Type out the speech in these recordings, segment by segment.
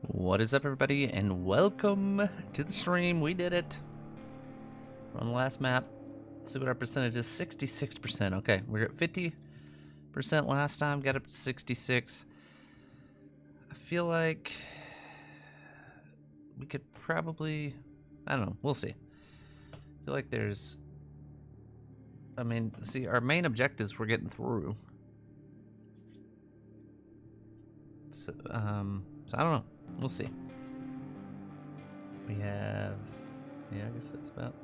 What is up, everybody, and welcome to the stream. We did it. We're on the last map. Let's see what our percentage is. 66%. Okay, we were at 50% last time, got up to 66. I feel like we could probably, I don't know, we'll see. I feel like there's, see, our main objectives we're getting through. So I don't know. We'll see. We have, yeah, I guess that's about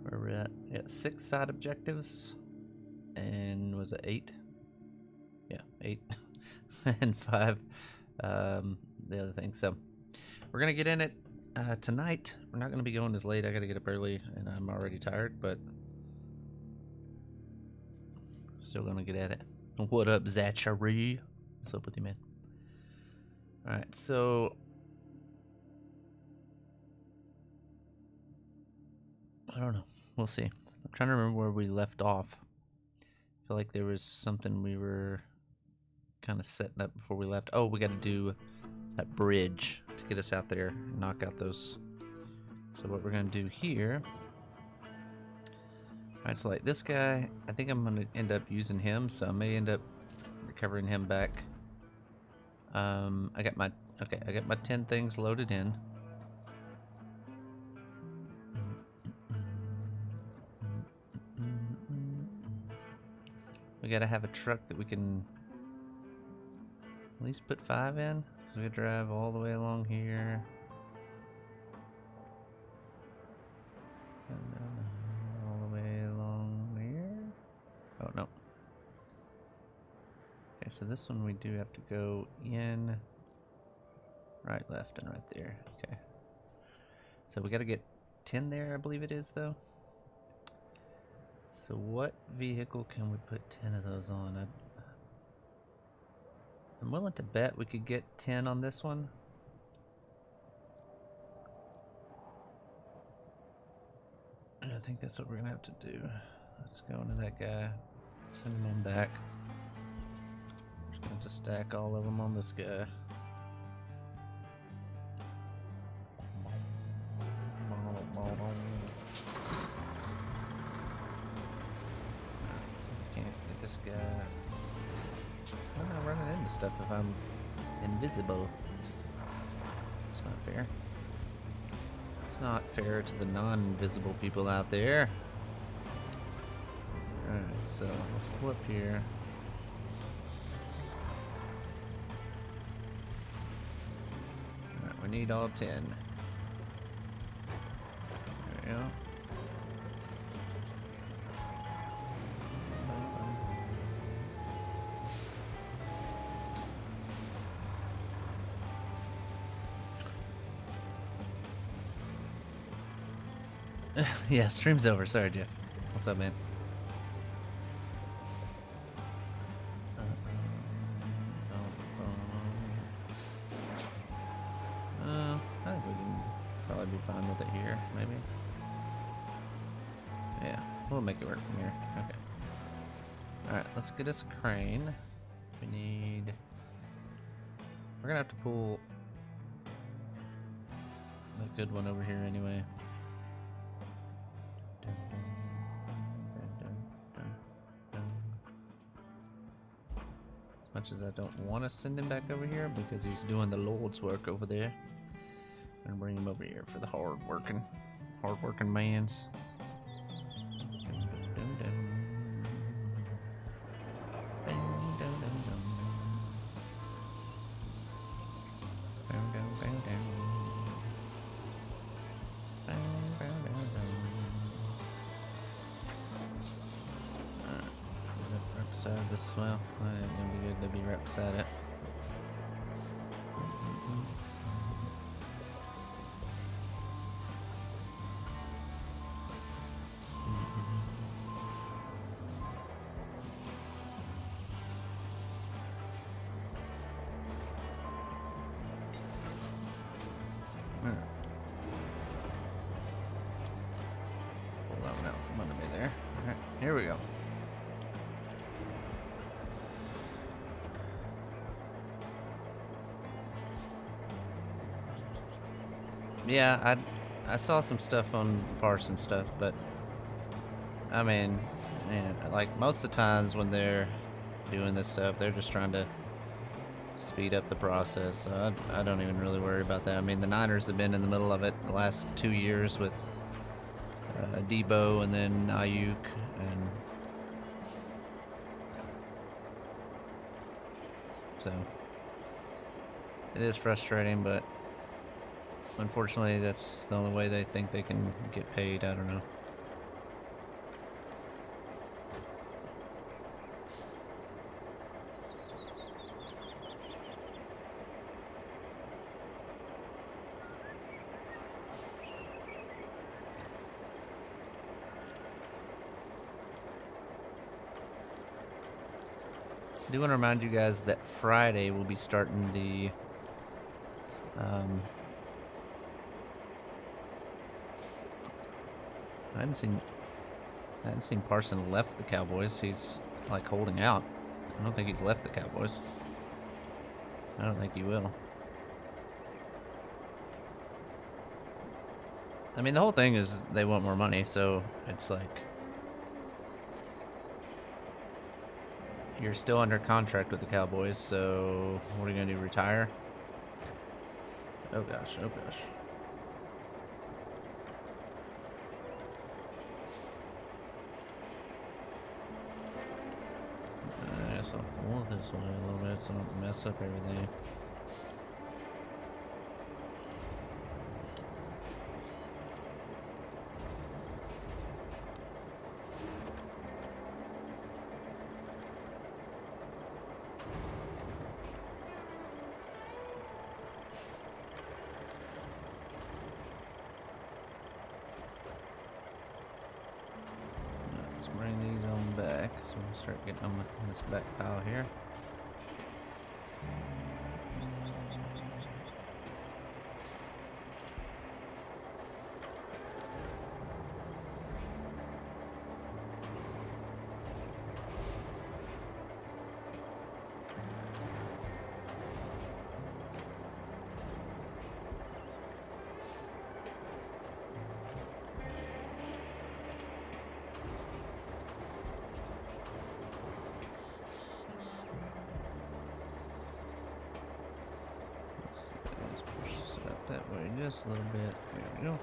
where we're at. Yeah, 6 side objectives. And was it 8? Yeah, 8. And 5 the other thing. So we're gonna get in it tonight. We're not gonna be going as late. I gotta get up early and I'm already tired, but still gonna get at it. What up, Zachary? What's up with you, man? Alright, so I don't know. We'll see. I'm trying to remember where we left off. I feel like there was something we were kind of setting up before we left. Oh, we got to do that bridge to get us out there and knock out those. So what we're going to do here. Alright, so like this guy, I think I'm going to end up using him, so I may end up recovering him back. I got my 10 things loaded in. We gotta have a truck that we can at least put 5 in, because we drive all the way along here. All the way along here. Oh no. Okay, so this one we do have to go in, right, left, and right there. Okay. So we gotta get 10 there, I believe it is, though. So what vehicle can we put 10 of those on? I'm willing to bet we could get 10 on this one. And I think that's what we're gonna have to do. Let's go into that guy, send him on back. Just gonna have to stack all of them on this guy. This guy. I'm not running into stuff if I'm invisible. It's not fair. It's not fair to the non-invisible people out there. Alright, so let's pull up here. Alright, we need all 10. There we go. Yeah, stream's over. Sorry, Jeff. What's up, man? I think we can probably be fine with it here, maybe. Yeah, we'll make it work from here. Okay. Alright, let's get us a crane. We need... We're gonna have to pull a good one over here anyway. As much as I don't want to send him back over here because he's doing the Lord's work over there. I'm gonna bring him over here for the hard working mans. Beside this, well, it's gonna be good to be right beside it. Pull that one out from under me there. Alright, here we go. Yeah, I saw some stuff on Parson stuff, but I mean, yeah, like most of the times when they're doing this stuff, they're just trying to speed up the process. So I don't even really worry about that. I mean, the Niners have been in the middle of it the last 2 years with Debo and then Ayuk, and so it is frustrating, but unfortunately, that's the only way they think they can get paid. I don't know. I do want to remind you guys that Friday we'll be starting the I hadn't seen Parson left the Cowboys. He's like holding out. I don't think he's left the Cowboys. I don't think he will. I mean, the whole thing is they want more money, so it's like you're still under contract with the Cowboys, so what are you gonna do, retire? Oh gosh, oh gosh. So pull this way a little bit so I don't mess up everything. Let's bring these on back so we'll start getting on this back pile here. That way just a little bit. There we go.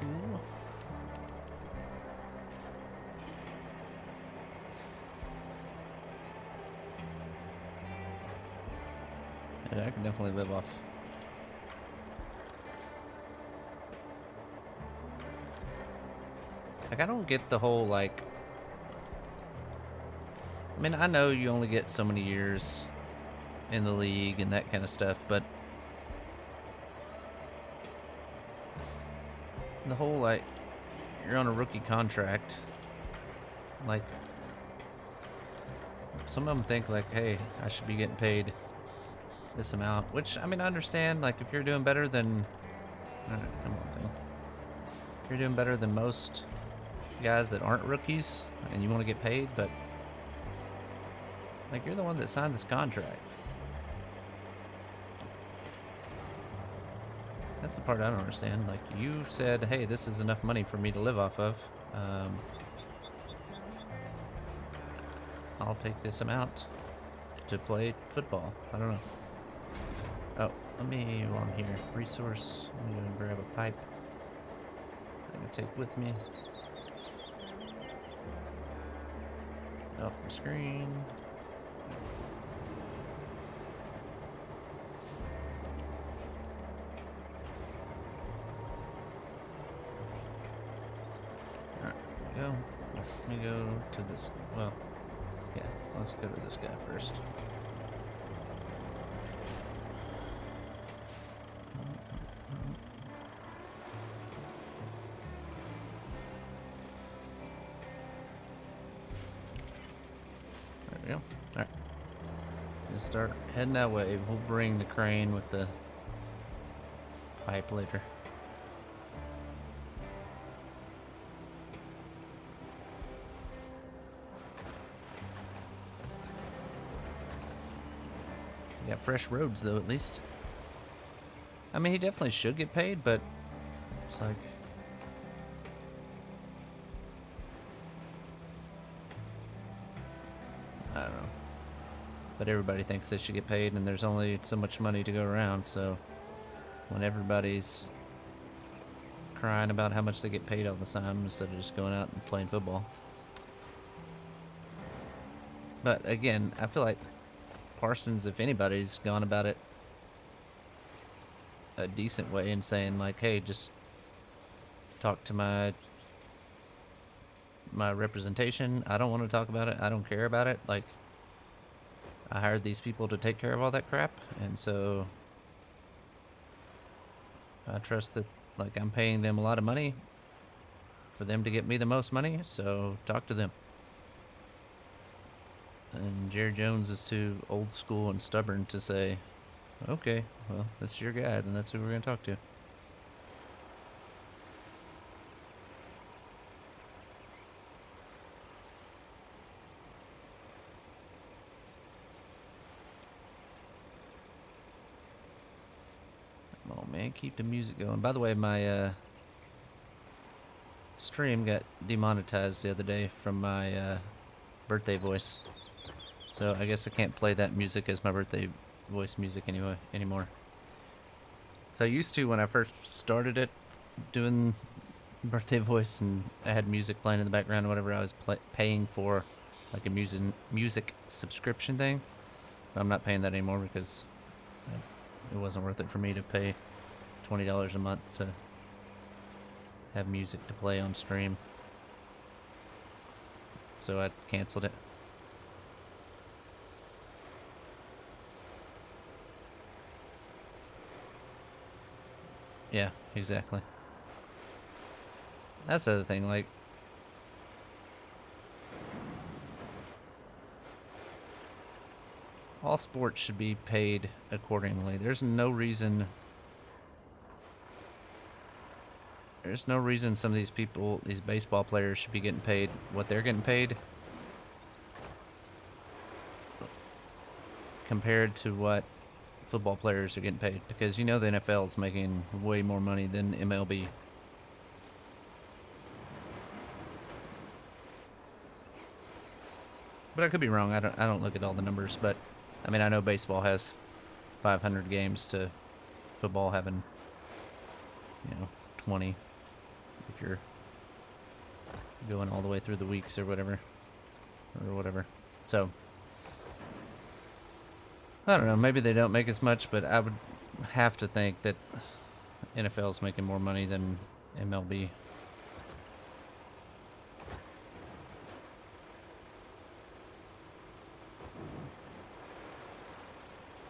Ooh. Yeah, I can definitely live off. Like, I don't get the whole, like... I mean, I know you only get so many years in the league and that kind of stuff, but... the whole, like... you're on a rookie contract. Like... some of them think, like, hey, I should be getting paid this amount, which, I mean, I understand, like, if you're doing better than, I don't know, come on, thing. If you're doing better than most guys that aren't rookies, and you want to get paid, but, like, you're the one that signed this contract. That's the part I don't understand. Like, you said, hey, this is enough money for me to live off of. I'll take this amount to play football. I don't know. Oh, let me, while I'm here, resource, I'm gonna grab a pipe I can take with me. Off the screen. Alright, there we go. Let me go to this, well, yeah, let's go to this guy first. There we go. Alright. Just start heading that way. We'll bring the crane with the pipe later. We got fresh roads though, at least. I mean, he definitely should get paid, but it's like, I don't know. But everybody thinks they should get paid, and there's only so much money to go around, so when everybody's crying about how much they get paid all the time instead of just going out and playing football. But again, I feel like Parsons, if anybody's gone about it a decent way and saying like, hey, just talk to my representation. I don't want to talk about it. I don't care about it. Like, I hired these people to take care of all that crap, and so I trust that, like, I'm paying them a lot of money for them to get me the most money, so talk to them. And Jerry Jones is too old school and stubborn to say, okay, well, that's your guy, then that's who we're going to talk to. Come on, man, keep the music going. By the way, my stream got demonetized the other day from my birthday voice. So I guess I can't play that music as my birthday voice music anymore. So I used to, when I first started it, doing birthday voice, and I had music playing in the background or whatever, I was paying for like a music subscription thing. But I'm not paying that anymore because it wasn't worth it for me to pay $20 a month to have music to play on stream. So I canceled it. Yeah, exactly. That's the other thing, like, all sports should be paid accordingly. There's no reason some of these people, these baseball players, should be getting paid what they're getting paid compared to what football players are getting paid, because you know the NFL is making way more money than MLB. But I could be wrong. I don't look at all the numbers, but I mean, I know baseball has 500 games to football having, 20 if you're going all the way through the weeks or whatever. So I don't know, maybe they don't make as much, but I would have to think that NFL is making more money than MLB.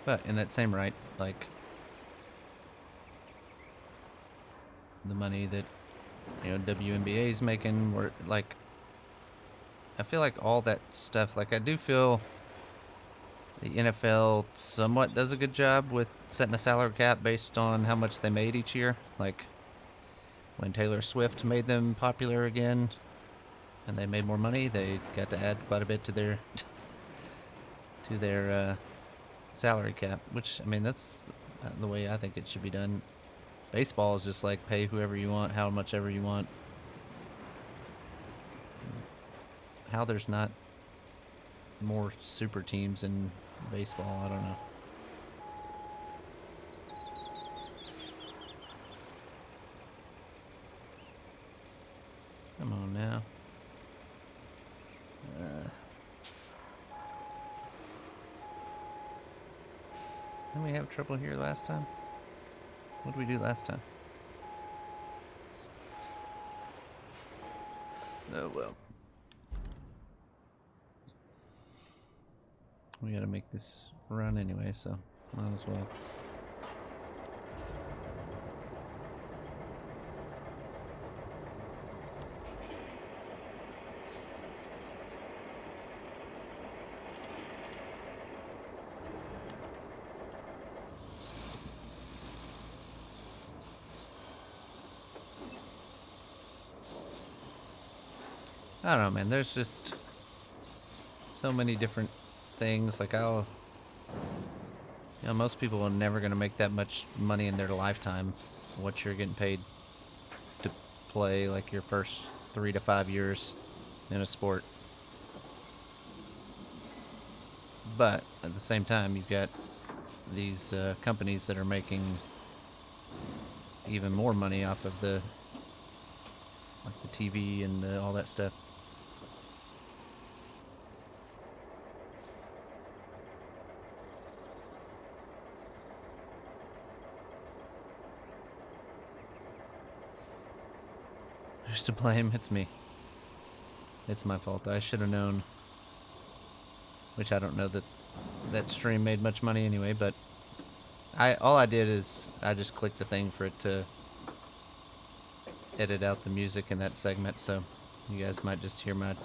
But in that same right, like, the money that, WNBA is making, or like, I feel like all that stuff, like, I do feel the NFL somewhat does a good job with setting a salary cap based on how much they made each year. Like, when Taylor Swift made them popular again and they made more money, they got to add quite a bit to their salary cap, which, I mean, that's the way I think it should be done. Baseball is just like, pay whoever you want, how much ever you want. How there's not more super teams in baseball, I don't know. Come on now. Didn't we have trouble here last time? What did we do last time? Oh well. We gotta make this run anyway, so might as well. I don't know, man. There's just so many different things. Like most people are never gonna make that much money in their lifetime. What you're getting paid to play, like your first 3 to 5 years in a sport. But at the same time, you've got these companies that are making even more money off of the TV and all that stuff. Who's to blame? It's me. It's my fault. I should have known. Which I don't know that stream made much money anyway, but all I did is I just clicked the thing for it to edit out the music in that segment, so you guys might just hear my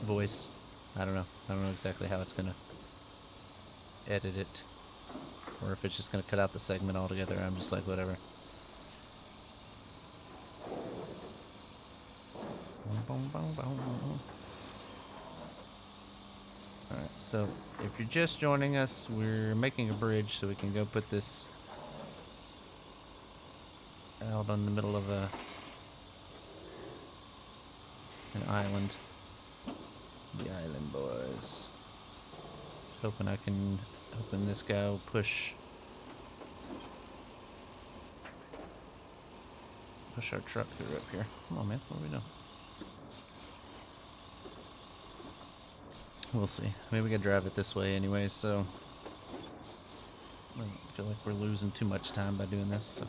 voice. I don't know. I don't know exactly how it's gonna edit it, or if it's just gonna cut out the segment altogether. I'm just like, whatever. Alright, so if you're just joining us, we're making a bridge so we can go put this out on the middle of an island. The island, boys. Hoping this guy will push our truck through up here. Come on, man. What are we doing? We'll see. Maybe we could drive it this way anyway, so I don't feel like we're losing too much time by doing this. So.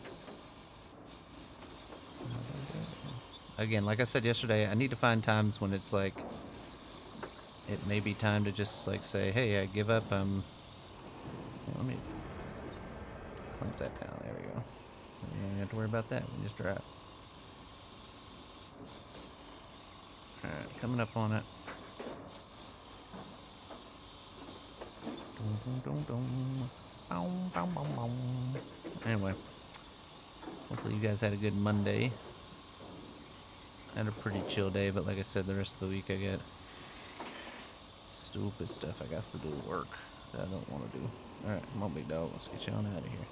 Again, like I said yesterday, I need to find times when it's like it may be time to just like say, hey, I give up. Let me clamp that down. There we go. You don't have to worry about that. We just drive. Alright, coming up on it. Anyway, hopefully you guys had a good Monday. Had a pretty chill day, but like I said, the rest of the week I get stupid stuff I got to do at work that I don't want to do. Alright, come on, big dog. Let's get you on out of here.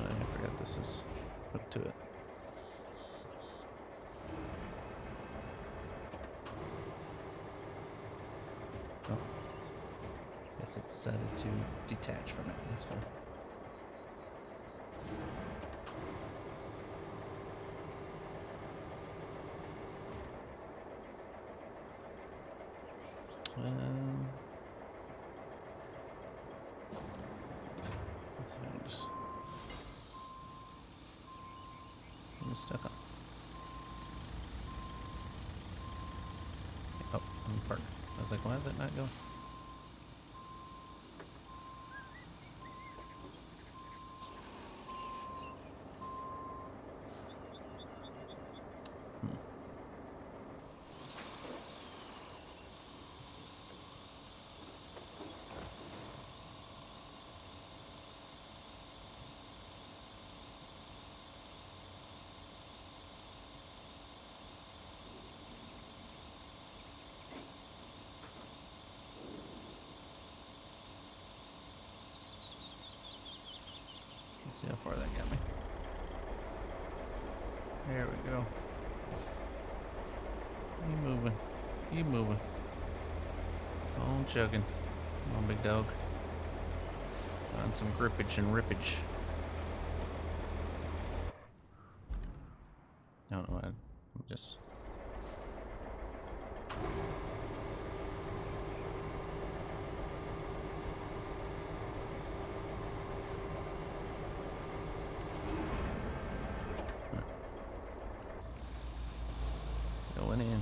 I forgot this is hooked to it. Oh. Guess it decided to detach from it. That's fine. Stuck on. Oh, I'm parked. I was like, why is it not going? See how far that got me. There we go. You moving. You moving. On chugging. Come on, big dog. Find some grippage and rippage. I don't know why. I'm just... Going in.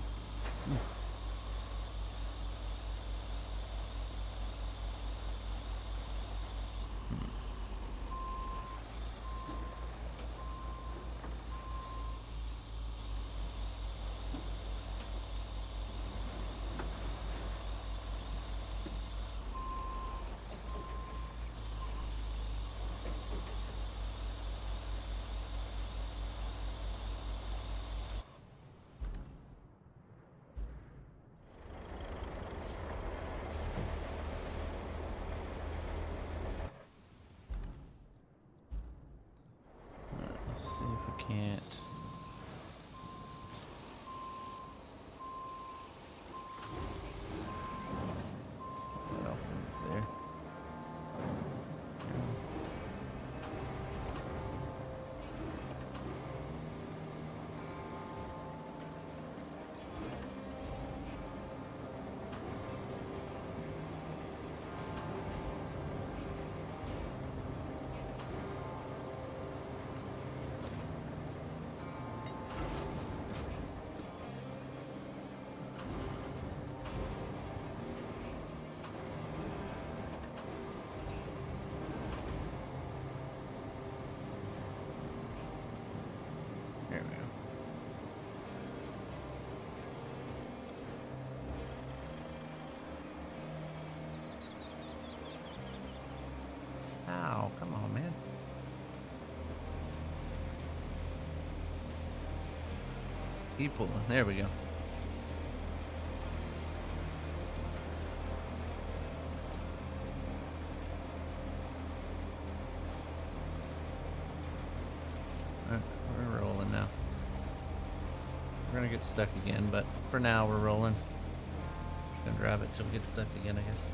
can't. That off there. There we go. Ow, come on, man. Keep pulling. There we go. Alright, we're rolling now. We're gonna get stuck again, but for now we're rolling. Just gonna drive it till we get stuck again, I guess.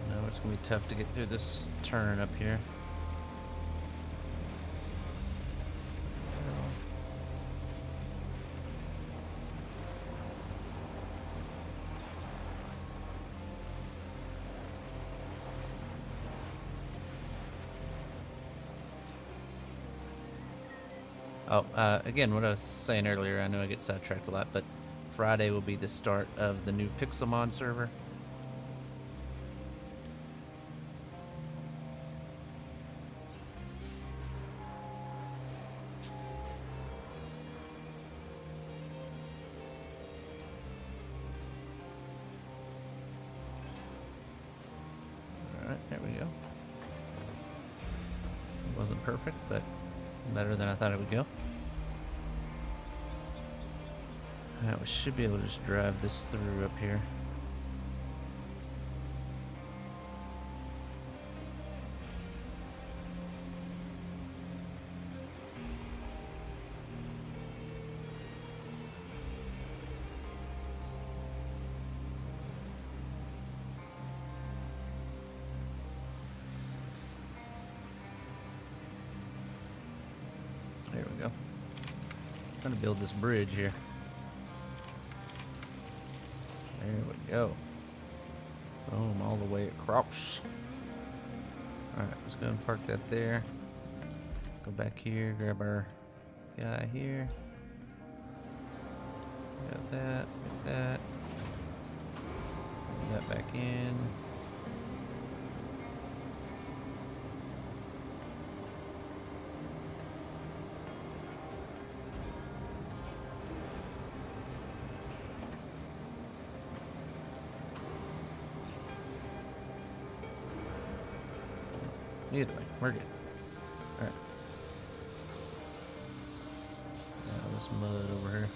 I know it's gonna be tough to get through this turn up here. Oh, again, what I was saying earlier, I know I get sidetracked a lot, but Friday will be the start of the new Pixelmon server. Alright, there we go. It wasn't perfect, but better than I thought it would go. Alright, we should be able to just drive this through up here. There we go. Trying to build this bridge here. There we go. Boom, all the way across. Alright, let's go and park that there. Go back here, grab our guy here. Got that, got that. Put that back in. Either way, we're good. Alright. Now this mud over here.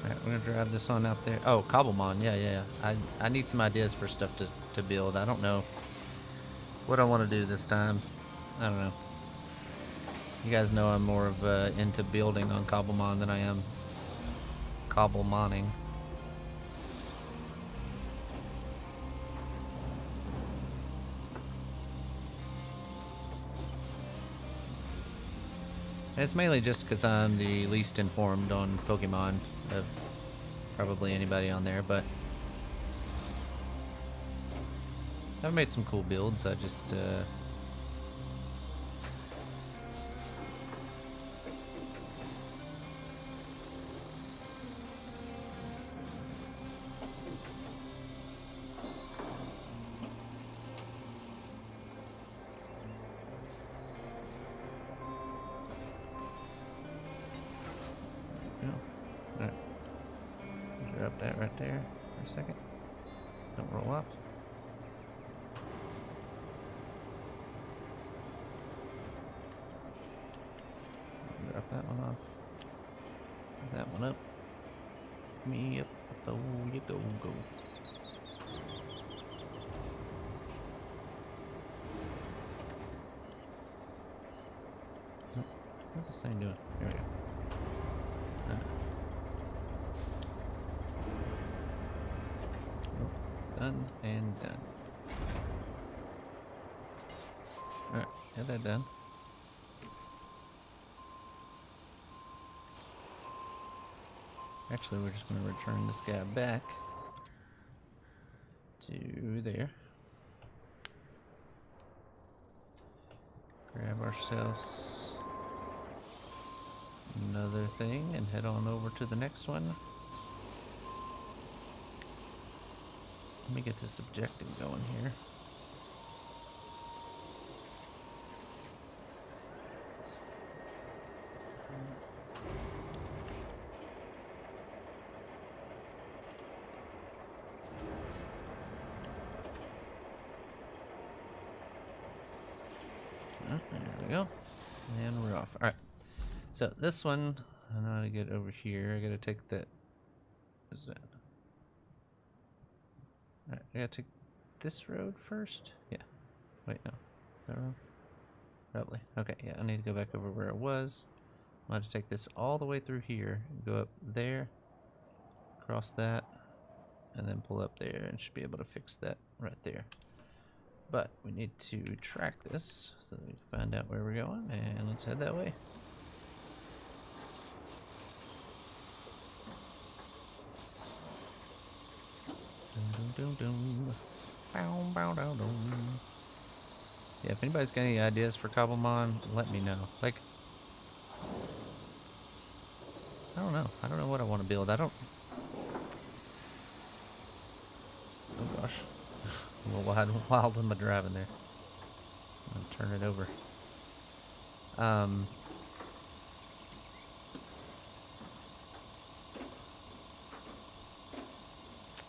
Alright, we're gonna drive this on out there. Oh, Cobblemon, yeah. I need some ideas for stuff to build. I don't know what I want to do this time. I don't know. You guys know I'm more of into building on Cobblemon than I am Cobblemoning. It's mainly just because I'm the least informed on Pokemon of probably anybody on there, but I've made some cool builds. I just Alright. Drop that right there for a second. Don't roll off. Drop that one off. Put that one up. Me up before you go. What's this thing doing? Here we go. Oh, done and done. Alright, get that done. Actually, we're just going to return this guy back to there. Grab ourselves another thing and head on over to the next one. Let me get this objective going here. Oh, there we go. And we're off. Alright. So this one, I know how to get over here. I gotta take that. What is that? Alright, I gotta take this road first? Yeah. Wait, no. Is that wrong? Probably. Okay, yeah, I need to go back over where it was. I'm going to take this all the way through here, and go up there, cross that, and then pull up there, and should be able to fix that right there. But we need to track this so that we can find out where we're going, and let's head that way. Dum, dum, dum, dum. Bow, bow, bow, dum. Yeah, if anybody's got any ideas for Cobblemon, let me know. Like, I don't know. I don't know what I want to build. I don't... Oh gosh. A little wild with my driving there. I'm gonna turn it over. I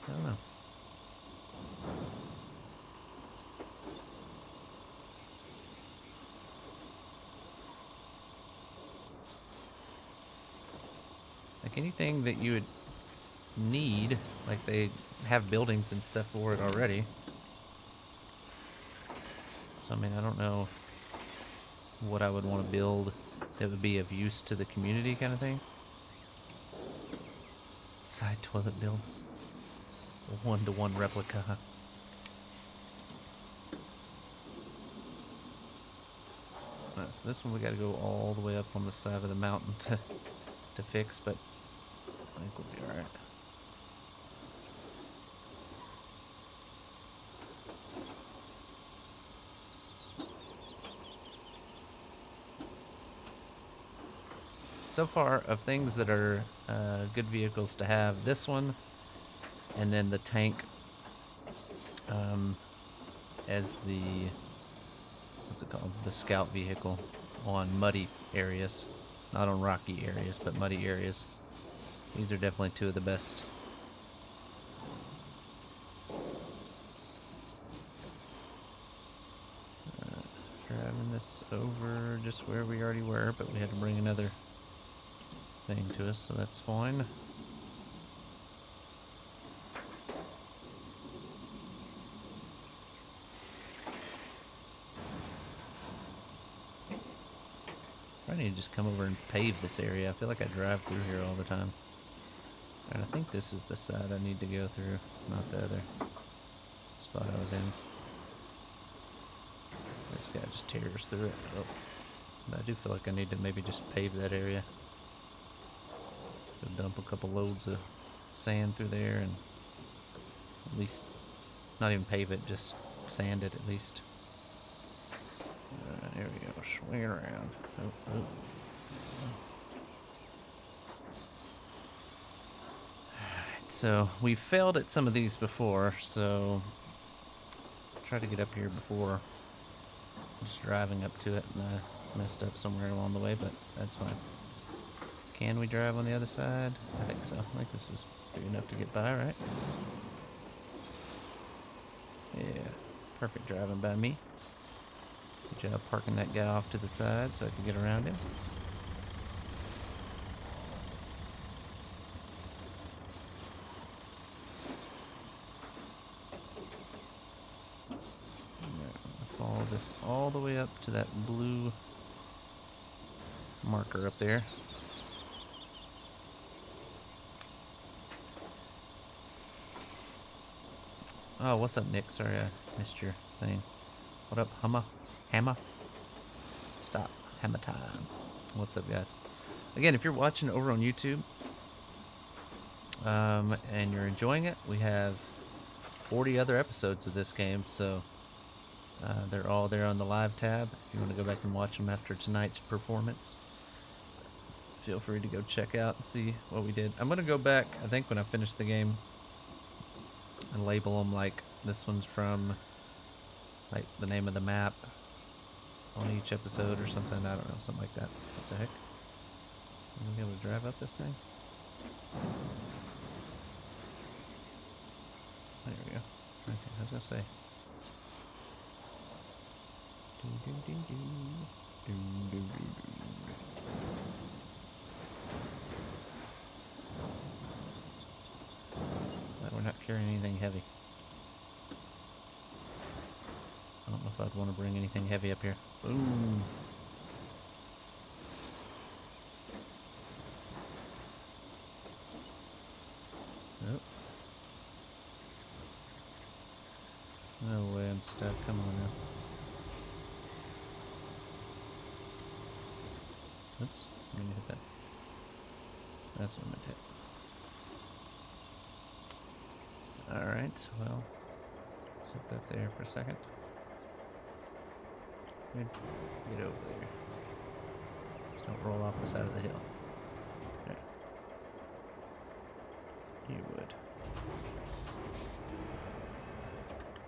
don't know. Like anything that you would need, like they have buildings and stuff for it already. So I mean, I don't know what I would want to build that would be of use to the community kind of thing. Side toilet build. A 1-to-1 replica. Right, so this one we got to go all the way up on the side of the mountain to fix, but I think we'll be alright. So far, of things that are good vehicles to have, this one, and then the tank as the, what's it called? The scout vehicle on muddy areas. Not on rocky areas, but muddy areas. These are definitely two of the best. Driving this over just where we already were, but we had to bring another thing to us, so that's fine. I need to just come over and pave this area. I feel like I drive through here all the time. And I think this is the side I need to go through, not the other spot I was in. This guy just tears through it. Oh. But I do feel like I need to maybe just pave that area. Go dump a couple loads of sand through there and at least, not even pave it, just sand it at least. There we go, swing it around. Oh, oh. Alright, so we failed at some of these before, so try to get up here before just driving up to it, and I messed up somewhere along the way, but that's fine. Can we drive on the other side? I think so. I think this is big enough to get by, right? Yeah, perfect driving by me. Good job parking that guy off to the side so I can get around him. Follow this all the way up to that blue marker up there. Oh, what's up, Nick? Sorry I missed your thing. What up, Hammer? Stop. Hammer time. What's up, guys? Again, if you're watching over on YouTube and you're enjoying it, we have 40 other episodes of this game, so they're all there on the live tab. If you want to go back and watch them after tonight's performance, feel free to go check out and see what we did. I'm going to go back, I think, when I finish the game and label them like this one's from like the name of the map on each episode or something. I don't know, something like that. What the heck? Am I gonna be able to drive up this thing? There we go. Okay, I was gonna say. Glad we're not carrying anything heavy. I don't know if I'd want to bring anything heavy up here. Boom. Nope. No way, I'm stuck. Come on now. Oops, I'm gonna hit that. That's what I meant to hit. Alright, well, set that there for a second. Good. Get over there. Just don't roll off the side of the hill. There. You would.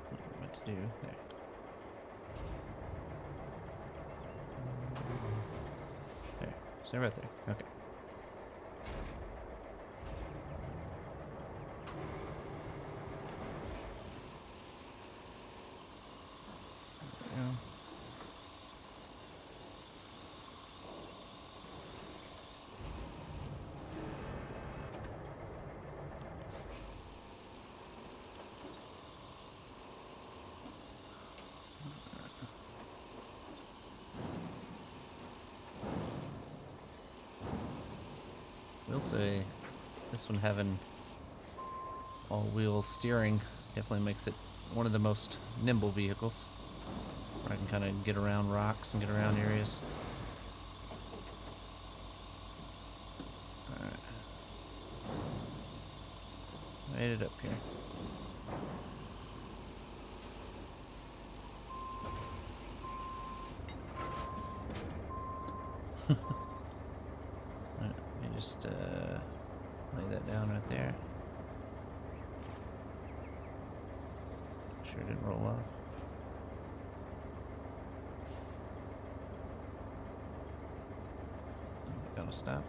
You know what to do. There. There. Stay right there. Okay. There we go. Will say this one having all-wheel steering definitely makes it one of the most nimble vehicles, where I can kind of get around rocks and get around areas. Alright. Made it up here. Just lay that down right there. Sure didn't roll off. Gonna stop.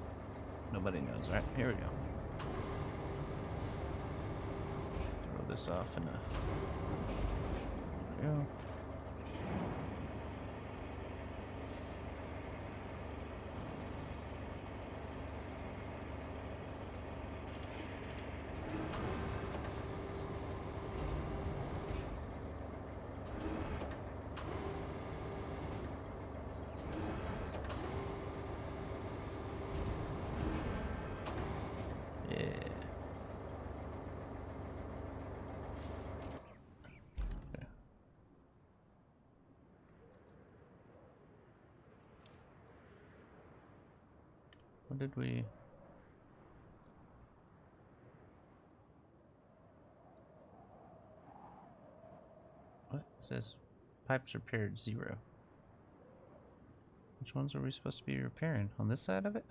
Nobody knows. All right, here we go. Throw this off in a. There we go. What did we... What? It says pipes repaired 0. Which ones are we supposed to be repairing? On this side of it?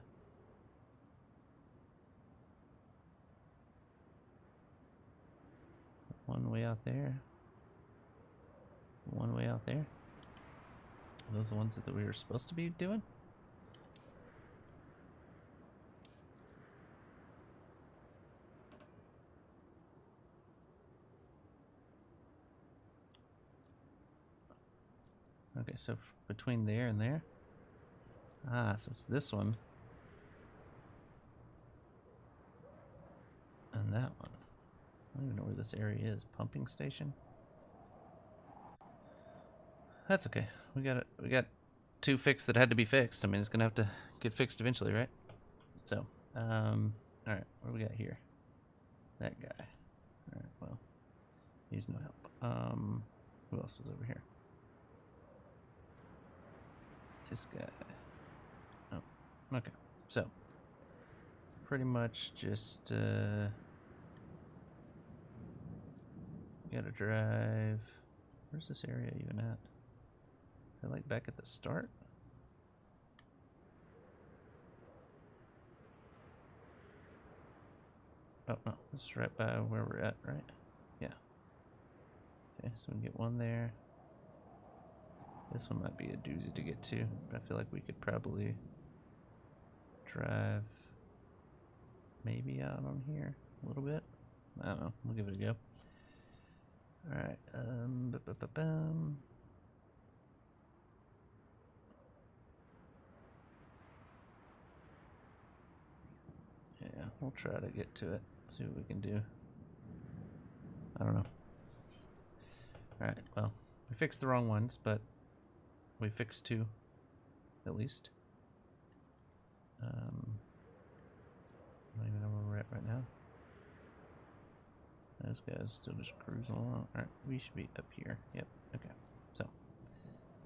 One way out there. One way out there. Are those the ones that we were supposed to be doing? Okay, so between there and there? Ah, so it's this one. And that one. I don't even know where this area is. Pumping station? That's okay. We got it. We got two fixed that had to be fixed. I mean, it's gonna have to get fixed eventually, right? So, all right, what do we got here? That guy. All right, well, he's no help. Who else is over here? This guy. Oh, okay. So, pretty much just gotta drive. Where's this area even at? Is that like back at the start? Oh no, this is right by where we're at, right? Yeah. Okay, so we can get one there. This one might be a doozy to get to, but I feel like we could probably drive maybe out on here a little bit. I don't know. We'll give it a go. All right. Yeah, we'll try to get to it. See what we can do. I don't know. All right. Well, we fixed the wrong ones, but we fixed two, at least. I don't even know where we're at right now. Those guys still just cruising along. All right, we should be up here. Yep. Okay. So,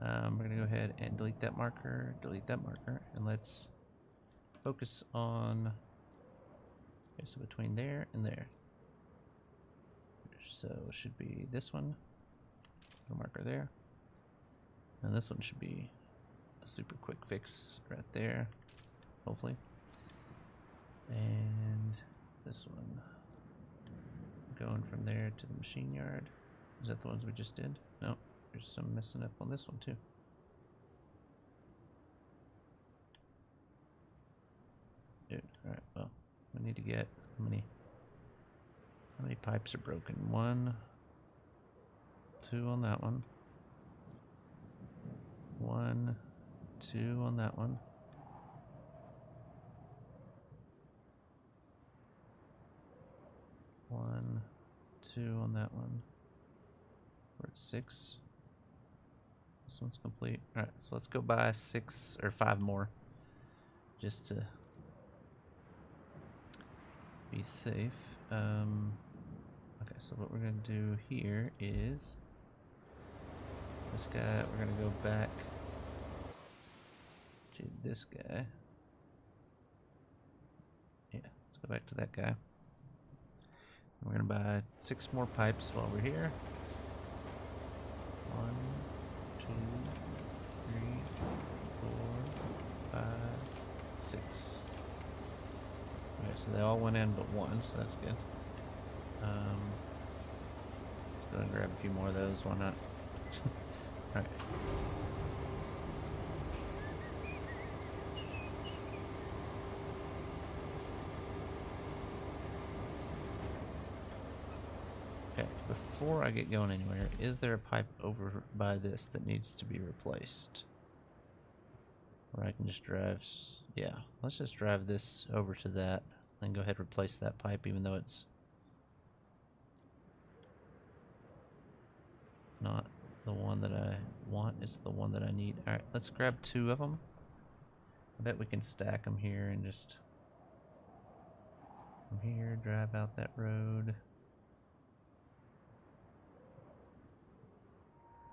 we're gonna go ahead and delete that marker, and let's focus on. Okay, so between there and there. So it should be this one. No marker there. And this one should be a super quick fix right there, hopefully. And this one going from there to the machine yard. Is that the ones we just did? No, there's some messing up on this one too. Dude, alright, well, we need to get how many pipes are broken? 1, 2 on that one. 1, 2 on that one. 1, 2 on that one. We're at 6. This one's complete. Alright, so let's go buy 6 or 5 more. Just to be safe. Okay, so what we're going to do here is this guy, we're going to go back to this guy. Yeah, let's go back to that guy. We're going to buy 6 more pipes while we're here. 1, 2, 3, 4, 5, 6. Okay, so they all went in but one, so that's good. Let's go and grab a few more of those, why not? Alright. Okay, before I get going anywhere, is there a pipe over by this that needs to be replaced? Or I can just drive, yeah, let's just drive this over to that, and go ahead and replace that pipe even though it's not the one that I want, it's the one that I need. Alright, let's grab 2 of them. I bet we can stack them here and just from here, drive out that road.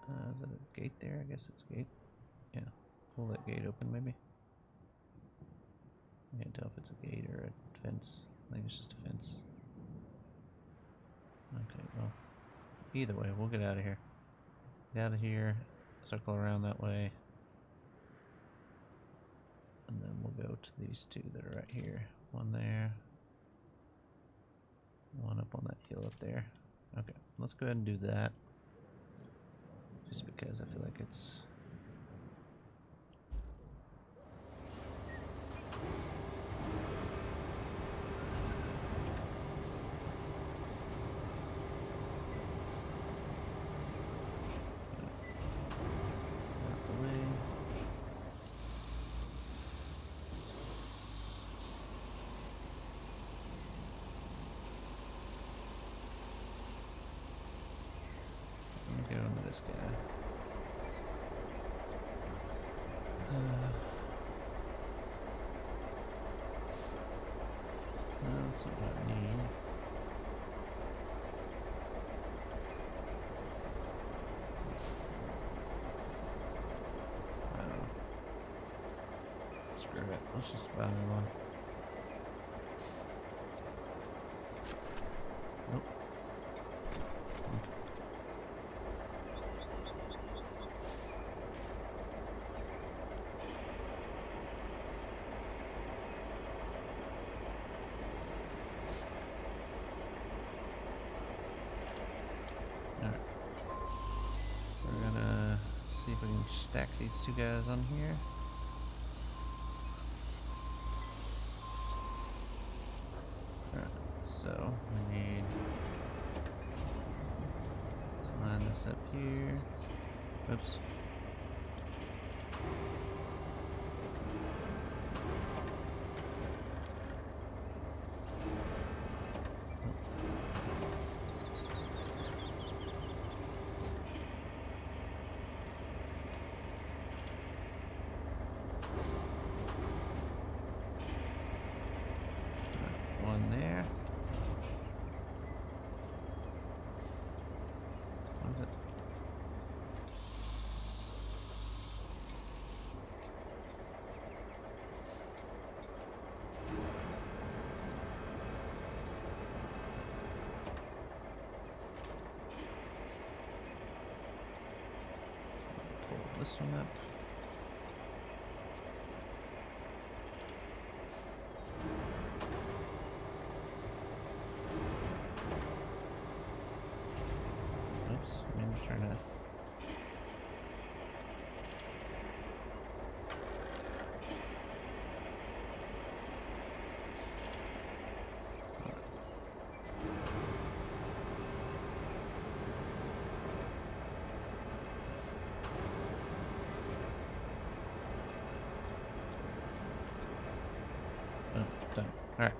Is that a gate there? I guess it's a gate. Yeah, pull that gate open maybe. I can't tell if it's a gate or a fence. I think it's just a fence. Okay, well, either way, we'll get out of here. Get out of here, circle around that way. And then we'll go to these 2 that are right here. One there. One up on that hill up there. Okay, let's go ahead and do that. Just because I feel like it's... out the way. Let me go into this guy. No, that's not what I need. Screw it. Let's just buy another one. Nope. Alright. We're gonna see if we can stack these two guys on here. Alright, so we need to line this up here. Oops. One there. What is it? Pull this one up. Oops, I'm trying to. Oh, done. Alright.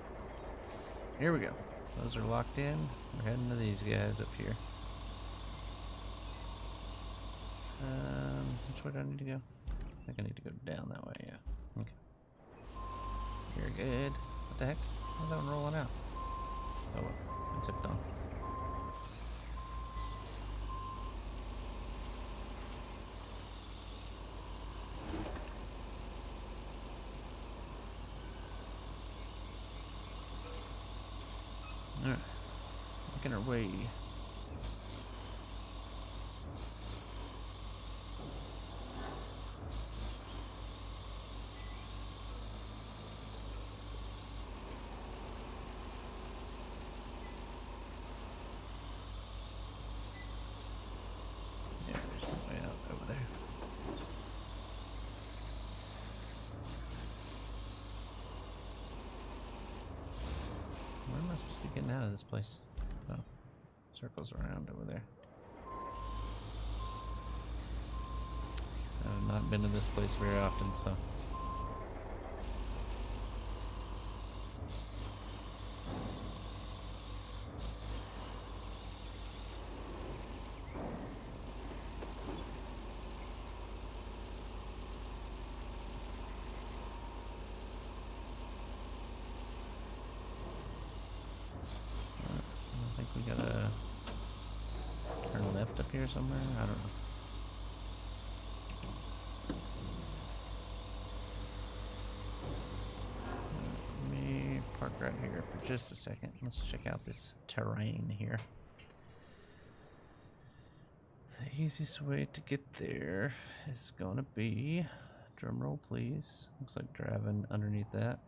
Here we go. Those are locked in. We're heading to these guys up here. Which way do I need to go? I think I need to go down that way, yeah. Okay. You're good. What the heck? How's that one rolling out? Oh well, it's hooked on. Alright. Making our way. Yeah, there's no way out over there. Where am I supposed to be getting out of this place? Oh, circles around over there. I've not been to this place very often, so. I think we gotta turn left up here somewhere. I don't know. Let me park right here for just a second. Let's check out this terrain here. The easiest way to get there is gonna be, drum roll please. Looks like driving underneath that.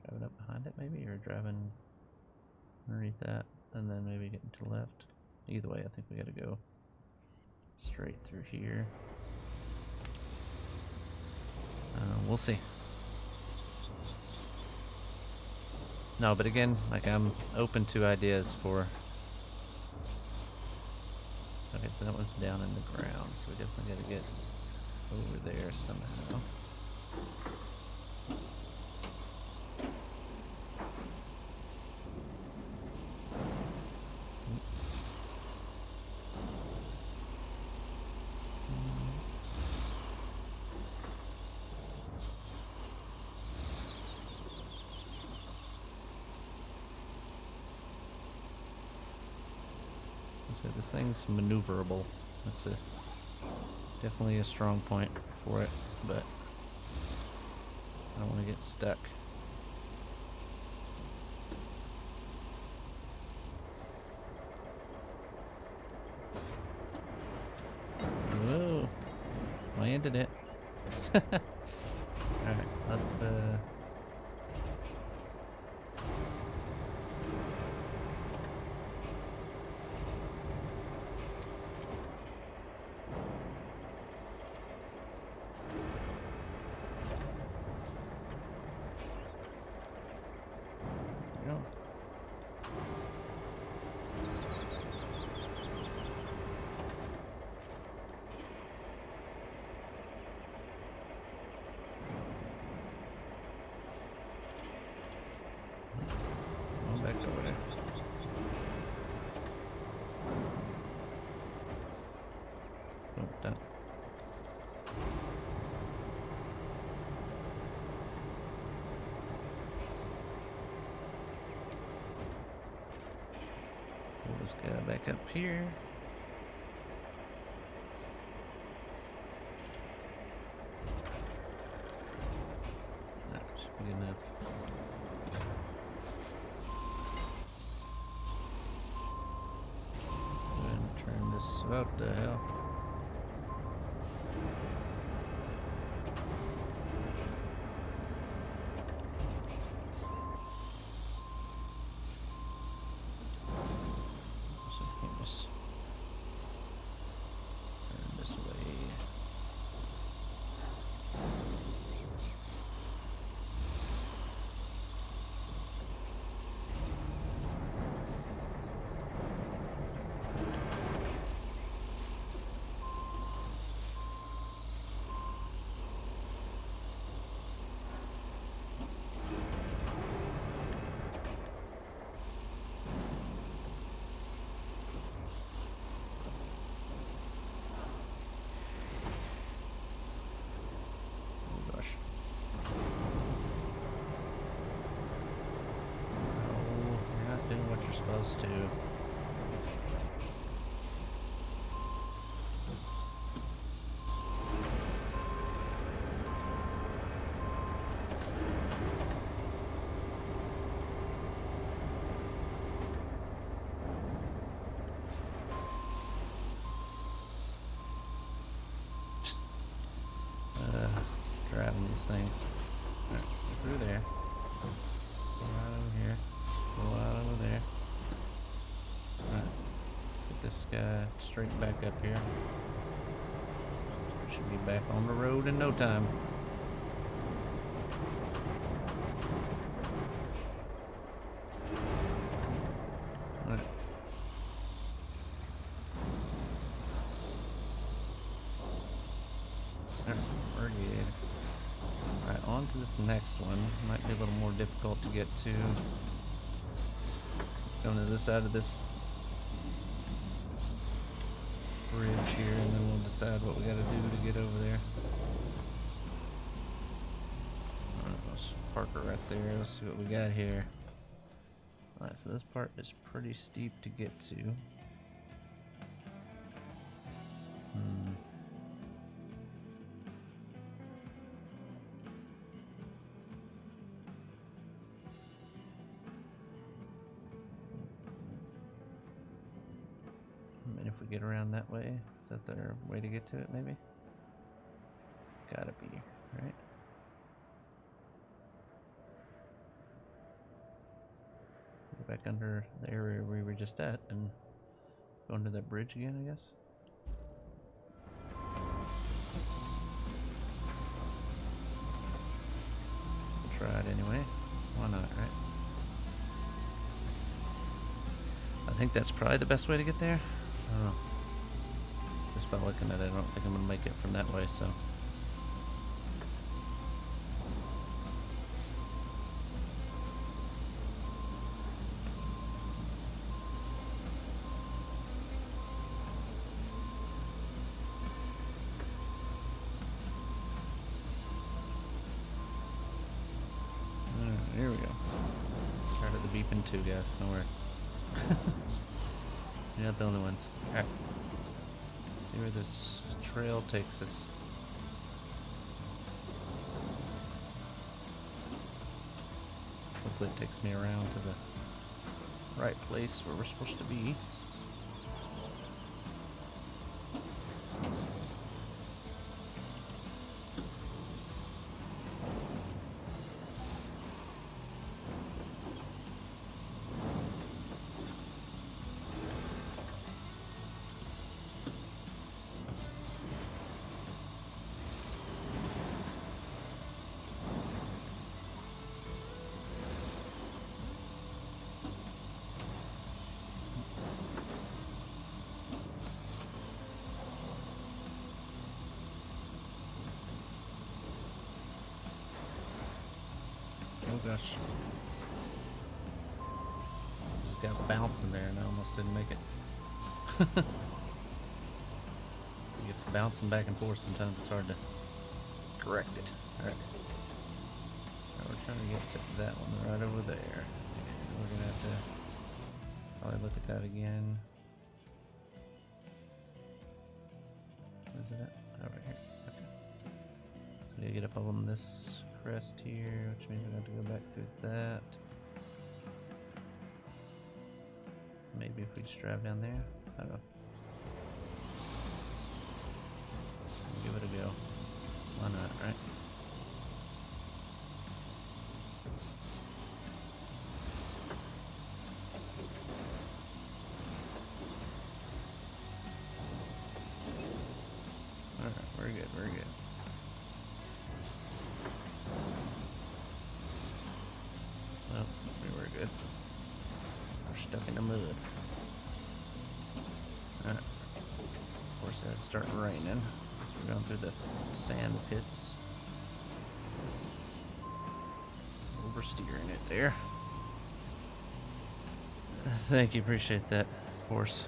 Driving up behind it maybe, or driving underneath that, and then maybe getting to the left. Either way, I think we gotta go straight through here. We'll see. No, but again, like, I'm open to ideas for. Okay, so that one's down in the ground, so we definitely gotta get over there somehow. So this thing's maneuverable. That's definitely a strong point for it, but I don't want to get stuck. Whoa! Landed it. Alright, let's go. Back over there. Oh, done. Pull this guy back up here. That should be enough. What the hell? Turn this way. Supposed to. Driving these things. All right, through there. Go right over here. Go out over there. Alright, let's get this guy straight back up here. Should be back on the road in no time. Alright. We're good. Alright, on to this next one. Might be a little more difficult to get to. Going to this side of this bridge here, and then we'll decide what we gotta do to get over there. Alright, let's park her right there. Let's see what we got here. Alright, so this part is pretty steep to get to. If we get around that way, is that the way to get to it, maybe? Gotta be, right? Go back under the area we were just at and go under that bridge again, I guess? We'll try it anyway. Why not, right? I think that's probably the best way to get there. I don't know. Just by looking at it, I don't think I'm gonna make it from that way, so. Here we go. Started the beeping too, guys. Don't worry. You're not the only ones. Alright. See where this trail takes us. Hopefully it takes me around to the right place where we're supposed to be. Oh gosh. Just got a bounce in there and I almost didn't make it. It gets bouncing back and forth sometimes, it's hard to correct it. Alright. Now we're trying to get to that one right over there. And we're gonna have to probably look at that again. Where's it at? Oh, right here. Okay. So we gotta get up on this crest here, which means we're going to have to go back through that. Maybe if we just drive down there. I don't know. Give it a go. Why not, right? Alright, we're good, we're good. Oh, we were good. We're stuck in the mud. Alright. Of course, it's starting raining. We're going through the sand pits. Oversteering it there. Thank you, appreciate that, horse.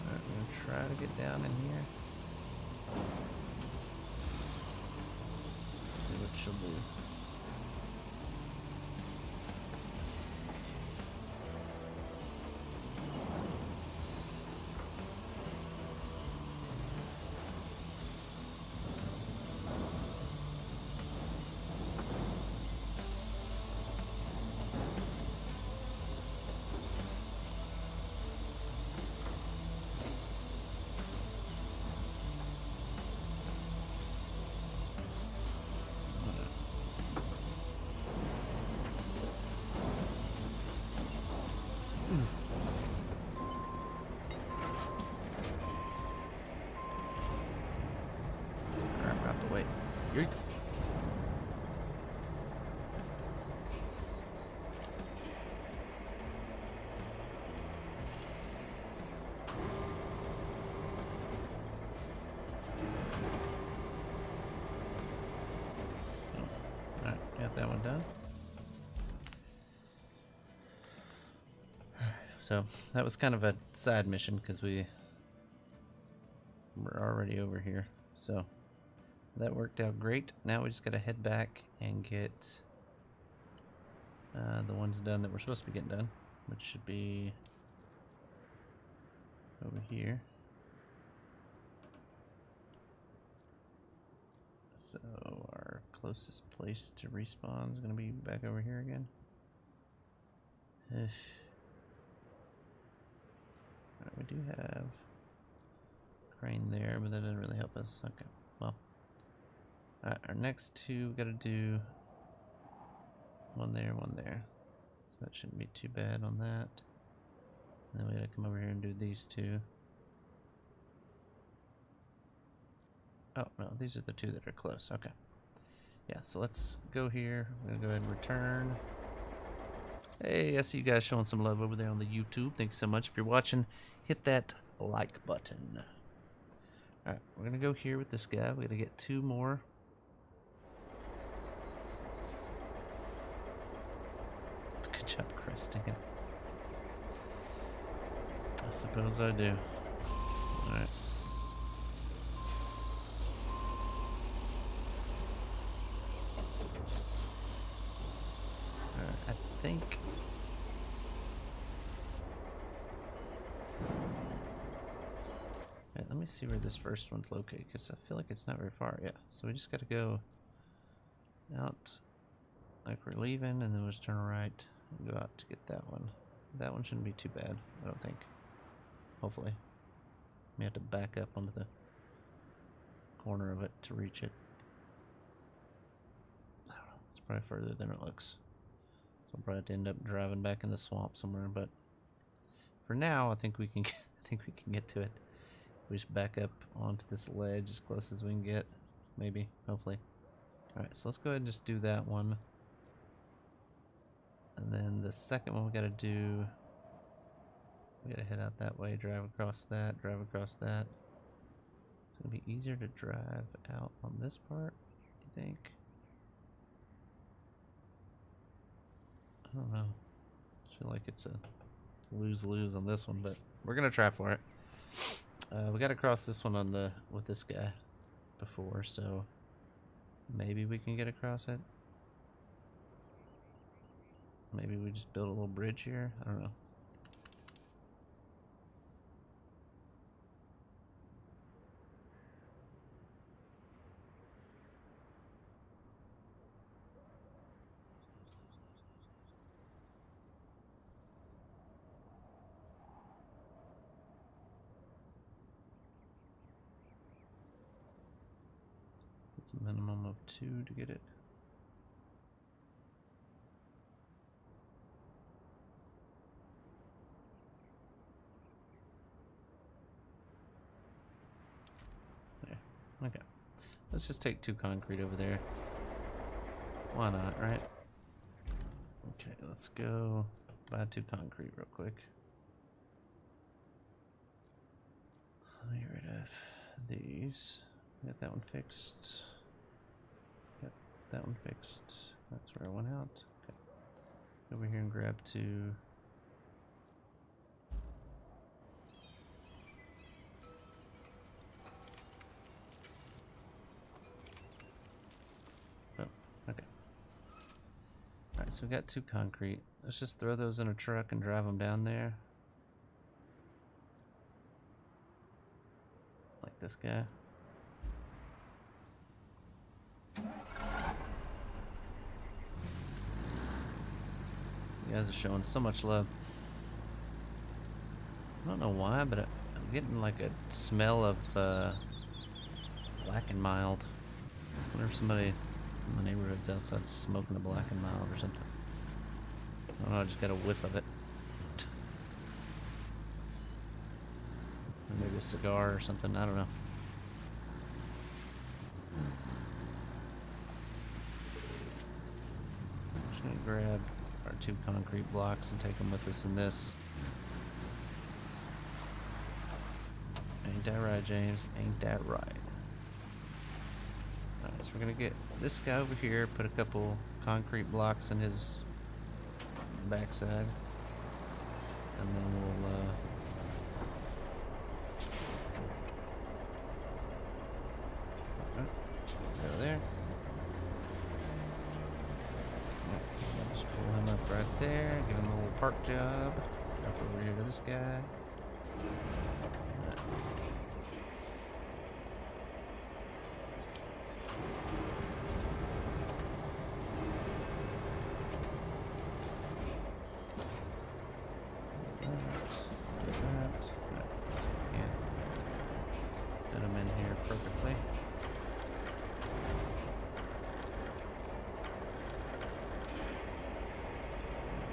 Alright, we're gonna try to get down in here. See what she'll do. Yoink. Alright, got that one done. So that was kind of a side mission because we were already over here. So that worked out great. Now we just gotta head back and get the ones done that we're supposed to be getting done, which should be over here. So our closest place to respawn is gonna be back over here again. Alright, we do have crane there, but that doesn't really help us. Okay, well. Alright, our next two, we gotta do one there, one there. So that shouldn't be too bad on that. And then we gotta come over here and do these two. Oh, no, these are the two that are close. Okay. Yeah, so let's go here. I'm gonna go ahead and return. Hey, I see you guys showing some love over there on the YouTube. Thanks so much. If you're watching, hit that like button. Alright, we're gonna go here with this guy. We gotta get two more. Good job cresting it. I suppose I do. Alright. think. Okay, let me see where this first one's located, because I feel like it's not very far. Yeah, so we just got to go out like we're leaving, and then we'll just turn right and go out to get that one. That one shouldn't be too bad, I don't think. Hopefully. We have to back up onto the corner of it to reach it. I don't know. It's probably further than it looks. So I'll probably have to end up driving back in the swamp somewhere, but for now, I think we can get to it. We just back up onto this ledge as close as we can get. Maybe, hopefully. Alright, so let's go ahead and just do that one. And then the second one we gotta do, we gotta head out that way, drive across that, drive across that. It's gonna be easier to drive out on this part, you think? I don't know. I feel like it's a lose-lose on this one, but we're gonna try for it. We gotta cross this one on the with this guy before, so maybe we can get across it. Maybe we just build a little bridge here. I don't know. It's a minimum of 2 to get it. There. Okay. Let's just take 2 concrete over there. Why not, right? Okay, let's go buy 2 concrete real quick. Let me get rid of these. Got that one fixed. Got that one fixed. That's where I went out. Okay. Over here and grab 2. Oh, okay. Alright, so we got 2 concrete. Let's just throw those in a truck and drive them down there. Like this guy. You guys are showing so much love. I don't know why, but I'm getting like a smell of Black and Mild. Whenever somebody in my neighborhood's outside smoking a Black and Mild or something. I don't know, I just got a whiff of it. Or maybe a cigar or something, I don't know. I'm just gonna grab our 2 concrete blocks and take them with us in this. Ain't that right, James? Ain't that right? Alright, so we're gonna get this guy over here, put a couple concrete blocks in his backside, and then we'll go there. Just pull him up right there, give him a little park job. Up over here to this guy.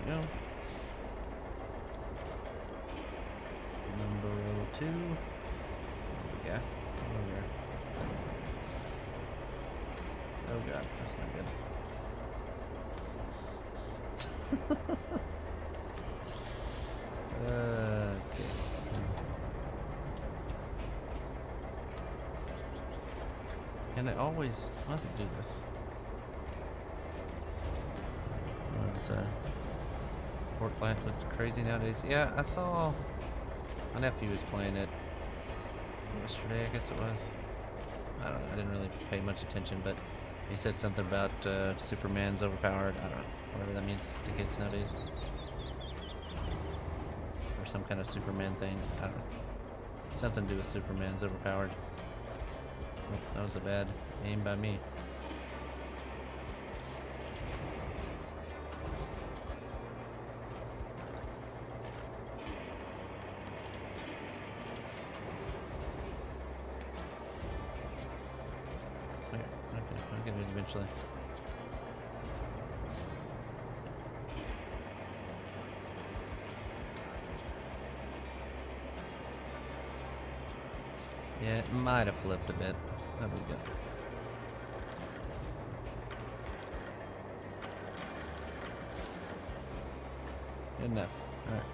Go. Number 2. Yeah. Over. Oh god, that's not good. Okay. And it always, why does it do this? Oh, it's Fortnite looked crazy nowadays. Yeah, I saw my nephew was playing it yesterday, I guess it was. I don't know, I didn't really pay much attention, but He said something about Superman's overpowered. I don't know. Whatever that means to kids nowadays. Or some kind of Superman thing. I don't know. Something to do with Superman's overpowered. Oh, that was a bad aim by me. Okay, I'll get it eventually. Yeah, it might have flipped a bit. That'll be good. Good enough. Alright.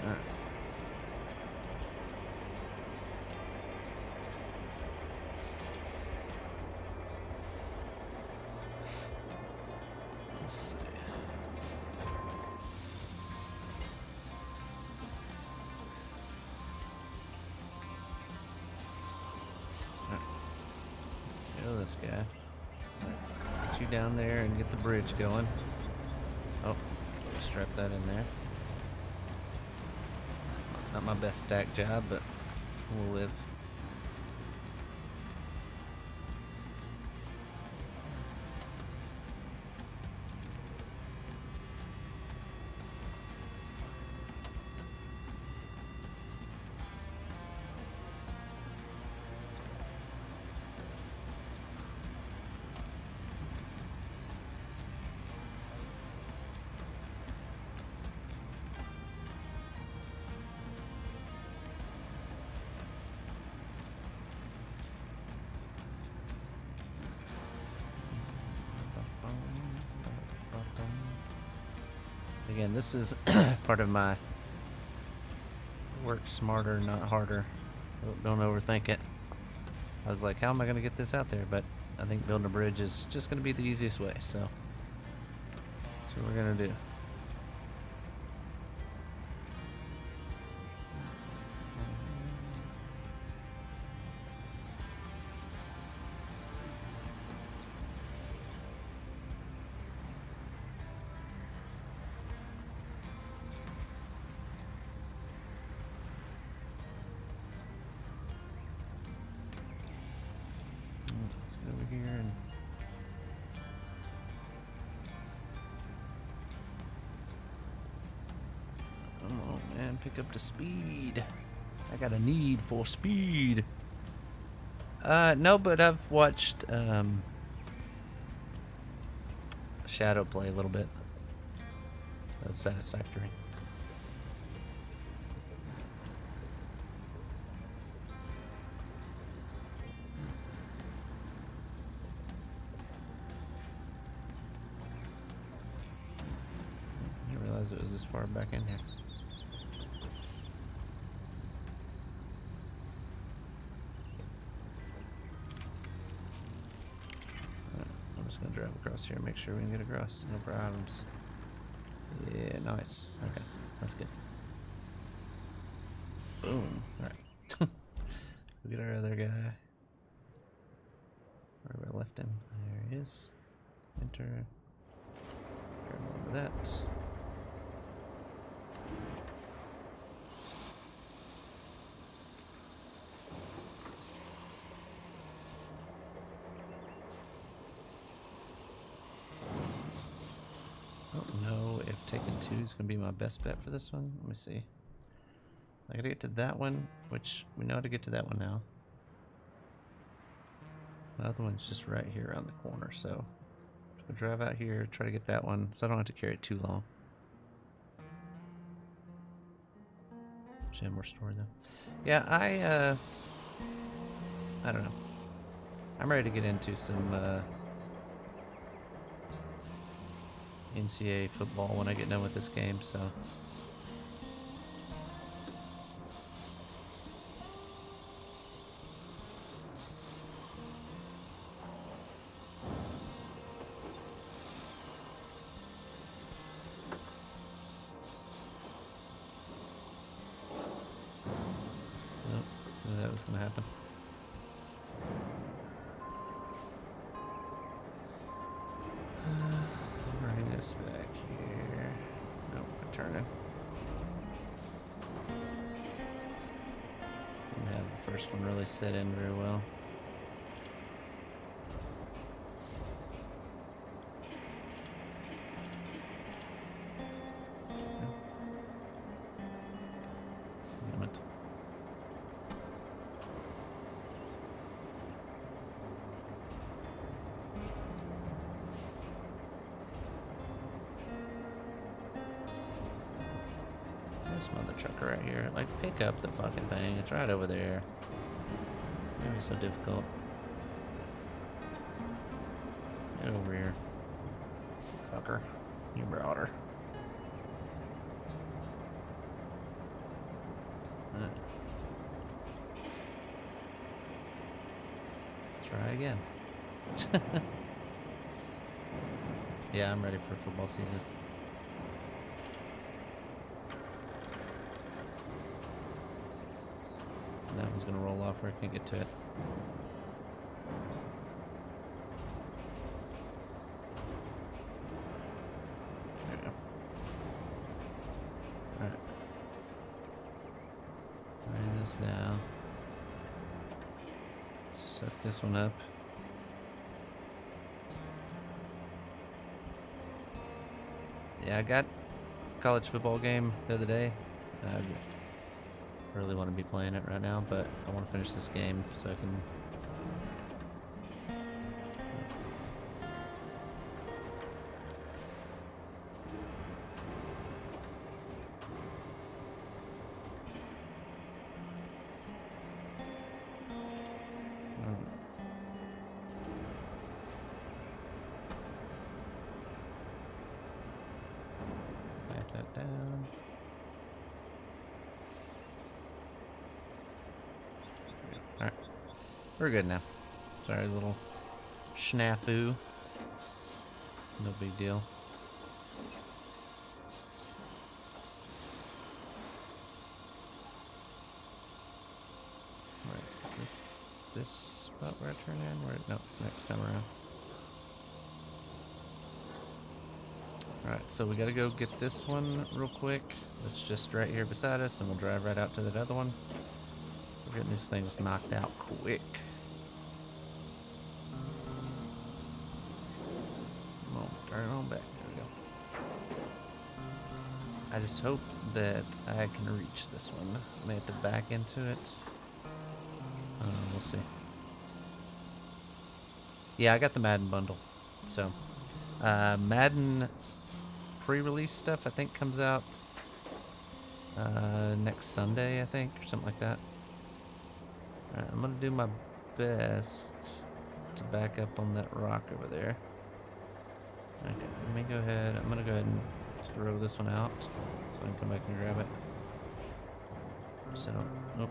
Alright. Let's see. Alright. Kill this guy. Get you down there and get the bridge going. Oh, strap that in there. Not my best stack job, but we'll live. Again, this is part of my work smarter, not harder. Don't overthink it. I was like, how am I going to get this out there? But I think building a bridge is just going to be the easiest way. So that's what we're going to do. Let's get over here and come on, man, pick up the speed. I got a need for speed. No, but I've watched Shadow play a little bit of Satisfactory. It was this far back in here. Right, I'm just gonna drive across here and make sure we can get across. No problems. Yeah, nice. Okay, that's good. Boom. Alright. We'll get our other guy. Where we left him. There he is. Enter. Grab all of that. I don't know if taking 2 is going to be my best bet for this one. Let me see. I gotta get to that one, which we know how to get to that one now. The other one's just right here around the corner, so we'll drive out here, try to get that one, so I don't have to carry it too long. Gem restored though. Yeah, I don't know. I'm ready to get into some NCAA football when I get done with this game, so. Nope, knew that was gonna happen. Bring this back here. Nope, we're turning. Didn't have the first one really set in very well. Damn it. This mother trucker right here. Like, pick up the fucking thing. It's right over there. It was so difficult. Get over here. Fucker. You brought her. Alright. Try again. Yeah, I'm ready for football season. That one's gonna roll off where I can't get to it. There we go. Alright. Bring this down. Set this one up. Yeah, I got a college football game the other day. I really want to be playing it right now, but I want to finish this game so I can. Back that down. Alright. We're good now. Sorry, little snafu. No big deal. Right, is it this spot where I turn in? Where? No, it's next time around. Alright, so we gotta go get this one real quick. It's just right here beside us, and we'll drive right out to that other one. We're getting these things knocked out quick. Come on, turn on back. There we go. I just hope that I can reach this one. I may have to back into it. We'll see. Yeah, I got the Madden bundle. So, Madden pre-release stuff I think comes out next Sunday, I think, or something like that. Alright, I'm gonna do my best to back up on that rock over there. Okay, let me go ahead. I'm gonna go ahead and throw this one out so I can come back and grab it. So, nope.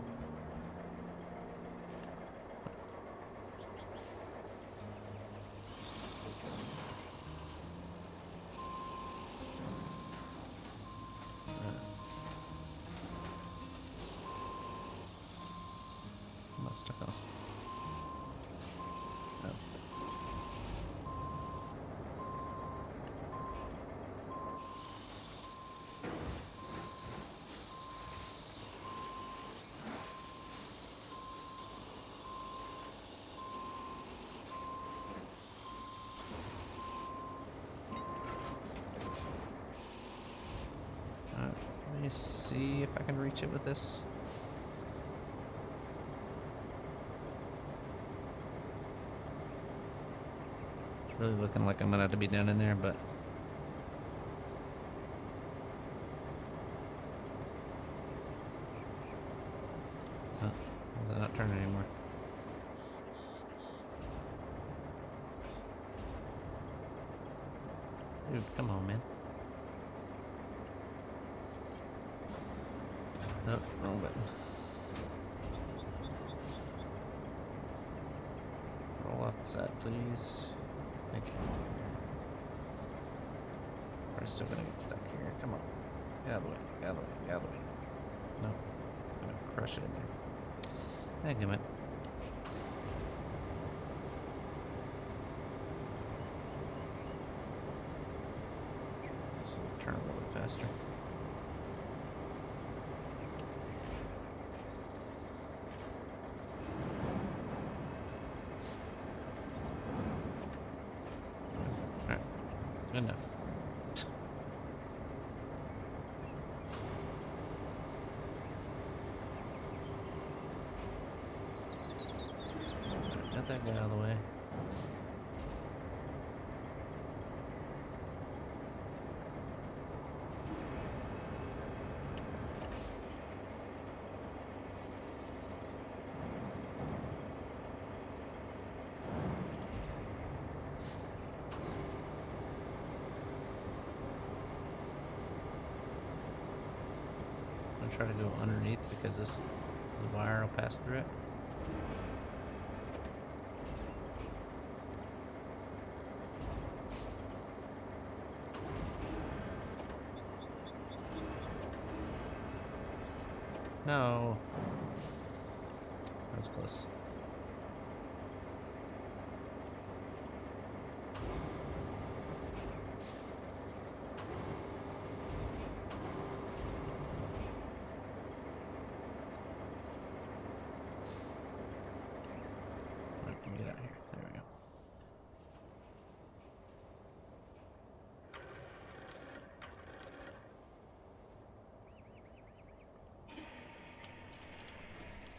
Must have. Oh. Let me see if I can reach it with this. It's really looking like I'm gonna have to be down in there, but oh, is that not turning anymore? Dude, come on, man. Nope, wrong button. Roll off the side, please. Thank you. We're still gonna get stuck here. Come on. Get out of the way. Get out of the way. Get out of the way. No. I'm gonna crush it in there. Thank you, man. So turn a little bit faster. Alright. Good enough. Got that guy out of the way. I'm gonna try to go underneath because the wire will pass through it. No. That was close. Let me get out here. There we go.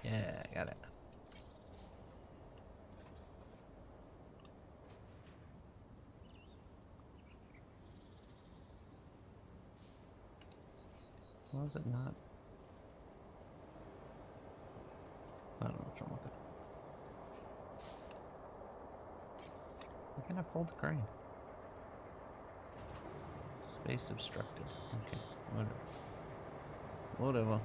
Yeah, I got it. Why is it not? I don't know what's wrong with it. Why can't I fold the crane? Space obstructed. Okay, whatever. Whatever.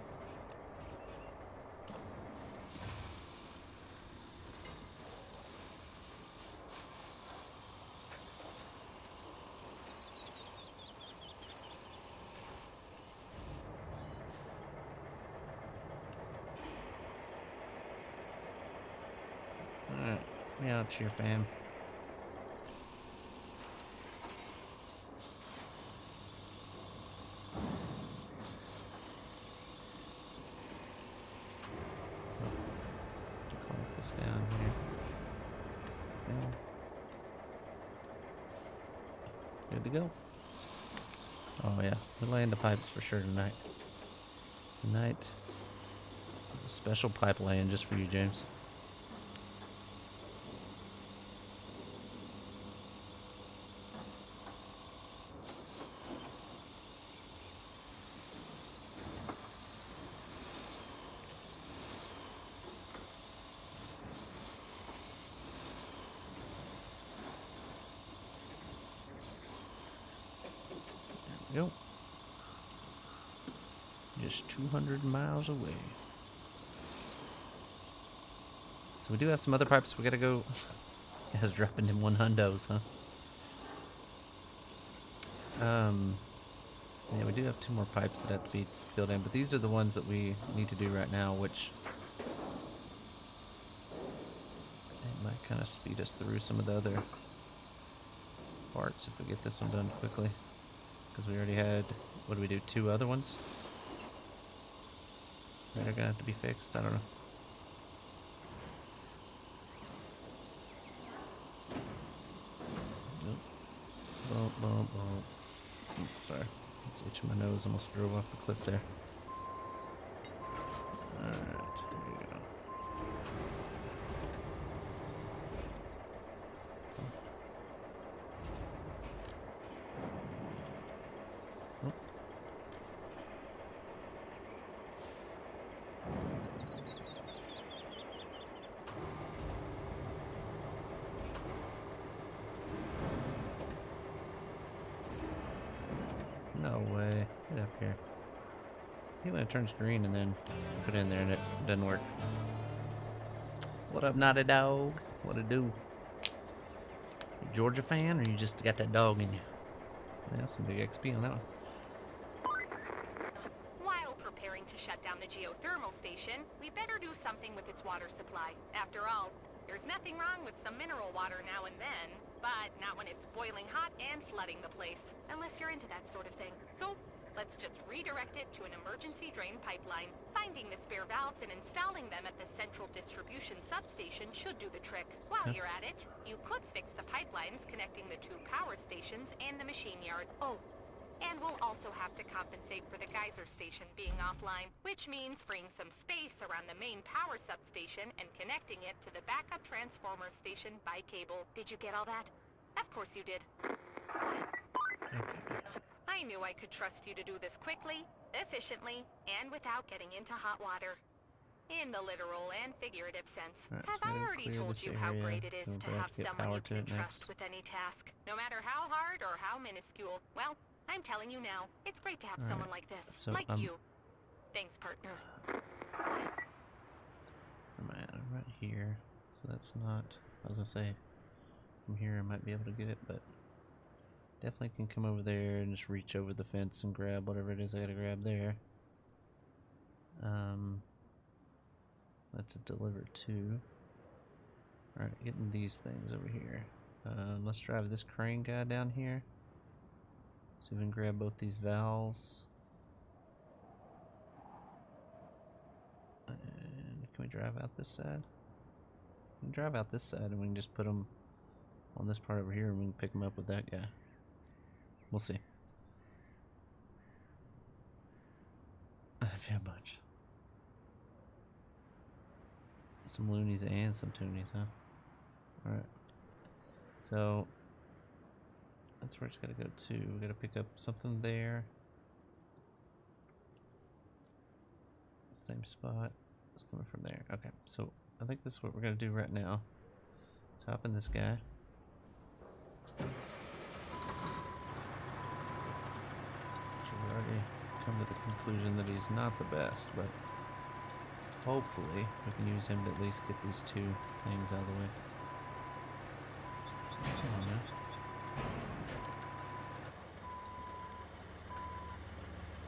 Alright, me out, cheer fam. Clamp this down here. Okay. Good to go. Oh yeah, we're laying the pipes for sure tonight. Tonight, a special pipe laying just for you, James. There we go. Just 200 miles away. So we do have some other pipes we gotta go. Guys dropping in 100s, huh? Yeah, we do have 2 more pipes that have to be filled in, but these are the ones that we need to do right now, which it might kind of speed us through some of the other parts if we get this one done quickly. Because we already had, what do we do, 2 other ones? They're gonna have to be fixed, I don't know. Nope. Bump, bump, bump. Oops, sorry. It's itching my nose, almost drove off the cliff there. Alright, here we go. Oh. No way. Get up here. I hate when it turns green and then put it in there and it doesn't work. What up, Naughty Dog? What it do? You Georgia fan, or you just got that dog in you? Yeah, some big XP on that one. While preparing to shut down the geothermal station, we better do something with its water supply. After all, there's nothing wrong with some mineral water now and then, but not when it's boiling hot and flooding the place. Unless you're into that sort of thing. So, let's just redirect it to an emergency drain pipeline. Finding the spare valves and installing them at the central distribution substation should do the trick. While you're at it, you could fix the pipelines connecting the 2 power stations and the machine yard. Oh, and we'll also have to compensate for the geyser station being offline, which means freeing some space around the main power substation and connecting it to the backup transformer station by cable. Did you get all that? Of course you did. I knew I could trust you to do this quickly, efficiently, and without getting into hot water. In the literal and figurative sense. Right, Have so I already told you how great it is to have someone you can trust with any task? No matter how hard or how minuscule. Well, I'm telling you now, it's great to have someone like this. So, like you. Thanks, partner. I'm right here. So that's not... I was gonna say, from here I might be able to get it, but... Definitely can come over there and just reach over the fence and grab whatever it is I gotta grab there. That's a deliver to. Alright, getting these things over here. Let's drive this crane guy down here. So we can grab both these valves. And can we drive out this side? We can drive out this side and we can just put them on this part over here and we can pick them up with that guy. We'll see. If you have a bunch. Some loonies and some toonies, huh? Alright. So that's where it's gotta go to. We gotta pick up something there. Same spot. It's coming from there. Okay, so I think this is what we're gonna do right now. Top in this guy. We've already come to the conclusion that he's not the best, but hopefully we can use him to at least get these 2 things out of the way.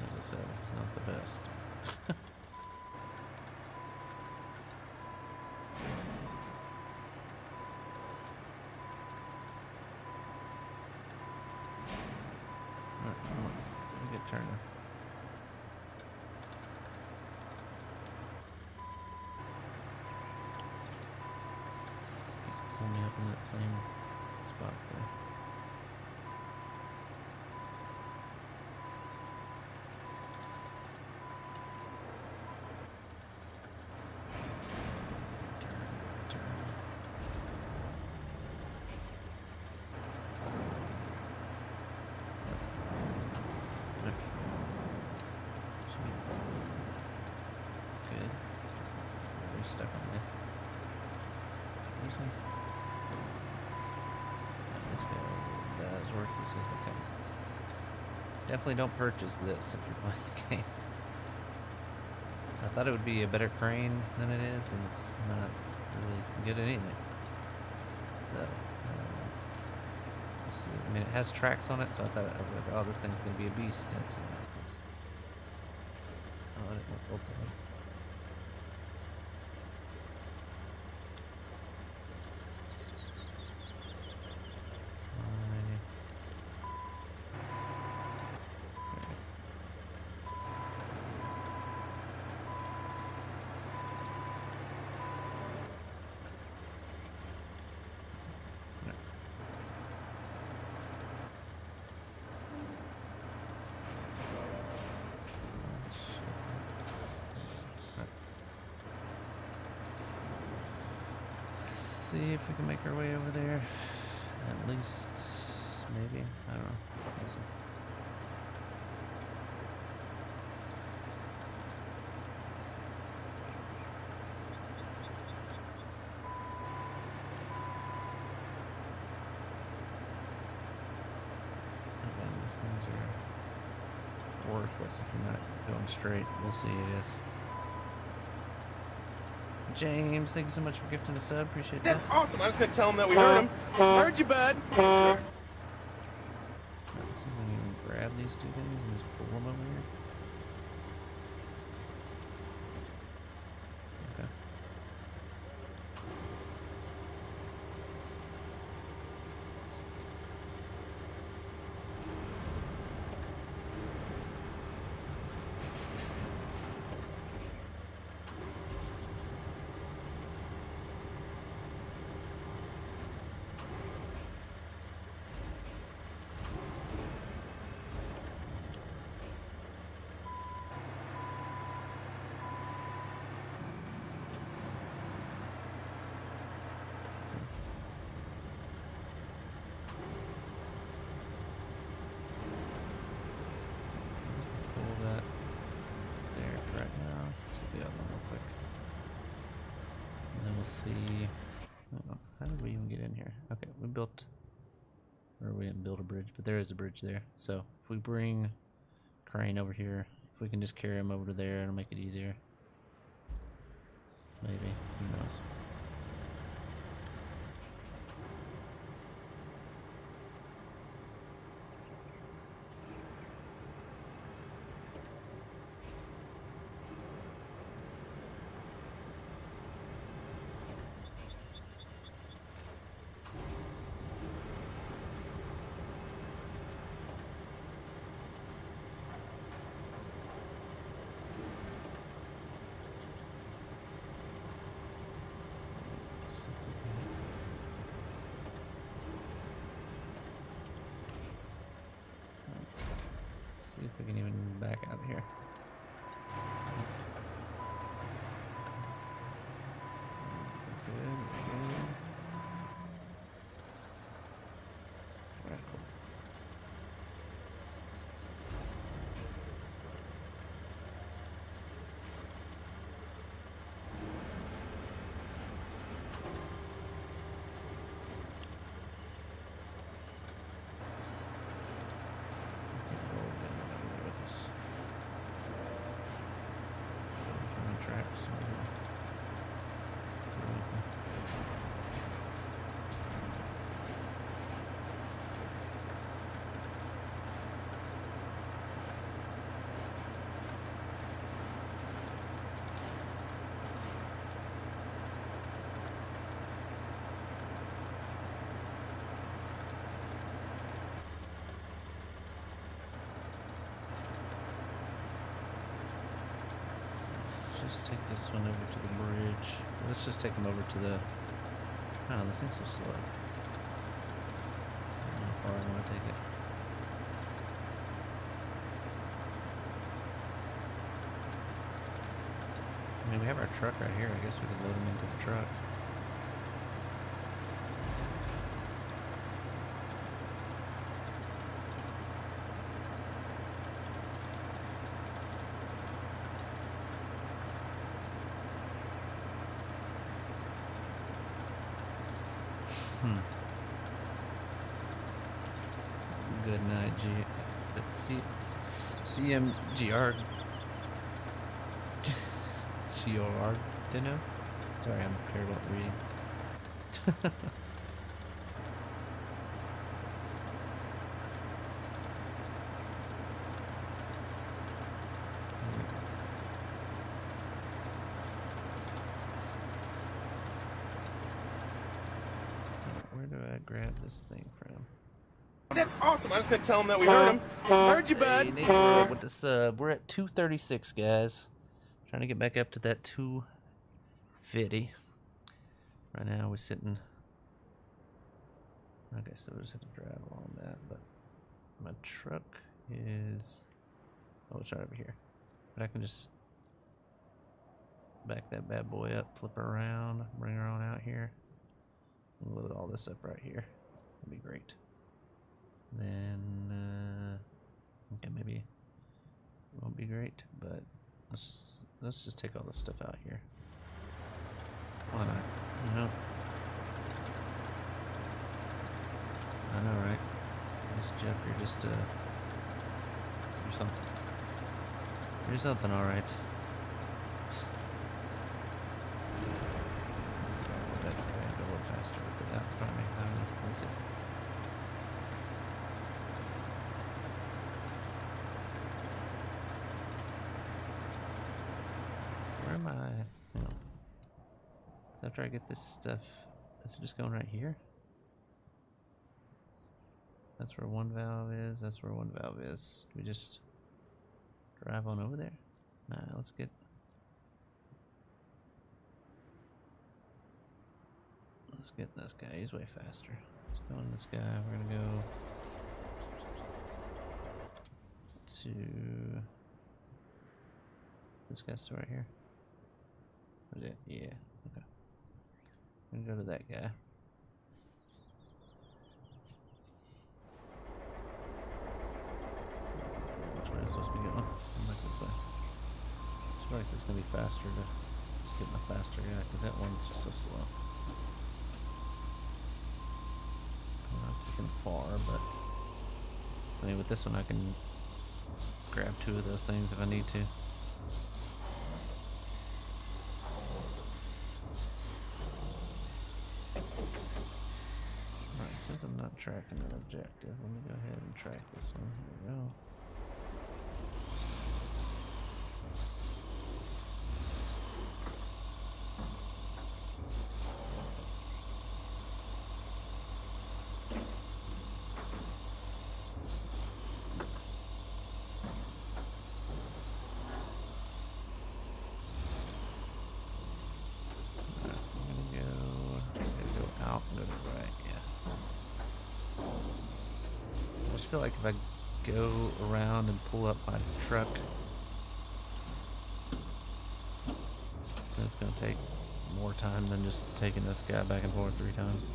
As I said, he's not the best. Alright, come on. Let me get Turner. Pull me up in that same spot there. Stuck on me. Where's he? This guy, that is worthless as they come. Definitely don't purchase this if you're playing the game. I thought it would be a better crane than it is, and it's not really good at anything. So, let's see. I mean, it has tracks on it, so I was like, oh, this thing's gonna be a beast. And it's not. Oh, I didn't want both of them. See if we can make our way over there. At least, maybe. I don't know. We'll see. Again, these things are worthless if you're not going straight. We'll see, I guess. James, thank you so much for gifting a sub. Appreciate that. That's awesome. I was going to tell him that we heard him. Heard you, bud. Alright, let's see if we can even grab these two things and just pull them over here. Okay. Pull that there for right now. Let's get the other one real quick. And then we'll see. Oh, how did we even get in here? Okay, we built, or we didn't build a bridge, but there is a bridge there. So if we bring Crane over here, if we can just carry him over to there, it'll make it easier. Maybe, who knows? See if we can even back out of here. Good, good. Alright, cool. Tracks. Just take this one over to the bridge. Let's just take them over to the... Oh, this thing's so slow. I don't know how far I want to take it. I mean, we have our truck right here. I guess we could load them into the truck. Good night, CMGR. GOR, Dino? Sorry, I'm terrible at reading. Where do I grab this thing from? That's awesome. I was going to tell him that we heard him. Heard you, bud. Hey, Nate, with the sub. We're at 236, guys. Trying to get back up to that 250. Right now, we're sitting. Okay, so we just have to drive along that. But my truck is. Oh, it's right over here. But I can just back that bad boy up, flip her around, bring her on out here, and load all this up right here. That'd be great. Then, okay, maybe it won't be great, but let's just take all this stuff out here. Why not? You know? I know, right? I guess Jeff, you're just, do something. Do something alright. So I bet I go a little faster with it out in front of me. I don't know. We'll see. Where am I? Hang on. So after I get this stuff, is it just going right here? That's where one valve is. That's where one valve is. Do we just drive on over there? Nah, let's get this guy. He's way faster. Let's go on this guy. We're gonna go to this guy's still right here. Is it? Yeah. Okay. I'm gonna go to that guy. Which way am I supposed to be going? I'm like this way. I feel like this is gonna be faster to just get my faster guy, because that one's just so slow. I'm not taking far, but I mean with this one I can grab 2 of those things if I need to. Alright, since I'm not tracking an objective, let me go ahead and track this one. Here we go. I feel like if I go around and pull up my truck, it's going to take more time than just taking this guy back and forth 3 times.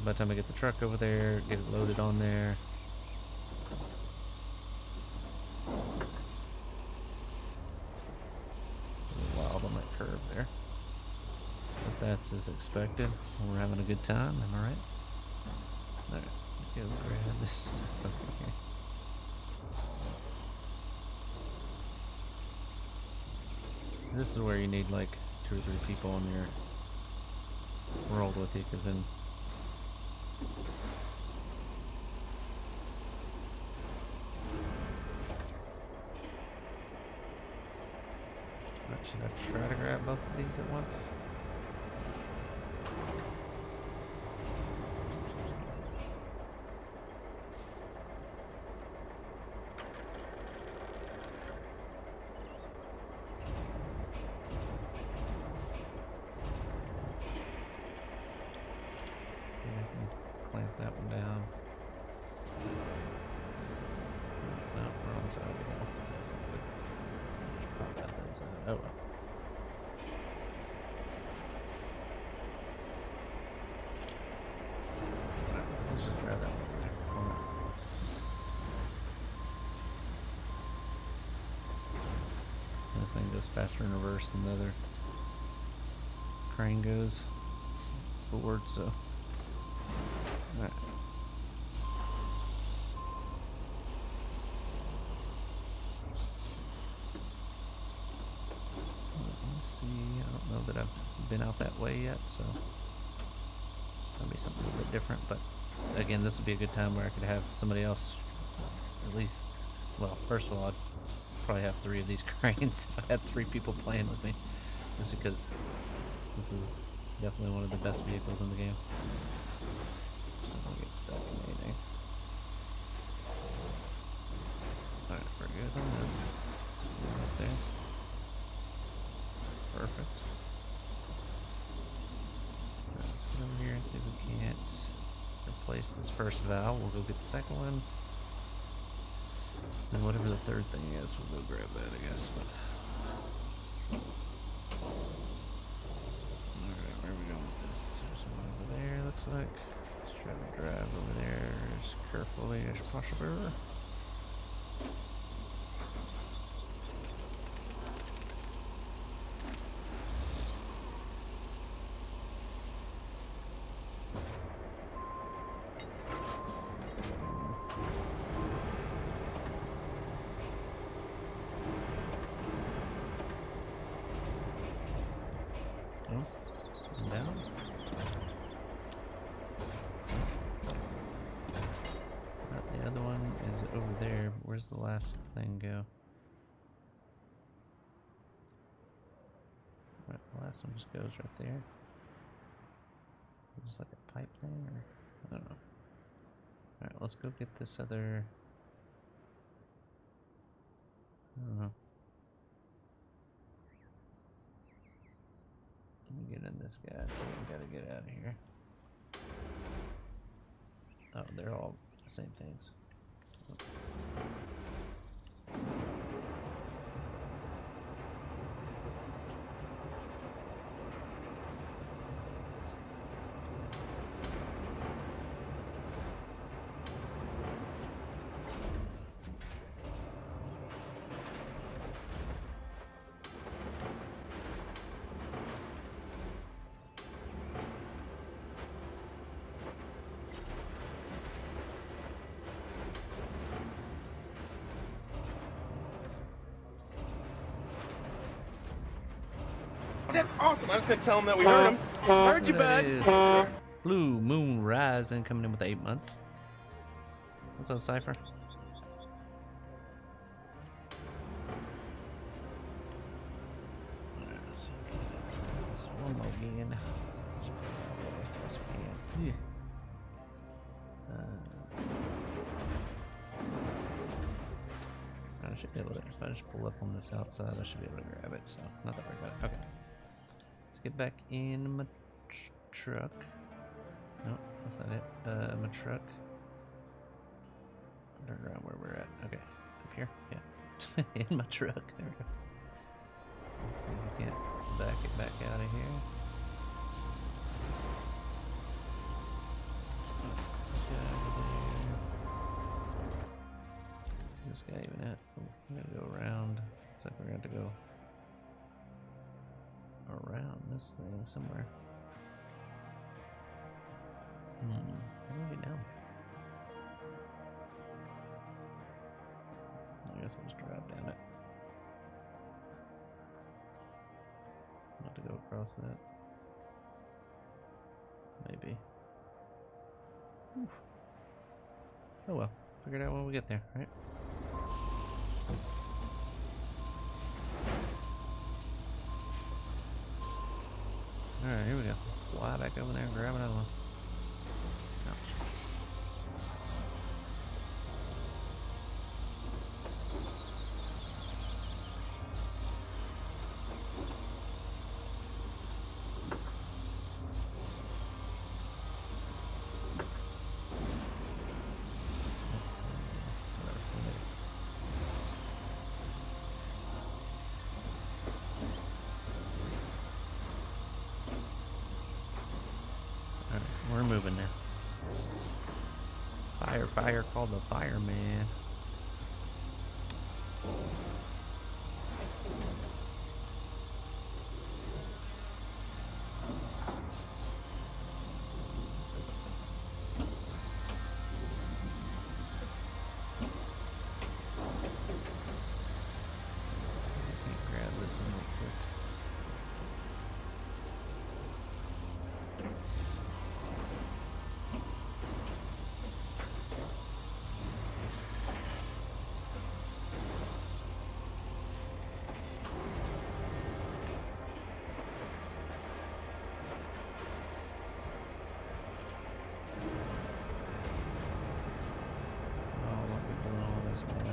By the time I get the truck over there, get it loaded on there. A little wild on that curve there. But that's as expected. We're having a good time, am I right? There. Go grab this stuff over here. This is where you need like 2 or 3 people on your world with you, because then should I try to grab both of these at once? Clamp that one down. No, wrong side of the wall. Pop out that side. Oh well. Let's just try that one there. Hold on. This thing goes faster in reverse than the other crane goes forward, so. Alright. Let me see. I don't know that I've been out that way yet, so that'll be something a little bit different. But again, this would be a good time where I could have somebody else at least. Well, first of all, I'd probably have 3 of these cranes if I had 3 people playing with me, just because this is definitely one of the best vehicles in the game. Get stuck in anything. Alright, we're good on this. Right there. Perfect. Alright, let's get over here and see if we can't replace this first valve. We'll go get the second one. And whatever the third thing is, we'll go grab that, I guess. But alright, where are we going with this? There's one over there, looks like. Try to drive over there as carefully as possible. Where's the last thing go? Right, the last one just goes right there. Just like a pipe thing, or I don't know. Alright, let's go get this other. I don't know. Let me get in this guy, so we gotta get out of here. Oh, they're all the same things. That's awesome. I'm just gonna tell him that we heard him. Heard you, There bud. it is. Blue Moon Rising coming in with 8 months. What's up, Cypher? This one more again. Yes, we can. Yeah. I should be able to, if I just pull up on this outside, I should be able to grab it, so not that worried about it. Okay. Let's get back in my truck. No, that's not it. My truck. Turn around where we're at. Okay. Up here? Yeah. In my truck. There we go. Let's see if we can't back it back out of here. This guy even at? Oh, we're gonna go around. Looks like we're gonna have to go around this thing somewhere. Where do we now? I guess we'll just drive down it. Not to go across that. Maybe. Oof. Oh well. Figure it out when we get there, right? Alright, here we go. Let's fly back over there and grab another one. Ouch. We're moving now. Fire, fire, call the fireman. Grab this one real quick.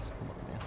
Come on, man.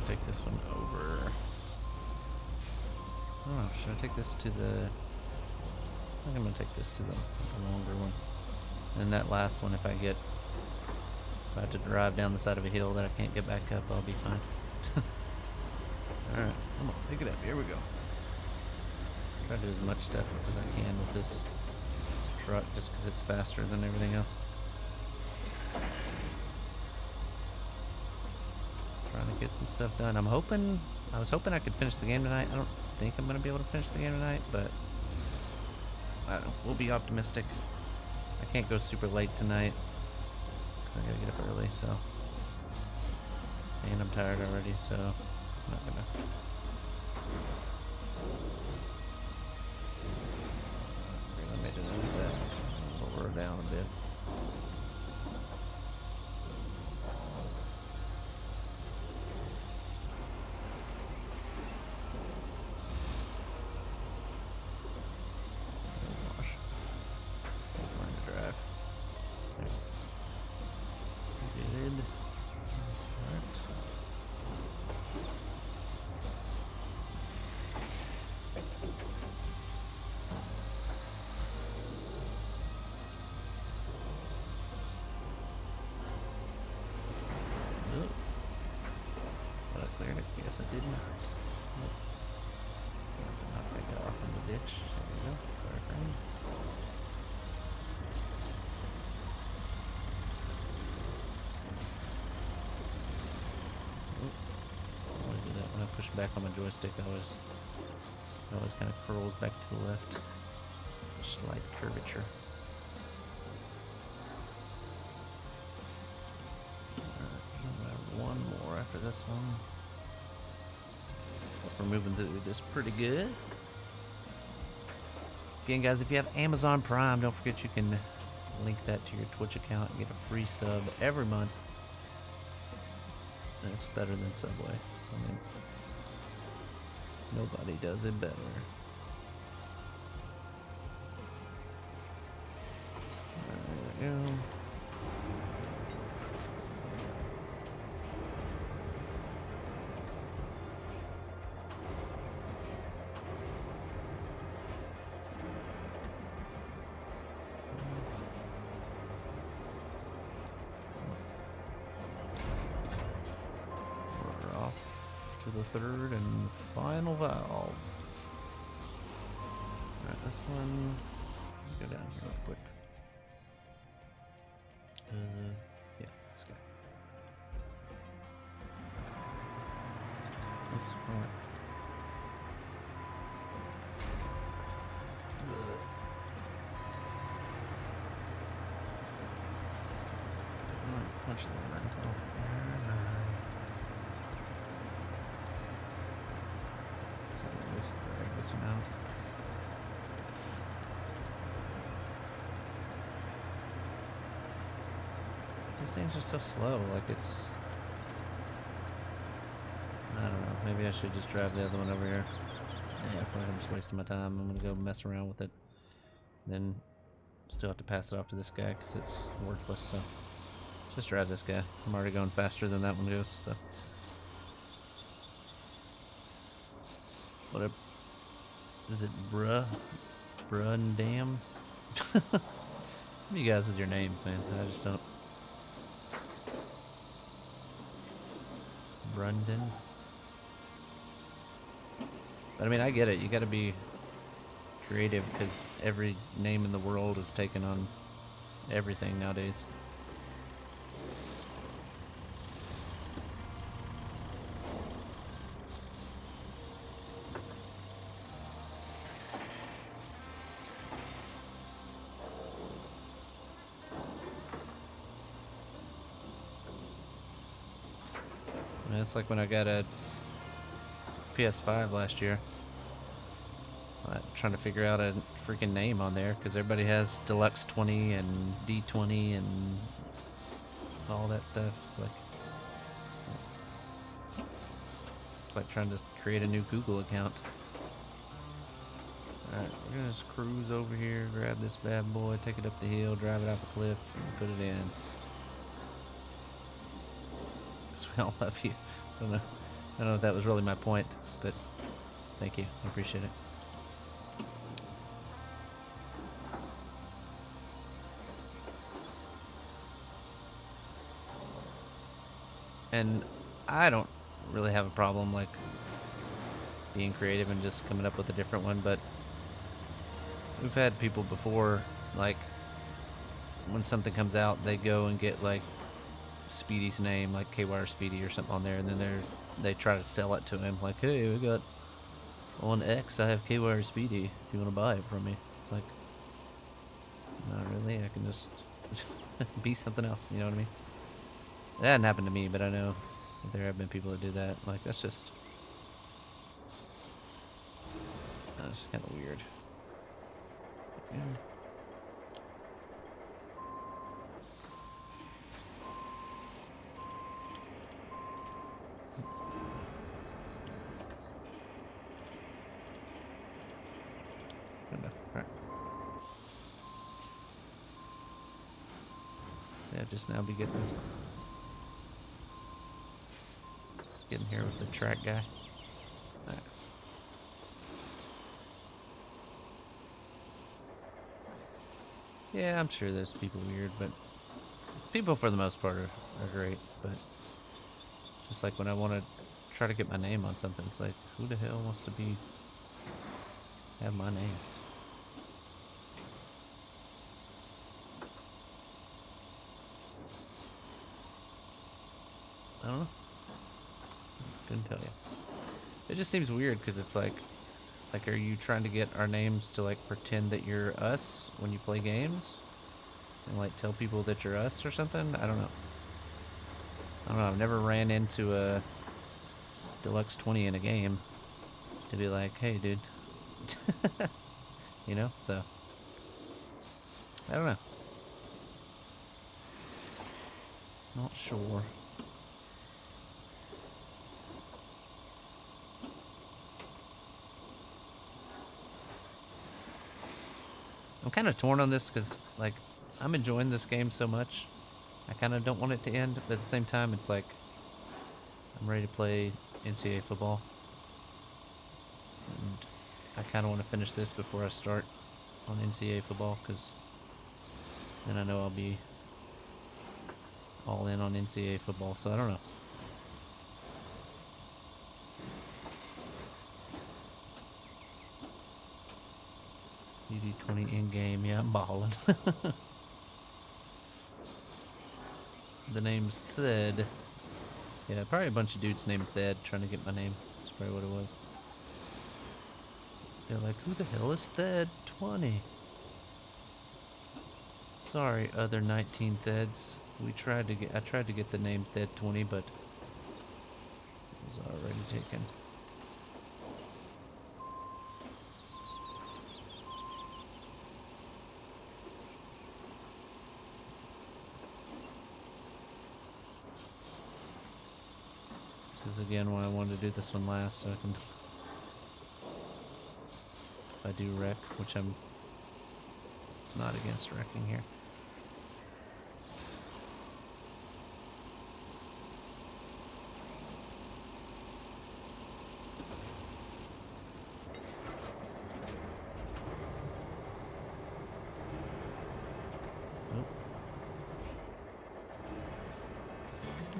Take this one over. Oh, should I take this to the... think I'm gonna take this to the longer one. And that last one, if I have to drive down the side of a hill that I can't get back up, I'll be fine. Alright, come on, pick it up. Here we go. Try to do as much stuff as I can with this truck just because it's faster than everything else. Trying to get some stuff done. I was hoping I could finish the game tonight. I don't think I'm going to be able to finish the game tonight, but I don't know. We'll be optimistic. I can't go super late tonight because I got to get up early, so. And I'm tired already, so I'm not going to. I made it into that. Lower her down a bit. I did not. Nope. Knock that guy off in the ditch. There we go. Sorry, friend. I always do that when I push back on my joystick. It always kind of curls back to the left. Slight curvature. Alright, I'm gonna have one more after this one. We're moving through this pretty good. Again, guys, if you have Amazon Prime, don't forget you can link that to your Twitch account and get a free sub every month. And it's better than Subway. I mean, nobody does it better. There we go. The third and final valve. Alright, this one. Go down here real quick. Yeah, this guy. Oops, wrong way. Punch the line. Just drag this one out. These things are so slow, like it's... I don't know, maybe I should just drive the other one over here. Yeah, I feel like I'm just wasting my time. I'm gonna go mess around with it. Then still have to pass it off to this guy because it's worthless, so... Just drive this guy. I'm already going faster than that one goes, so... What is it, bruh and damn? You guys with your names, man. I just don't. Brundon. But I mean, I get it. You gotta be creative because every name in the world is taken on everything nowadays. It's like when I got a PS5 last year. Trying to figure out a freaking name on there because everybody has Deluxe 20 and D20 and all that stuff. It's like trying to create a new Google account. Alright, we're gonna just cruise over here, grab this bad boy, take it up the hill, drive it off the cliff, and put it in. Because we all love you. I don't know if that was really my point, but thank you. I appreciate it. And I don't really have a problem like being creative and just coming up with a different one, but we've had people before, like when something comes out, they go and get like Speedy's name, like KY Speedy or something on there, and then they try to sell it to him, like, hey, we got on X, I have KY Speedy. If you want to buy it from me, it's like, not really. I can just be something else. You know what I mean? That hadn't happened to me, but I know there have been people that do that. Like, that's just kind of weird. Yeah. Alright. Yeah, just now be getting here with the track guy. Alright. Yeah, I'm sure there's people weird, but people for the most part are great. But just like when I want to try to get my name on something, it's like, who the hell wants to have my name? I don't know. Couldn't tell you. It just seems weird because it's like, are you trying to get our names to like pretend that you're us when you play games, and like tell people that you're us or something? I don't know. I've never ran into a Deluxe 20 in a game to be like, hey, dude. You know? So, I don't know. Not sure. I'm kind of torn on this because, like, I'm enjoying this game so much. I kind of don't want it to end, but at the same time, it's like I'm ready to play NCAA football. And I kind of want to finish this before I start on NCAA football because then I know I'll be all in on NCAA football, so I don't know. UD20 in-game, yeah, I'm balling. The name's Thed. Yeah, probably a bunch of dudes named Thed trying to get my name. That's probably what it was. They're like, who the hell is Thed 20? Sorry, other 19 Theds. I tried to get the name Thed 20, but it was already taken. Because again, when I wanted to do this one last, so I can, if I do wreck, which I'm not against wrecking here.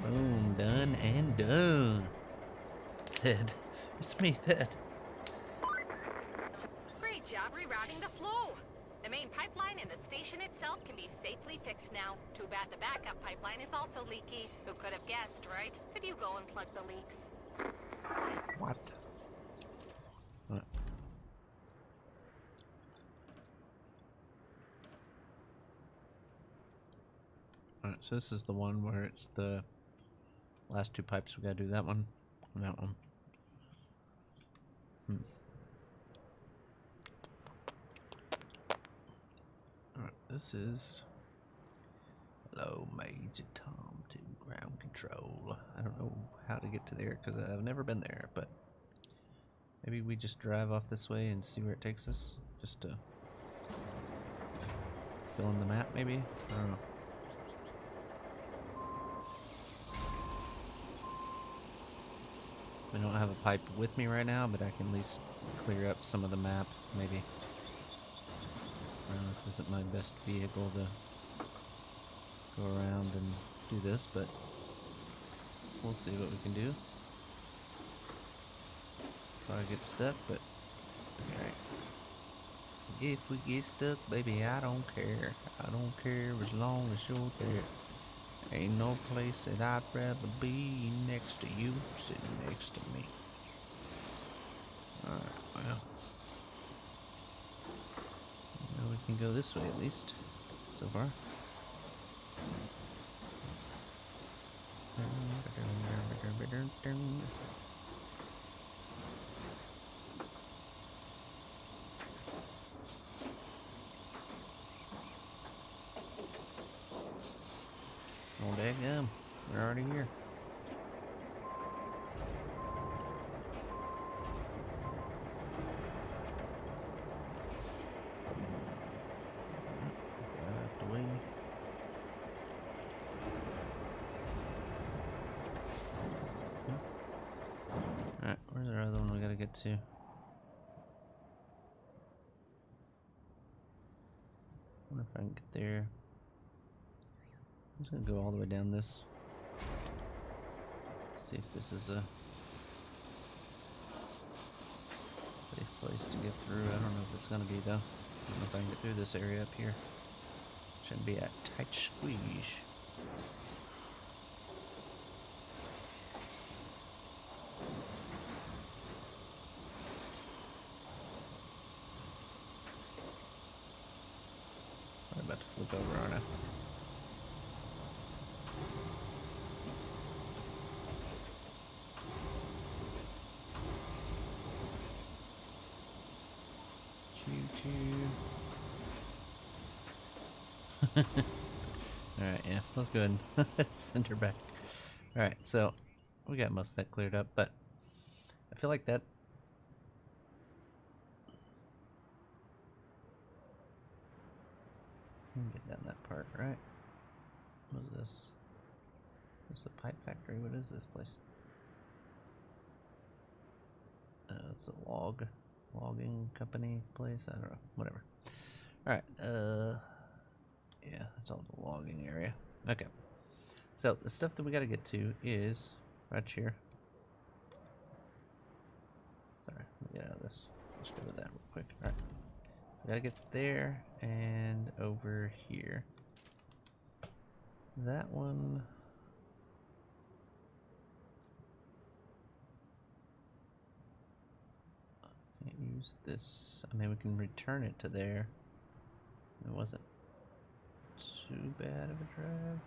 Boom, done and done. Thed. It's me, Thed. Great job rerouting the flow. The main pipeline and the station itself can be safely fixed now. Too bad the backup pipeline is also leaky. Who could have guessed, right? Could you go and plug the leaks? What? What? Alright, so this is the one where it's the last two pipes. We gotta do that one and that one. Alright, this is Hello, Major Tom to ground control. I don't know how to get to there because I've never been there, but maybe we just drive off this way and see where it takes us. Just to fill in the map, maybe? I don't know. I don't have a pipe with me right now, but I can at least clear up some of the map, maybe. This isn't my best vehicle to go around and do this, but we'll see what we can do. Probably get stuck, but alright. If we get stuck, baby, I don't care. I don't care as long as you're there. Ain't no place that I'd rather be next to you, sitting next to me. Alright, well. We can go this way at least, so far. Oh, daggum. We're already here. Get out the way. Alright, where's our other one we gotta get to? Wonder if I can get there. I'm just gonna go all the way down this. See if this is a safe place to get through. I don't know if it's gonna be though. I don't know if I can get through this area up here. Shouldn't be a tight squeeze. I'm about to flip over, aren't I? Alright, yeah, let's go ahead and send her back. Alright, so we got most of that cleared up, but I feel like that. We can get down that part, right? What is this? What's the pipe factory? What is this place? It's a logging company place. I don't know. Whatever. All right. Yeah, it's all the logging area. Okay. So the stuff that we got to get to is right here. Sorry, let me get out of this. Let's go with that real quick. All right. We gotta get there and over here. That one. Can't use this. I mean, we can return it to there. It wasn't too bad of a drive.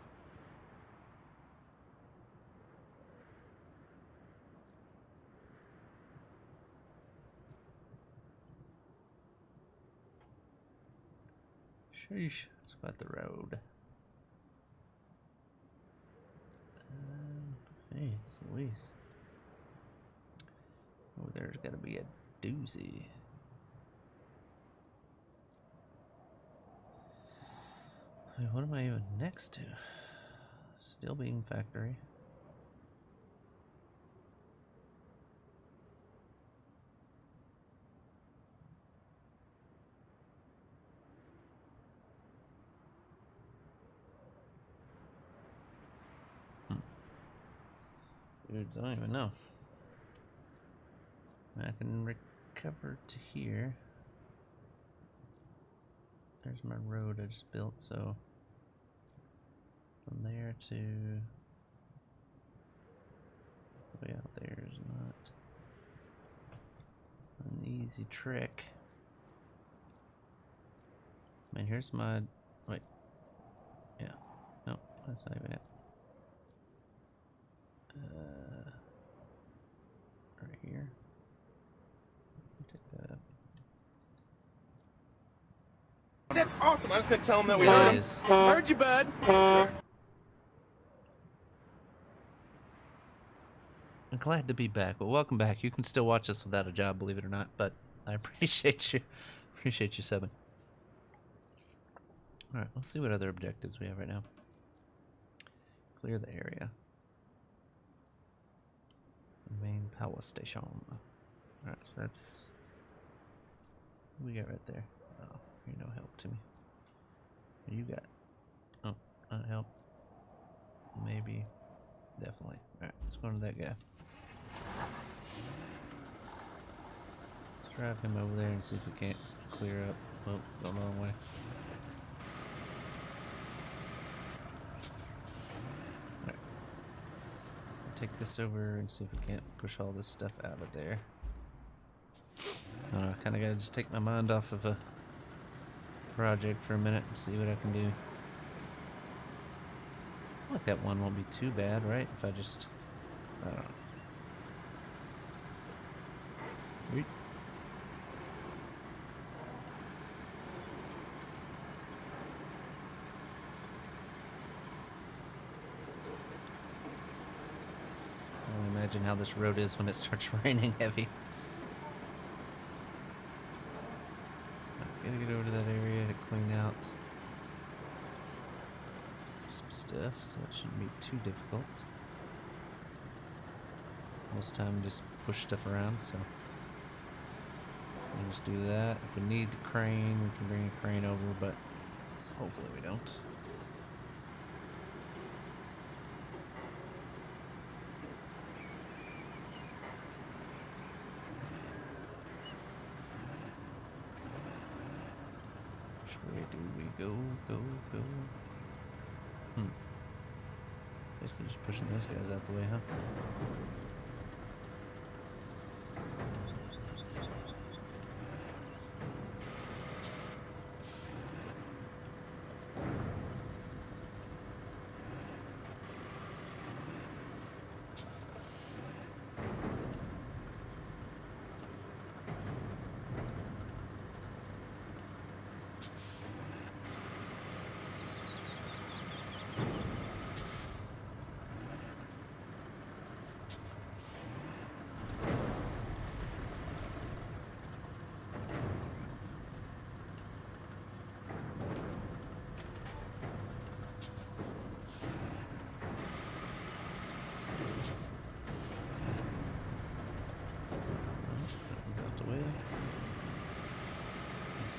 Sheesh. Let's go at the road. Hey, Louise. Oh, there's gotta be a doozy. Wait, what am I even next to? Steel beam factory. Dudes, I don't even know. I can recover to here. There's my road I just built, so from there to way out there is not an easy trick. I mean, here's my, wait, yeah, no, that's not even it. Right here. Take that up. That's awesome. I'm just gonna tell him that we heard him. Heard you, bud. I'm glad to be back. Well, welcome back. You can still watch us without a job, believe it or not, but I appreciate you. Appreciate you subbing. Alright, let's see what other objectives we have right now. Clear the area. Main power station. Alright, so that's what we got right there. Oh, you're no help to me. What you got? Oh, not help. Maybe definitely. Alright, let's go to that guy. Let's drive him over there and see if we can't clear up. Oh, going the wrong way. Alright. Take this over and see if we can't push all this stuff out of there. I don't know, I kinda gotta just take my mind off of a project for a minute and see what I can do. I feel like that one won't be too bad, right? If I just, I don't know. Wait. I can imagine how this road is when it starts raining heavy. Gotta get over to that area to clean out some stuff, so it shouldn't be too difficult. Most time just push stuff around, so we'll just do that. If we need the crane, we can bring a crane over, but hopefully we don't. Which way do we go? Go. Basically just pushing those guys out the way, huh?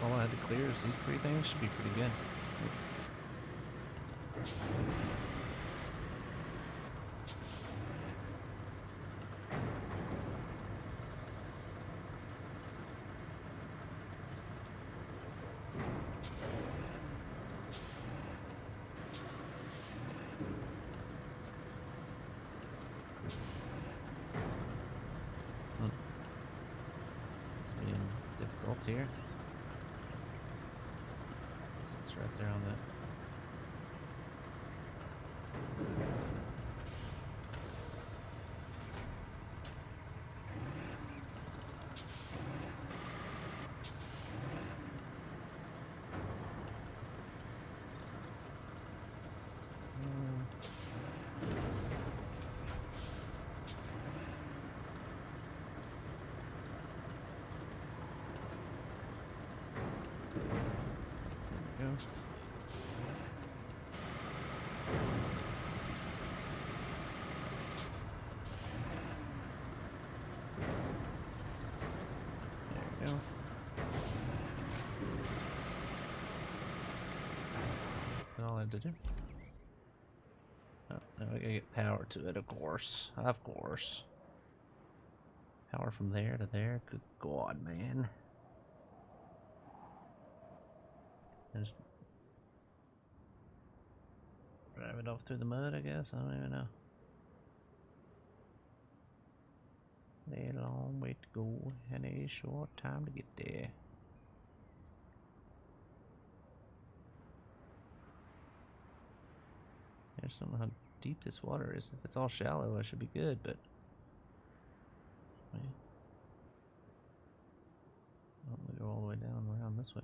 All I had to clear is these three things. Should be pretty good. It's being difficult here. It's right there on that. There we go. There we go. That's all I had to do. Oh, now I gotta get power to it, of course. Of course. Power from there to there. Good God, man. Just drive it off through the mud, I guess. I don't even know. A long way to go and a short time to get there. I just don't know how deep this water is. If it's all shallow, I should be good, but man, I'm gonna go all the way down around this way.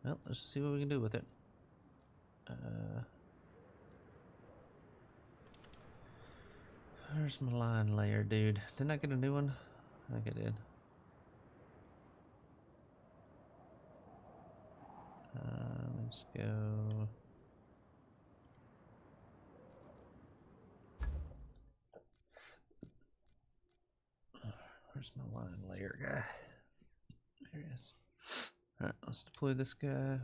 Well, let's see what we can do with it. Where's my line layer, dude? Didn't I get a new one? I think I did. Let's go. Where's my line layer guy? There he is. Alright, let's deploy this guy.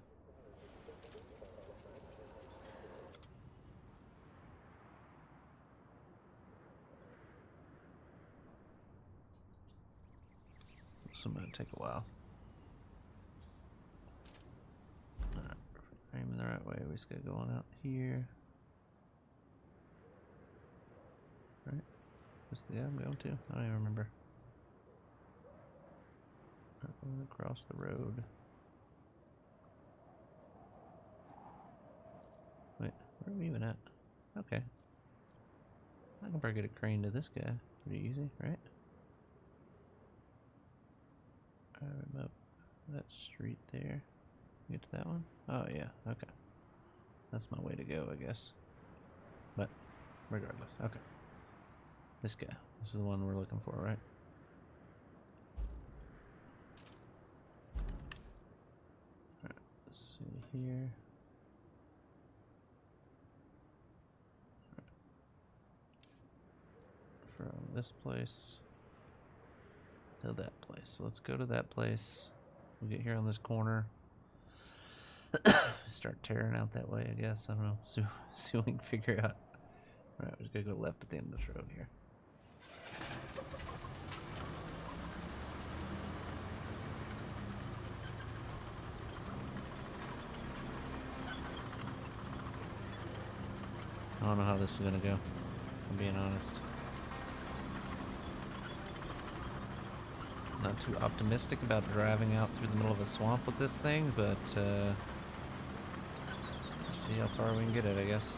Some gonna take a while. Alright, aiming the right way. We just gotta go on out here. Right? That's the I'm going to. I don't even remember. Going across the road. Wait, where are we even at? Okay. I can probably get a crane to this guy. Pretty easy, right? I'm up that street there. Get to that one? Oh yeah, okay. That's my way to go, I guess. But regardless, okay. This guy. This is the one we're looking for, right? Alright, let's see here. From this place to that place. So let's go to that place. We'll get here on this corner. Start tearing out that way, I guess. I don't know. See what we can figure out. Alright, we're just gonna go left at the end of this road here. I don't know how this is gonna go, I'm being honest. Not too optimistic about driving out through the middle of a swamp with this thing, but see how far we can get it, I guess.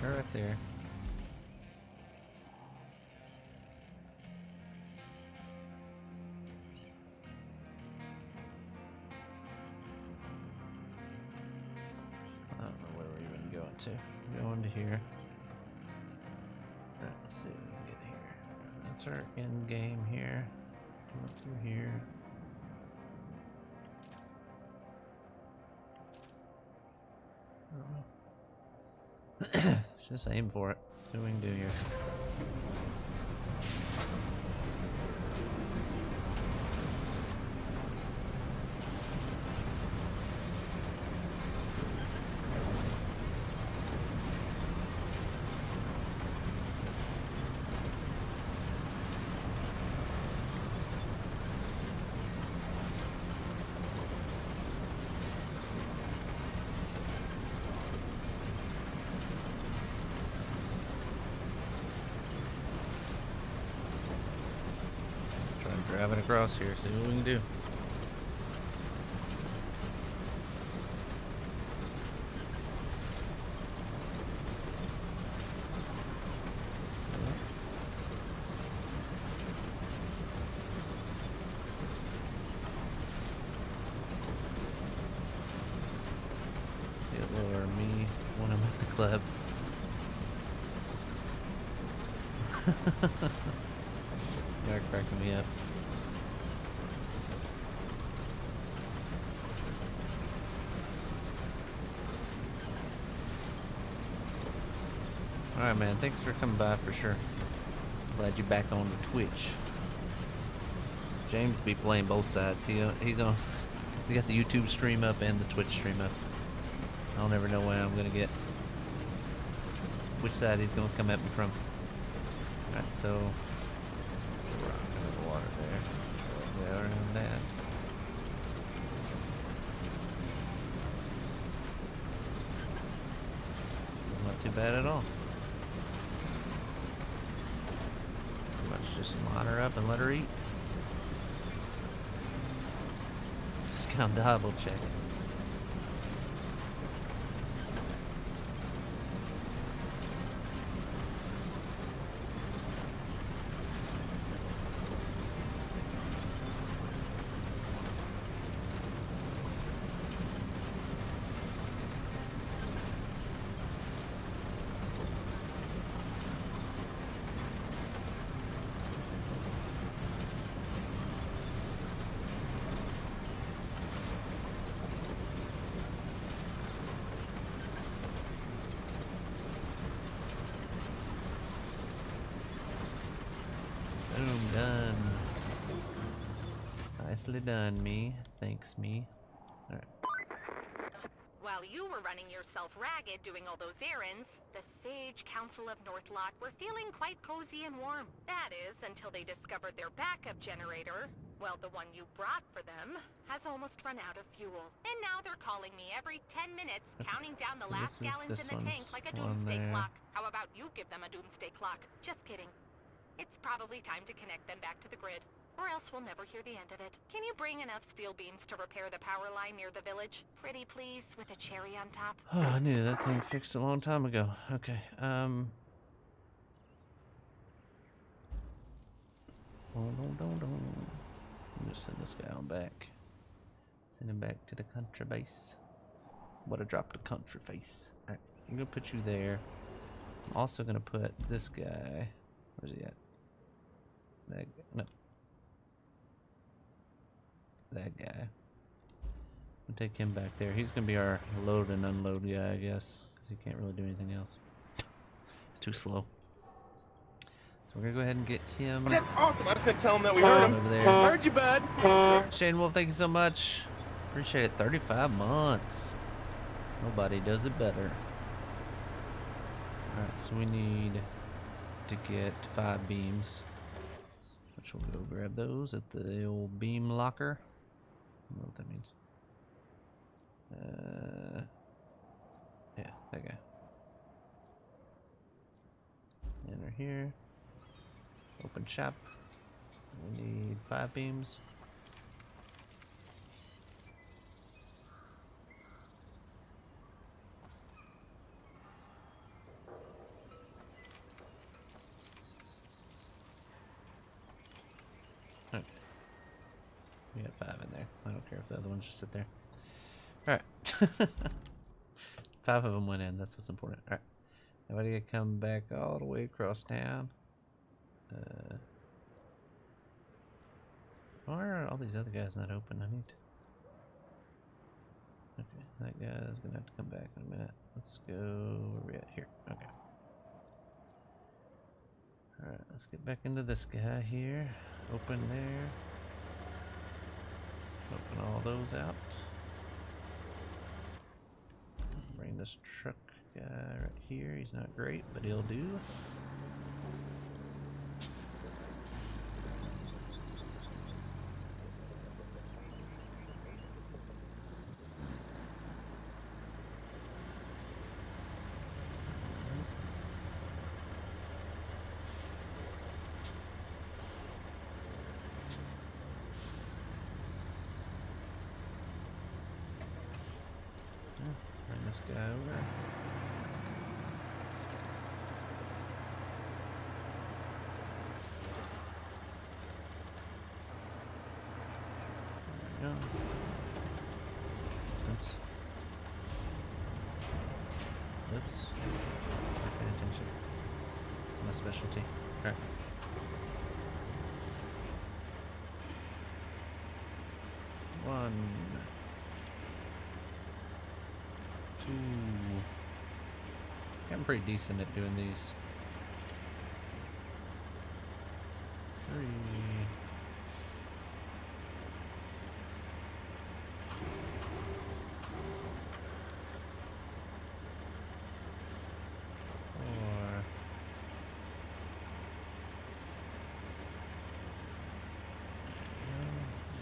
Right there. I don't know where we're even going to. Going to here. Alright, let's see what we can get here. That's our end game here. Come up through here. I don't know. Just aim for it. See what we can do here. Driving across here, see what we can do. Get lower me when I'm at the club. You're cracking me up. Alright, man, thanks for coming by for sure. Glad you're back on the Twitch. James be playing both sides. He's on. He got the YouTube stream up and the Twitch stream up. I'll never know when I'm gonna get which side he's gonna come at me from. Alright, so the water there. Yeah, around that. This is not too bad at all. Pretty much just line her up and let her eat. I'm double checking. Boom, done. Nicely done, me. Thanks, me. Alright. While you were running yourself ragged doing all those errands, the Sage Council of Northlot were feeling quite cozy and warm. That is, until they discovered their backup generator, well, the one you brought for them, has almost run out of fuel. And now they're calling me every 10 minutes, counting down the So last this is gallons in the tank like a one doomsday there. clock. How about you give them a doomsday clock? Just kidding. It's probably time to connect them back to the grid, or else we'll never hear the end of it. Can you bring enough steel beams to repair the power line near the village? Pretty please, with a cherry on top. Oh, I needed that thing fixed a long time ago. Okay, hold on. I'll just send this guy on back. Send him back to the country base. What a drop to country face. Alright, I'm gonna put you there. I'm also gonna put this guy. Where's he at? That guy. No. That guy. We'll take him back there. He's gonna be our load and unload guy, I guess, because he can't really do anything else. It's too slow. So we're gonna go ahead and get him. That's awesome. I'm just gonna tell him that we heard him. Over there. Heard you, bud. Shane Wolf, thank you so much. Appreciate it. 35 months. Nobody does it better. Alright, so we need to get 5 beams. Which we'll go grab those at the old beam locker. I don't know what that means. Yeah, that guy. Enter here. Open shop. We need 5 beams. Okay. We got 5 in there. I don't care if the other ones just sit there. Alright. 5 of them went in. That's what's important. Alright. Now I gotta come back all the way across town. Why are all these other guys not open? I need to... Okay, that guy's gonna have to come back in a minute. Let's go... Where are we at? Here. Okay. Alright, let's get back into this guy here. Open there. Open all those out. Bring this truck guy right here. He's not great, but he'll do. Bring this guy over. There we go. Oops. Oops. Not paying attention. It's my specialty. Alright. One. 2. I'm pretty decent at doing these. 3.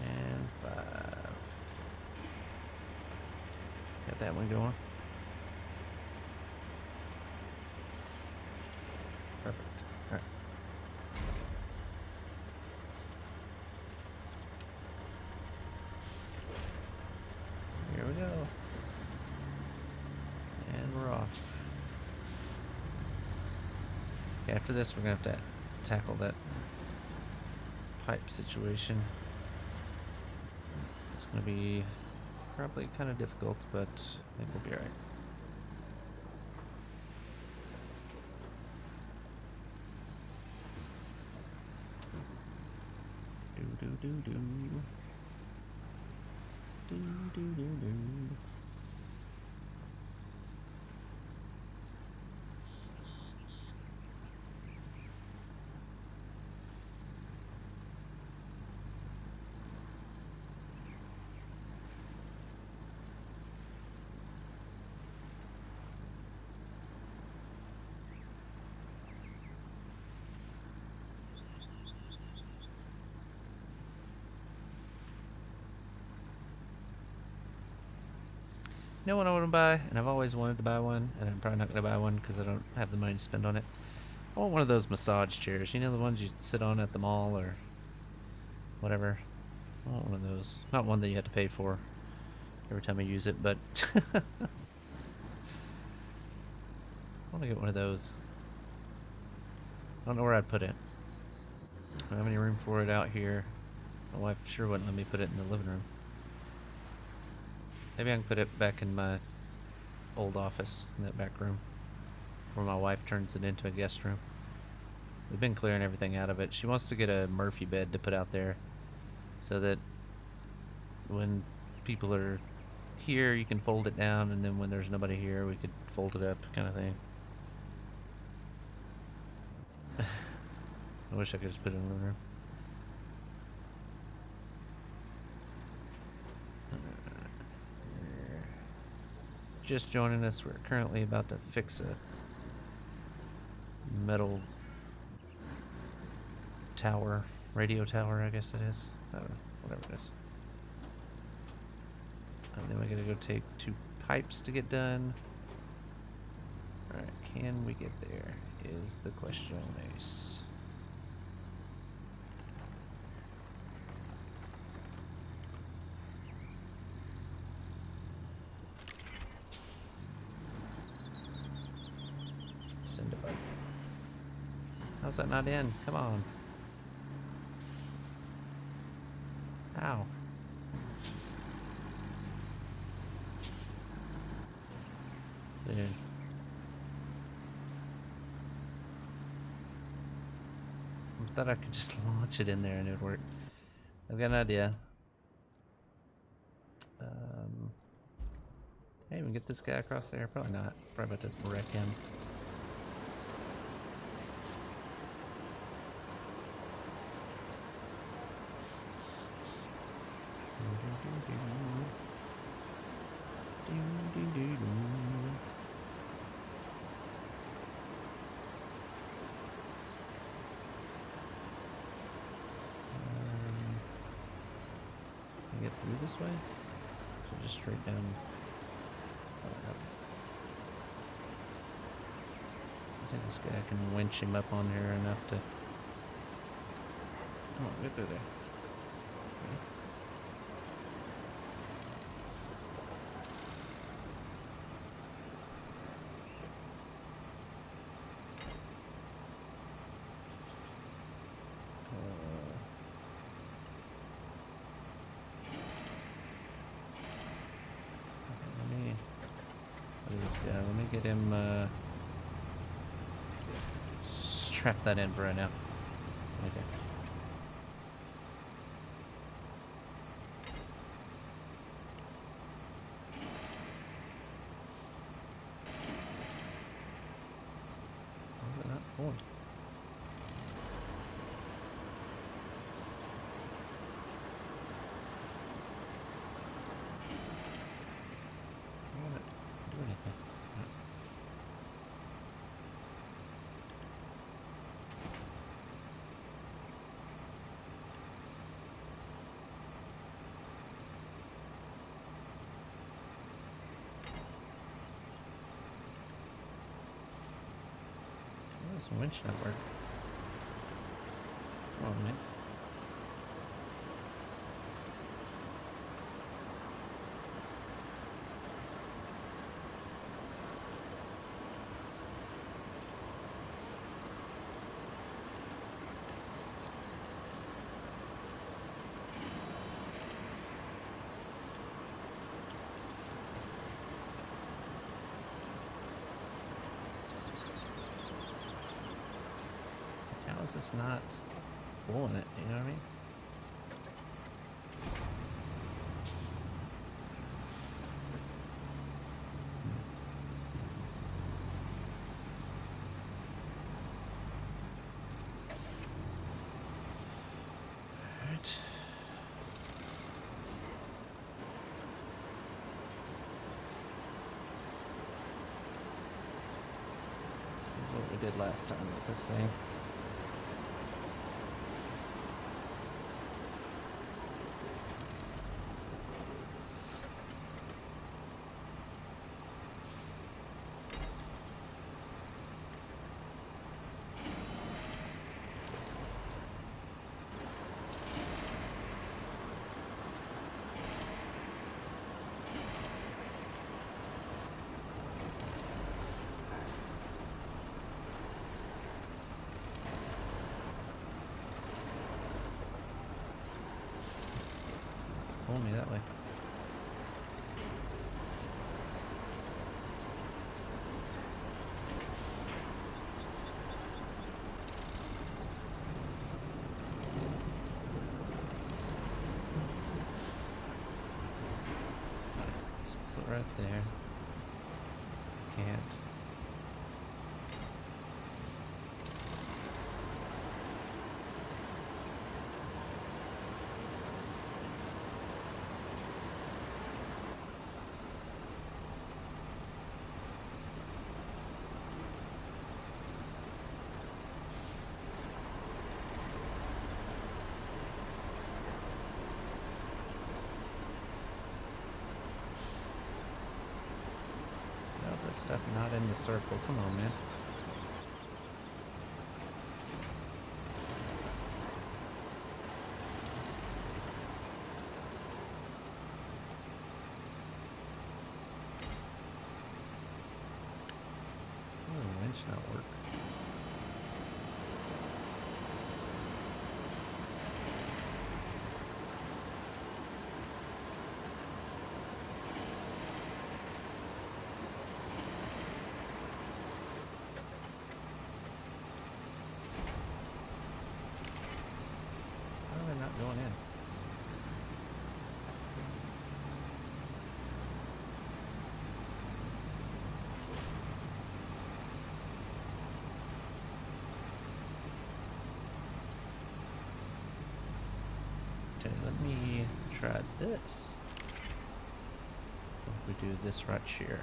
And 5. Got that one going. Perfect. Alright. go. And we're off. Okay, after this, we're gonna have to tackle that pipe situation. It's gonna be probably kind of difficult, but I think we'll be alright. Do do do do. Do do do do. You know what I want to buy? And I've always wanted to buy one, and I'm probably not going to buy one because I don't have the money to spend on it. I want one of those massage chairs. You know, the ones you sit on at the mall or whatever. I want one of those. Not one that you have to pay for every time I use it, but I want to get one of those. I don't know where I'd put it. I don't have any room for it out here. My wife sure wouldn't let me put it in the living room. Maybe I can put it back in my old office, in that back room, where my wife turns it into a guest room. We've been clearing everything out of it. She wants to get a Murphy bed to put out there so that when people are here, you can fold it down, and then when there's nobody here, we could fold it up, kind of thing. I wish I could just put it in the living room. Just joining us, we're currently about to fix a metal tower, radio tower, I guess it is. I don't know, whatever it is. And then we gotta go take 2 pipes to get done. Alright, can we get there? Is the question. Nice. Send it, bud. How's that not in? Come on. Ow. Dude. I thought I could just launch it in there and it would work. I've got an idea. Hey, we can get this guy across there? Probably not. Probably about to wreck him. Can I get through this way? So just straight down. I think this guy can winch him up on here enough to. Oh, get through there. Let me get him, strap that in for right now. Okay. Why is it not pulling? This winch not work. Come on, man. is this not pulling it? You know what I mean? Alright. This is what we did last time with this thing. Pull me that way. Just put right there. Can't. How's this stuff not in the circle? Come on, man. Oh, the winch not work. They're not going in. Okay, let me try this. What if we do this right here?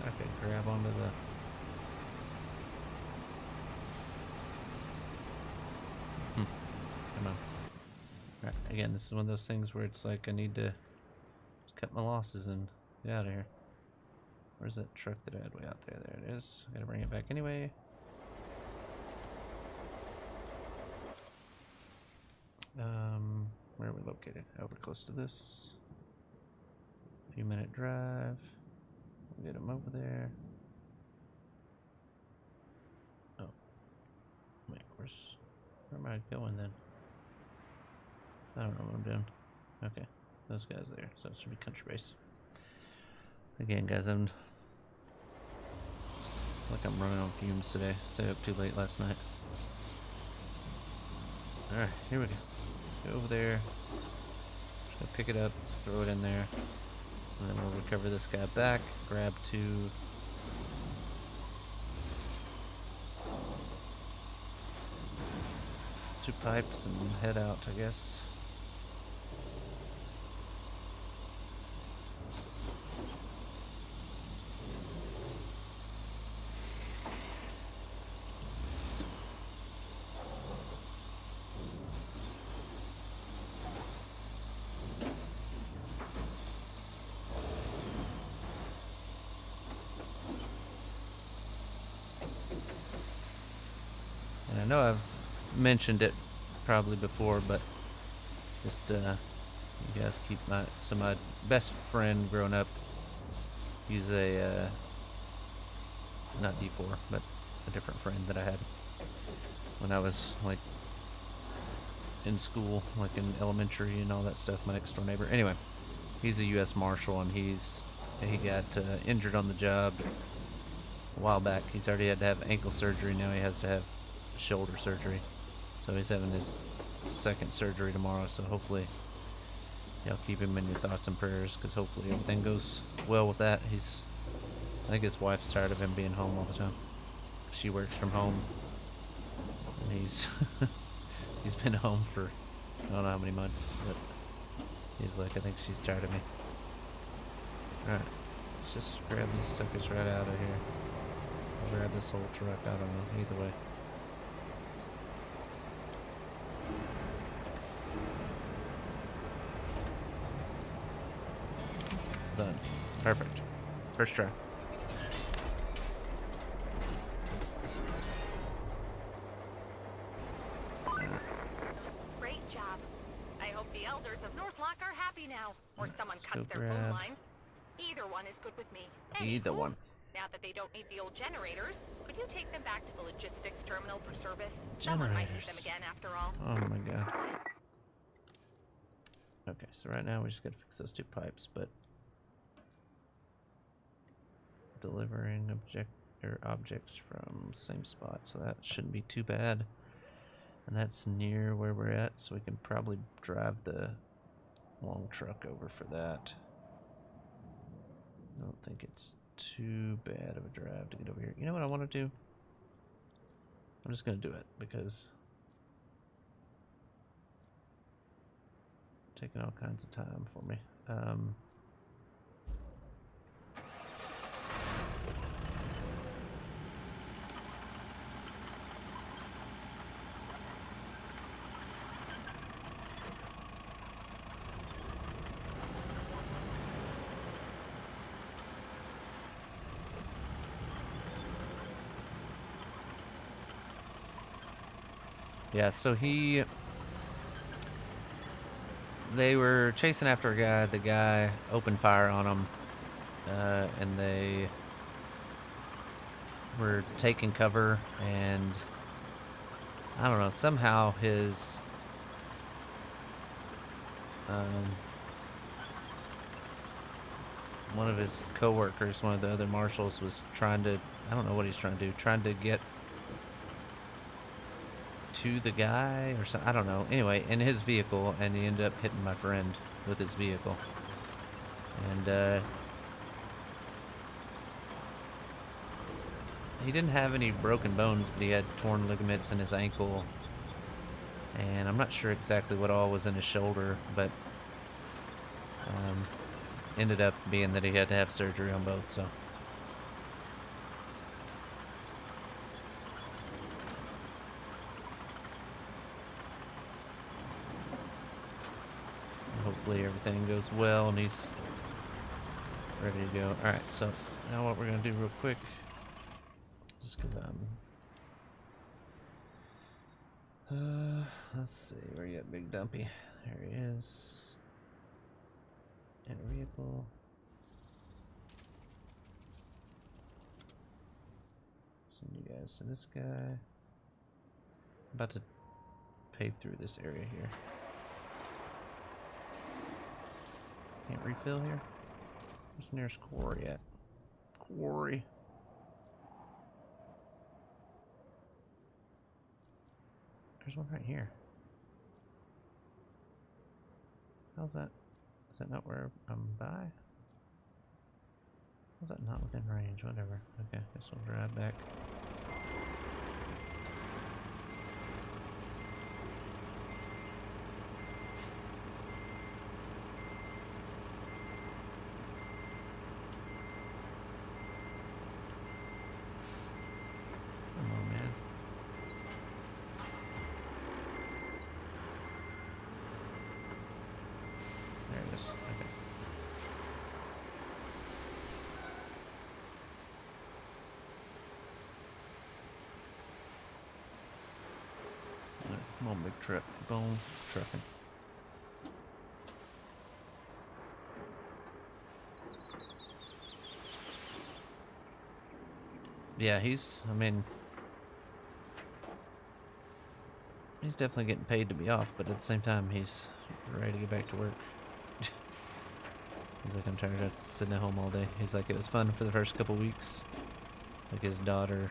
I could grab onto the... Come on. Alright, again, this is one of those things where it's like I need to cut my losses and get out of here. Where's that truck that I had way out there? There it is. I gotta bring it back anyway. Where are we located? Oh, we're close to this. Few-minute drive. We'll get him over there. Oh. Wait, where am I going then? I don't know what I'm doing. Okay, those guys there. So it should be country base. Again, guys, I'm running on fumes today. Stayed up too late last night. Alright, here we go. Let's go over there. Just gonna pick it up, throw it in there, and then we'll recover this guy back, grab two pipes and head out, I guess. And I know I've mentioned it probably before, but just You guys keep my best friend growing up. He's a not D4, but a different friend that I had when I was like in school, like in elementary and all that stuff. My next door neighbor. Anyway, he's a U.S. Marshal, and he got injured on the job a while back. He's already had to have ankle surgery. Now he has to have shoulder surgery. So he's having his second surgery tomorrow. So hopefully y'all keep him in your thoughts and prayers, because hopefully everything goes well with that. I think his wife's tired of him being home all the time. She works from home, and he's he's been home for I don't know how many months, but he's like, I think she's tired of me. Alright, let's just grab these suckers right out of here. I'll grab this whole truck, I don't know, either way. Done. Perfect. First try. Great job. I hope the elders of Northlock are happy now, or someone Let's cuts go their phone grab line. Either one is good with me. either Anywho, one. now that they don't need the old generators, could you take them back to the logistics terminal for service? Someone might need them Generators. again after all. Oh my god. Okay, so right now we just gotta fix those two pipes, but delivering objects from same spot, so that shouldn't be too bad. And that's near where we're at, so we can probably drive the long truck over for that. I don't think it's too bad of a drive to get over here. You know what I want to do? I'm just going to do it because it's taking all kinds of time for me. Yeah, so they were chasing after a guy. The guy opened fire on them, and they were taking cover, and I don't know, somehow his one of his co-workers, one of the other marshals, was trying to, I don't know what he's trying to do, trying to get to the guy or something, I don't know. Anyway, in his vehicle, and he ended up hitting my friend with his vehicle. And he didn't have any broken bones, but he had torn ligaments in his ankle. And I'm not sure exactly what all was in his shoulder, but ended up being that he had to have surgery on both, so. Hopefully everything goes well and he's ready to go. Alright, so now what we're going to do real quick, just because let's see, where you at, Big Dumpy? There he is. And a vehicle. Send you guys to this guy. I'm about to pave through this area here. Can't refill here? Where's the nearest quarry at? Quarry. There's one right here. How's that? Is that not where I'm by? How's that not within range? Whatever. Okay, guess we'll drive back. Come on, man. There it is. Okay. Alright, come on, big truck. Keep on trucking. Yeah, I mean, he's definitely getting paid to be off, but at the same time, he's ready to get back to work. He's like, I'm tired of sitting at home all day. He's like, it was fun for the first couple weeks. Like his daughter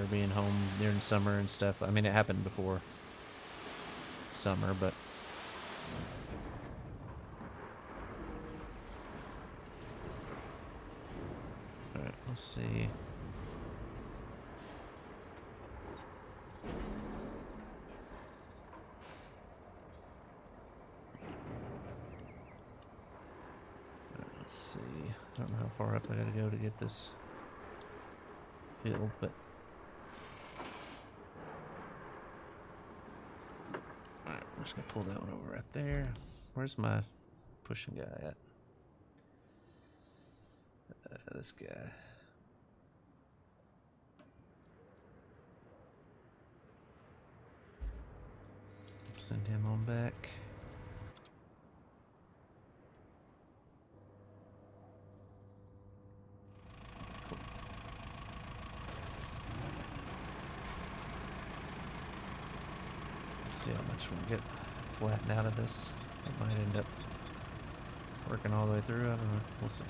being home during summer and stuff. I mean, it happened before summer, but all right, let's see. Let's see. I don't know how far up I gotta go to get this filled, but alright, I'm just gonna pull that one over right there. Where's my pushing guy at? This guy. Send him on back. Cool. Let's see how much we can get flattened out of this. It might end up working all the way through. I don't know. We'll see.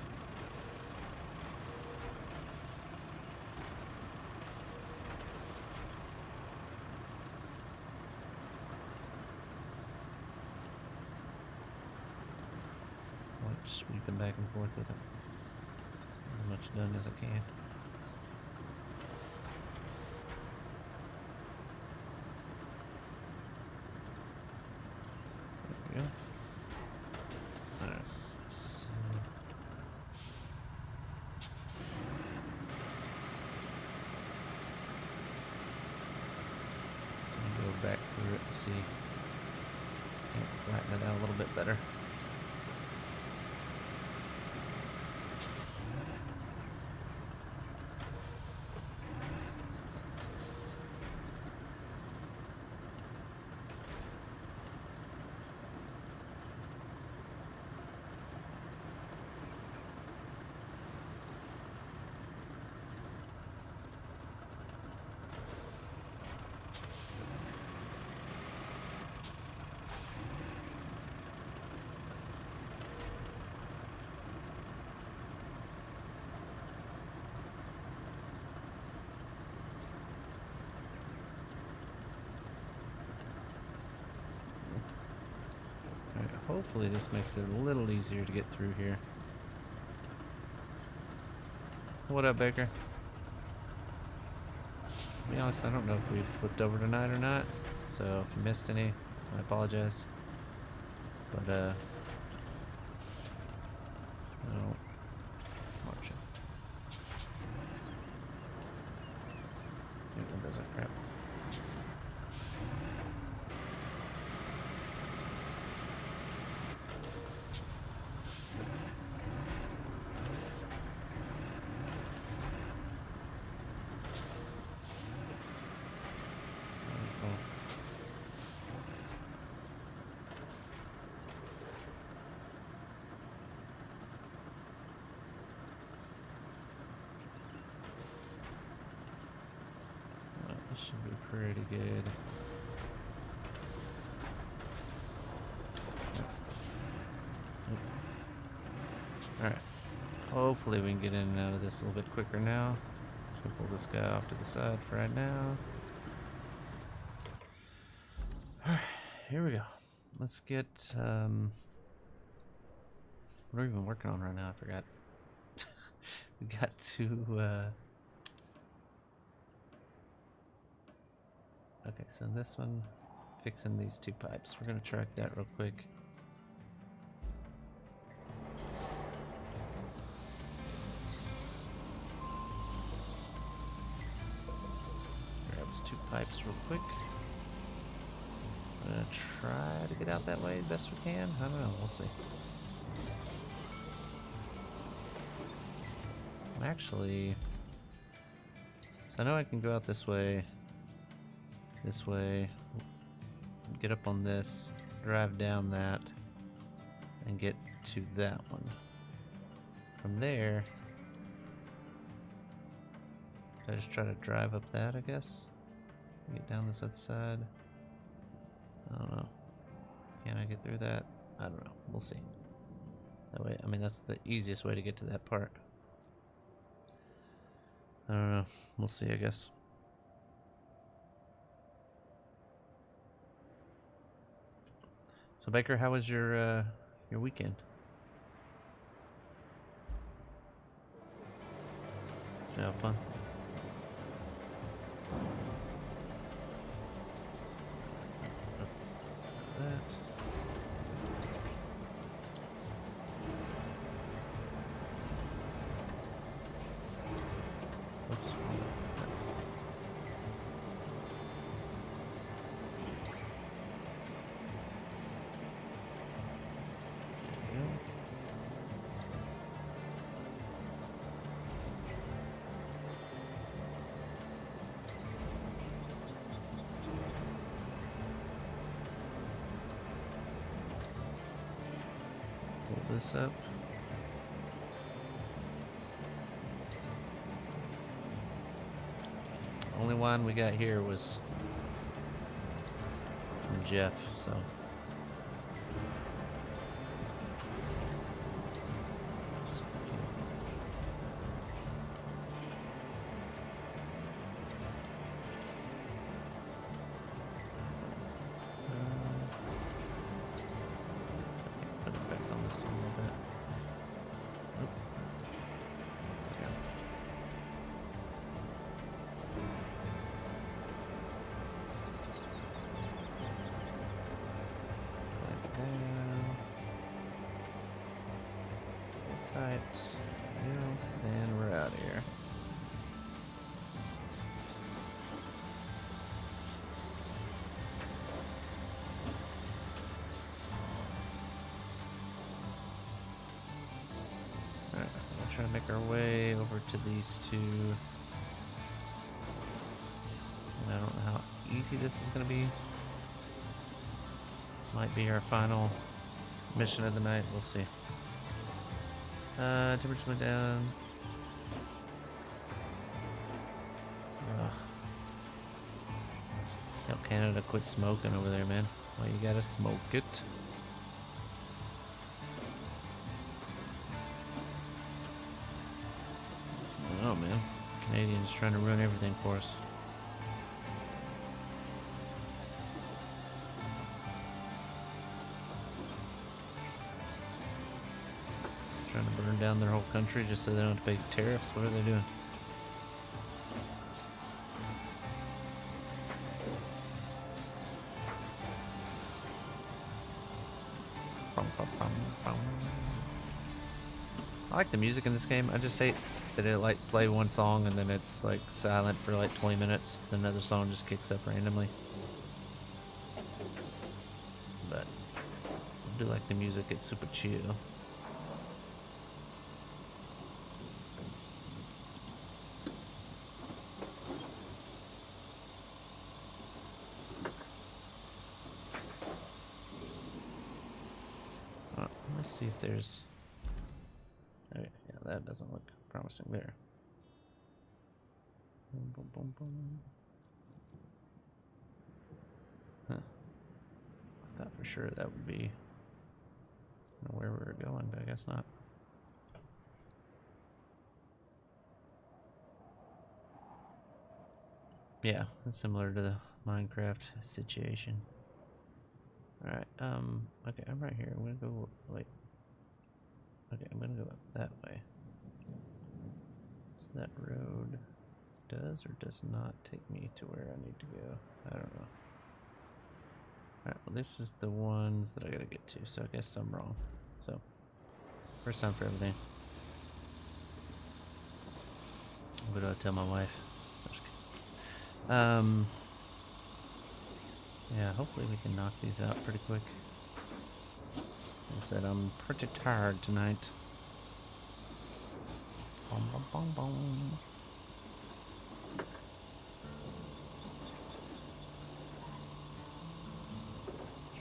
Sweeping back and forth with it. As much done as I can. There we go. Alright. So go back through it to see. Flatten it out a little bit better. Hopefully this makes it a little easier to get through here. What up, Baker? To be honest, I don't know if we flipped over tonight or not, so if you missed any, I apologize. But, no. Marching. That doesn't crap. Should be pretty good. Alright. Hopefully we can get in and out of this a little bit quicker now. Just pull this guy off to the side for right now. Alright, here we go. Let's get what are we even working on right now? I forgot. We got to okay, so this one, fixing these two pipes. We're gonna track that real quick. Grab these two pipes real quick. I'm gonna try to get out that way the best we can. I don't know, we'll see. Actually, so I know I can go out this way, get up on this, drive down that and get to that one. From there, I just try to drive up that, I guess. Get down this other side. I don't know. Can I get through that? I don't know. We'll see. That way, I mean, that's the easiest way to get to that part. I don't know. We'll see, I guess. So Baker, how was your weekend? Did you have fun? That. Oops. Pull this up. Only one we got here was from Jeff, so. Put it back on this one a little bit. Oop. There. Back down. Get tight. There we go. And we're out of here. Alright, we'll try to make our way over to these two. And I don't know how easy this is going to be. Might be our final mission of the night. We'll see. Temperature went down. Ugh. Tell Canada quit smoking over there, man. Well, you gotta smoke it. I don't know, man. Canadians trying to ruin everything for us. Trying to burn down their whole country just so they don't have to pay tariffs. What are they doing? I like the music in this game. I just hate that it like play one song and then it's like silent for like 20 minutes. Then another song just kicks up randomly. But I do like the music. It's super chill. Let's see if there's. Okay, yeah, that doesn't look promising there. Boom, boom, boom, boom. Huh. I thought for sure that would be where we were going, but I guess not. Yeah, it's similar to the Minecraft situation. Alright, okay, I'm right here. I'm gonna go, wait. Okay, I'm gonna go that way. So that road does or does not take me to where I need to go. I don't know. Alright, well this is the ones that I gotta get to, so I guess I'm wrong. So, first time for everything. What do I tell my wife? I'm just kidding. Yeah, hopefully we can knock these out pretty quick. Like I said, I'm pretty tired tonight. Bum, bum, bum, bum.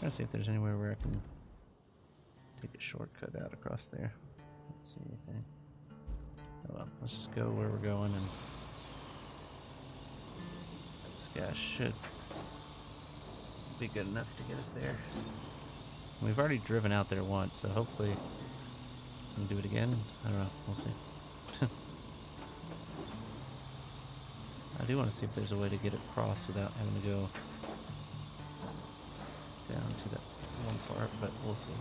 Trying to see if there's anywhere where I can take a shortcut out across there. Don't see anything. Oh well, let's just go where we're going, and this guy should be good enough to get us there. We've already driven out there once, so hopefully we can do it again. I don't know. We'll see. I do want to see if there's a way to get across without having to go down to that one part, but we'll see.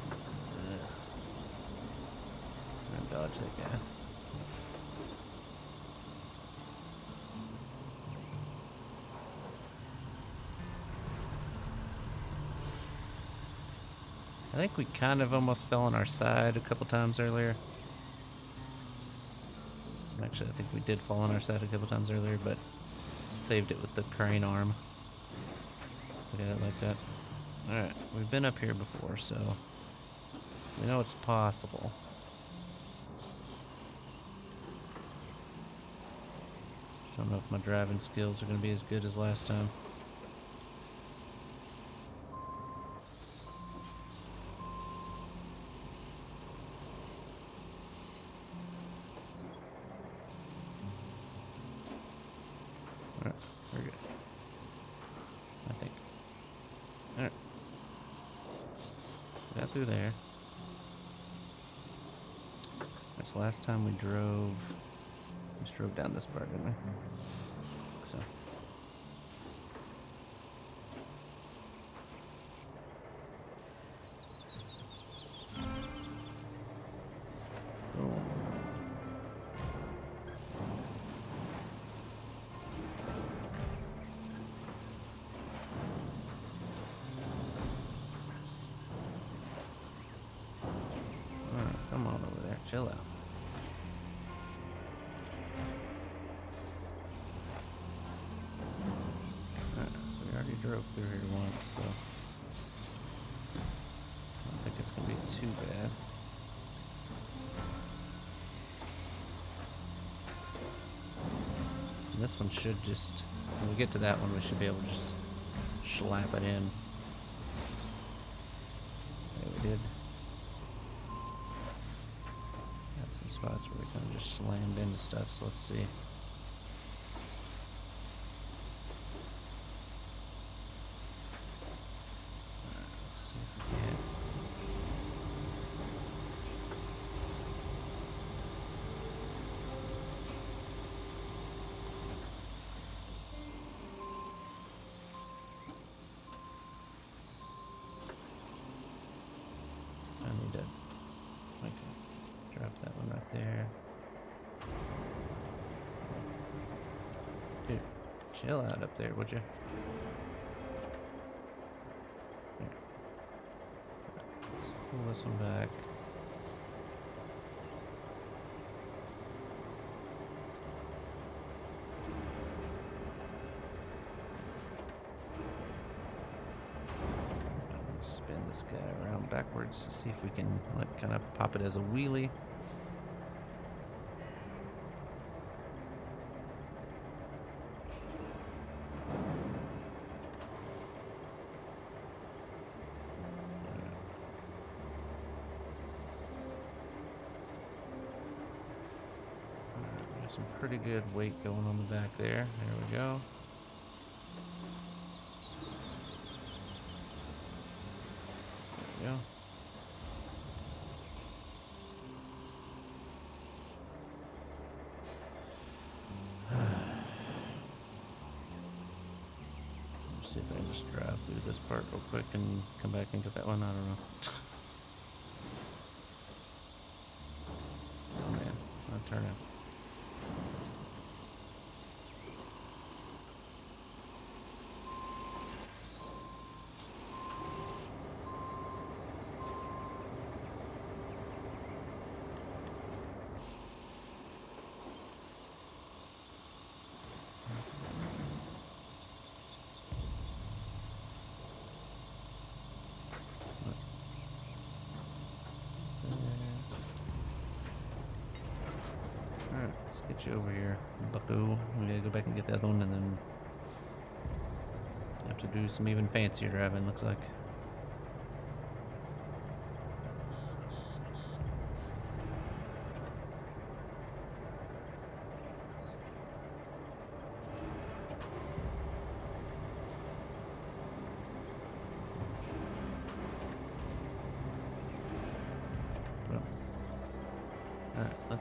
I'm gonna dodge that guy. I think we kind of almost fell on our side a couple times earlier. Actually, I think we did fall on our side a couple times earlier, but saved it with the crane arm. So I got it like that. Alright, we've been up here before, so we know it's possible. Don't know if my driving skills are going to be as good as last time. Alright, we're good. I think. Alright. Got through there. That's the last time we drove. We just drove down this part, didn't we? So. Boom. Alright, come on over there. Chill out. Drove through here once, so I don't think it's gonna be too bad. And this one should just, when we get to that one, we should be able to just slap it in. Yeah, we did. Got some spots where we kind of just slammed into stuff, so let's see. Chill out up there, would you? Here. Let's pull this one back. Spin this guy around backwards to see if we can like kind of pop it as a wheelie. Some pretty good weight going on the back there. There we go. There we go. Let's see if I can just drive through this part real quick and come back and get that one. I don't know. Oh man, I'll turn it. Alright, let's get you over here, bucko. We gotta go back and get the other one, and then have to do some even fancier driving, looks like.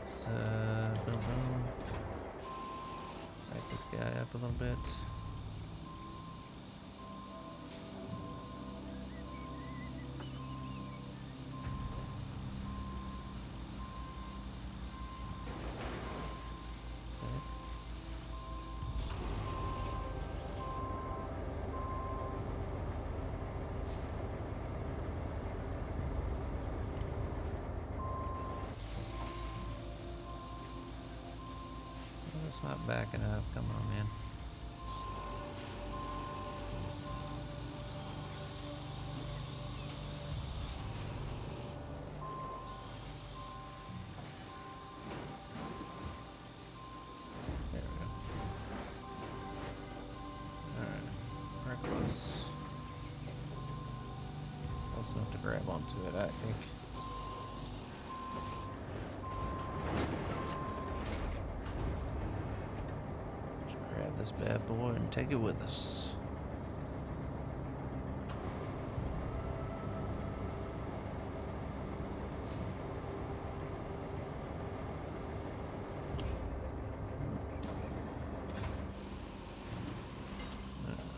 Let's boom boom. Back this guy up a little bit. It's not backing up. Come on, man. There we go. Alright. We're close. Close enough to grab onto it, I think. This bad boy and take it with us.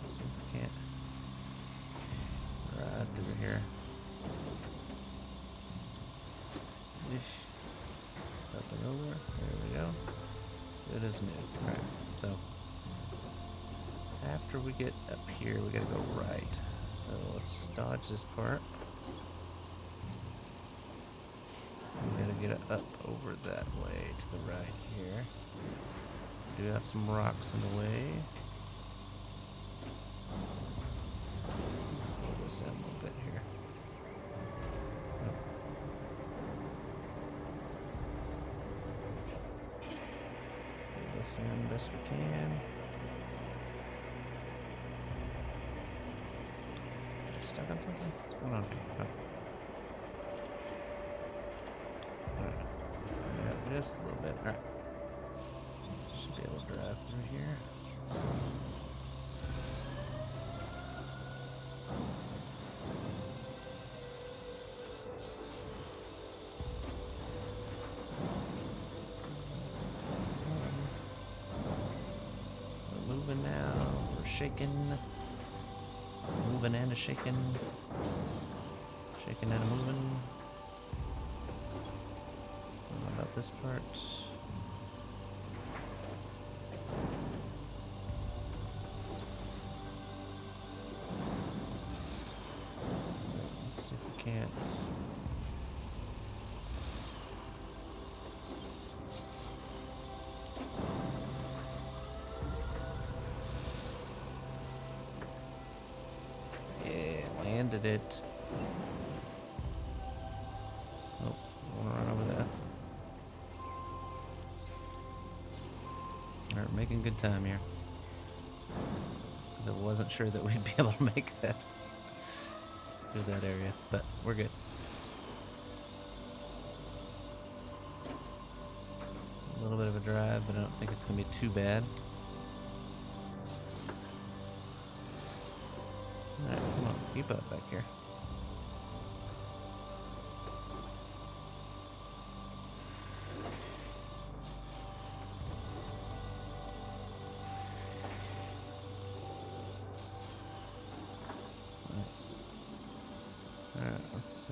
So we can't ride through here. Nothing over. There we go. It is new. Alright, so after we get up here, we gotta go right. So let's dodge this part. We gotta get up over that way to the right here. We do have some rocks in the way. Pull this in a little bit here. Nope. Pull this in best we can. Stuck on something? What's going on here? Oh. Alright. Yeah, just a little bit. Alright. Should be able to drive through here. We're moving now. We're shaking. Moving and a shaking. Shaking and a moving. What about this part? Let's see if we can't. Landed it. Oh, I want to run over that. Alright, making good time here. Because I wasn't sure that we'd be able to make that through that area, but we're good. A little bit of a drive, but I don't think it's going to be too bad. Alright, come on, keep up back here. Nice. Alright, let's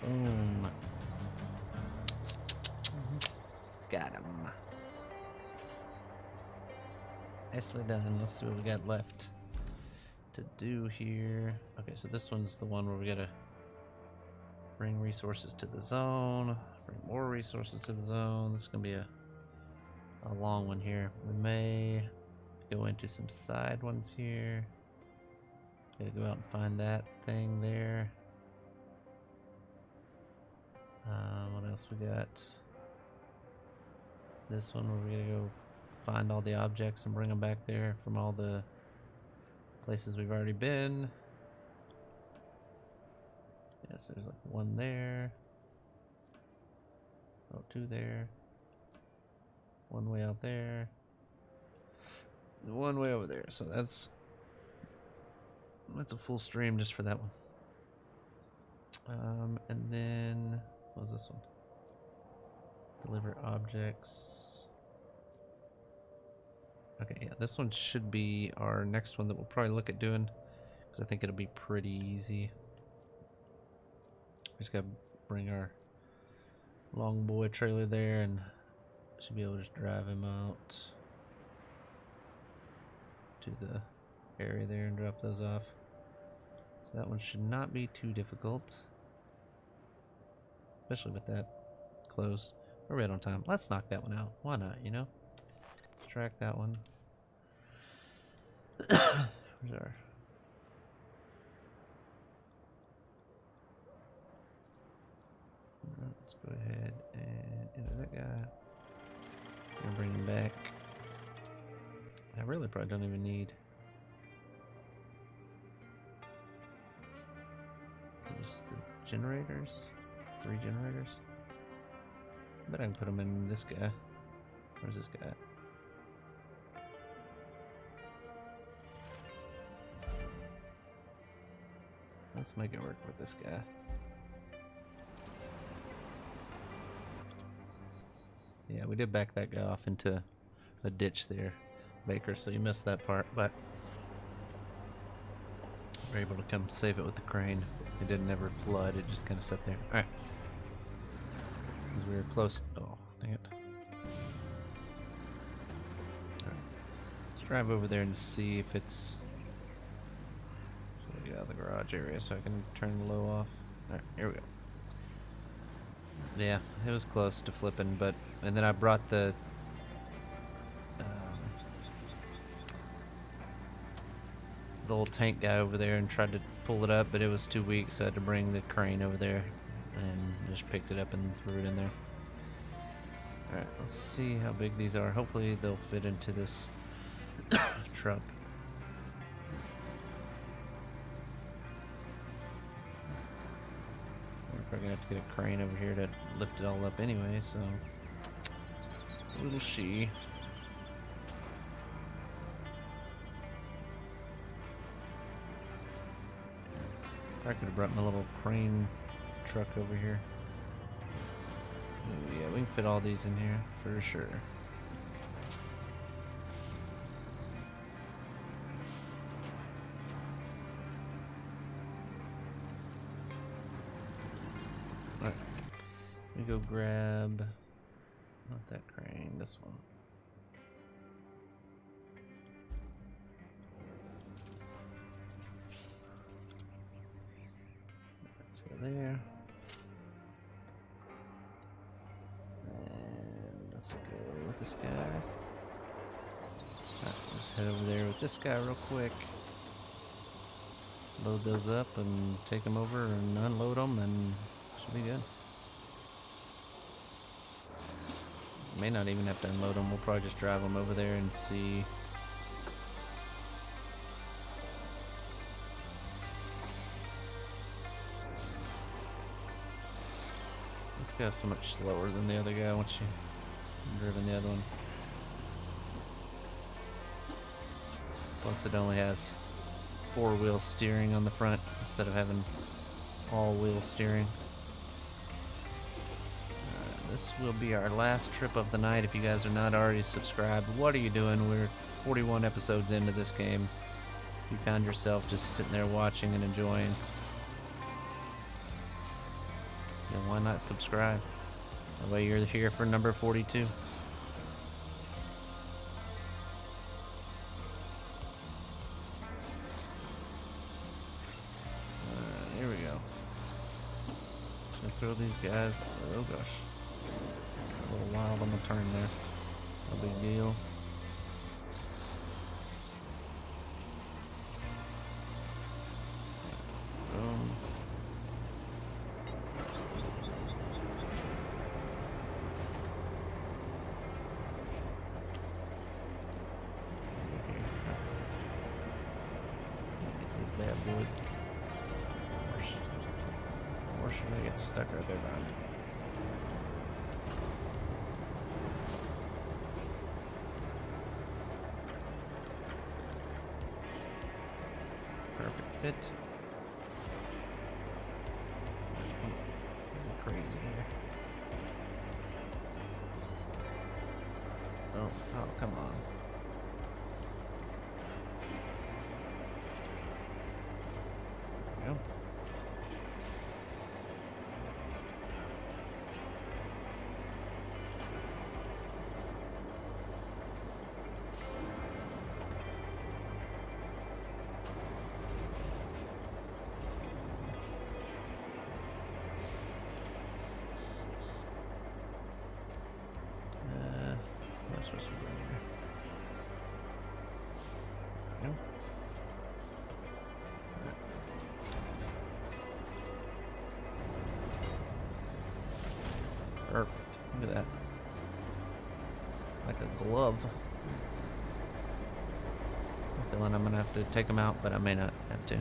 boom. Got him. Nicely done. Let's see what we got left to do here. Okay, so this one's the one where we gotta bring resources to the zone, bring more resources to the zone. This is gonna be a long one here. We may go into some side ones here. Gotta go out and find that thing there. What else we got? This one we're gonna go find all the objects and bring them back there from all the places we've already been. Yes, there's like one there. Oh, two there. One way out there. One way over there. So that's a full stream just for that one. And then what was this one? Deliver objects. Okay, yeah, this one should be our next one that we'll probably look at doing, because I think it'll be pretty easy. We just gotta bring our long boy trailer there, and should be able to just drive him out to the area there and drop those off. So that one should not be too difficult, especially with that closed. We're right on time. Let's knock that one out. Why not, you know? Track that one. Where's our... Let's go ahead and enter that guy. And bring him back. I really probably don't even need... Is it just the generators? 3 generators? I bet I can put them in this guy. Where's this guy? Let's make it work with this guy. Yeah, we did back that guy off into a ditch there, Baker, so you missed that part, but we're able to come save it with the crane. It didn't ever flood, it just kind of sat there. Alright. Because we were close. Oh, dang it. Alright. Let's drive over there and see if it's... Get out of the garage area so I can turn the low off. Alright, here we go. Yeah, it was close to flipping, but... And then I brought the... the old tank guy over there and tried to pull it up, but it was too weak, so I had to bring the crane over there and just picked it up and threw it in there. Alright, let's see how big these are. Hopefully they'll fit into this truck. We're probably gonna have to get a crane over here to lift it all up anyway, so we'll see. I could have brought my little crane truck over here. Ooh, yeah, we can fit all these in here for sure. Alright. Let me go grab, not that crane, this one. There. And let's go with this guy. Right, let's head over there with this guy real quick. Load those up and take them over and unload them, and should be good. May not even have to unload them. We'll probably just drive them over there and see. This guy's so much slower than the other guy once you've driven the other one. Plus it only has 4-wheel steering on the front instead of having all-wheel steering. This will be our last trip of the night. If you guys are not already subscribed, what are you doing? We're 41 episodes into this game. If you found yourself just sitting there watching and enjoying, then why not subscribe? That way you're here for number 42. Here we go. Should I throw these guys? Oh gosh. A little wild on the turn there. No big deal. Boom. boys. Or should I get stuck right there behind me? Perfect fit. Crazy here. Oh, come on. There we go. What's supposed to be in here? No. Perfect. Look at that. Like a glove. I'm feeling I'm gonna have to take them out, but I may not have to.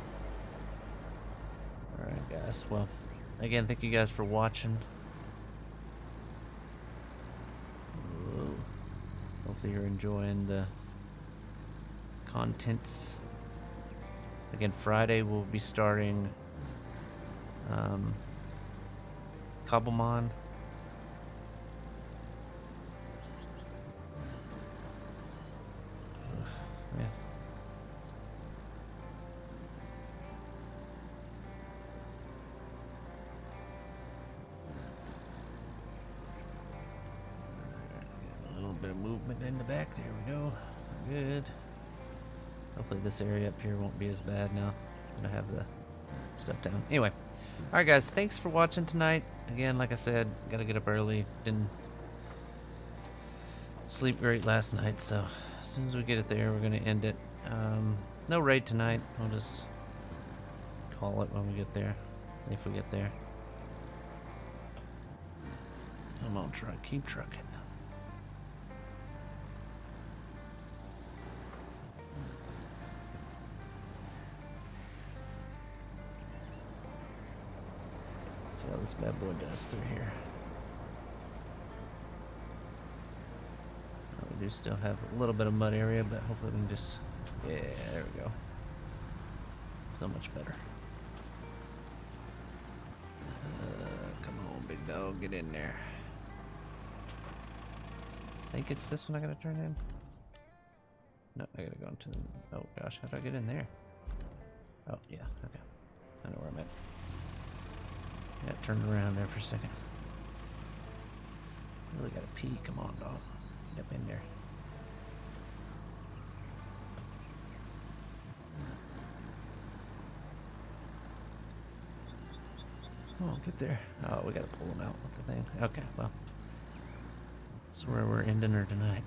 Alright, guys. Well, again, thank you guys for watching. Whoa. Hopefully you're enjoying the contents. Again, Friday we'll be starting Cobblemon. Yeah. A little bit of movement in the back. There we go. Good. Hopefully this area up here won't be as bad now that I have the stuff down. Anyway. Alright guys, thanks for watching tonight. Again, like I said, gotta get up early. Didn't sleep great last night, so as soon as we get it there, we're gonna end it. No raid tonight. We'll just call it when we get there, if we get there. Come on, truck, keep trucking. See how this bad boy does through here. We do still have a little bit of mud area, but hopefully we can just... Yeah, there we go. So much better. Come on, big dog, get in there. I think it's this one I gotta turn in. No, I gotta go into the... Oh gosh, how do I get in there? Oh, yeah, okay. I know where I'm at. Yeah, turned around there for a second. Really gotta pee, come on, dog. Get in there. Oh, get there. Oh, we gotta pull them out with the thing. Okay, well. That's where we're ending her tonight.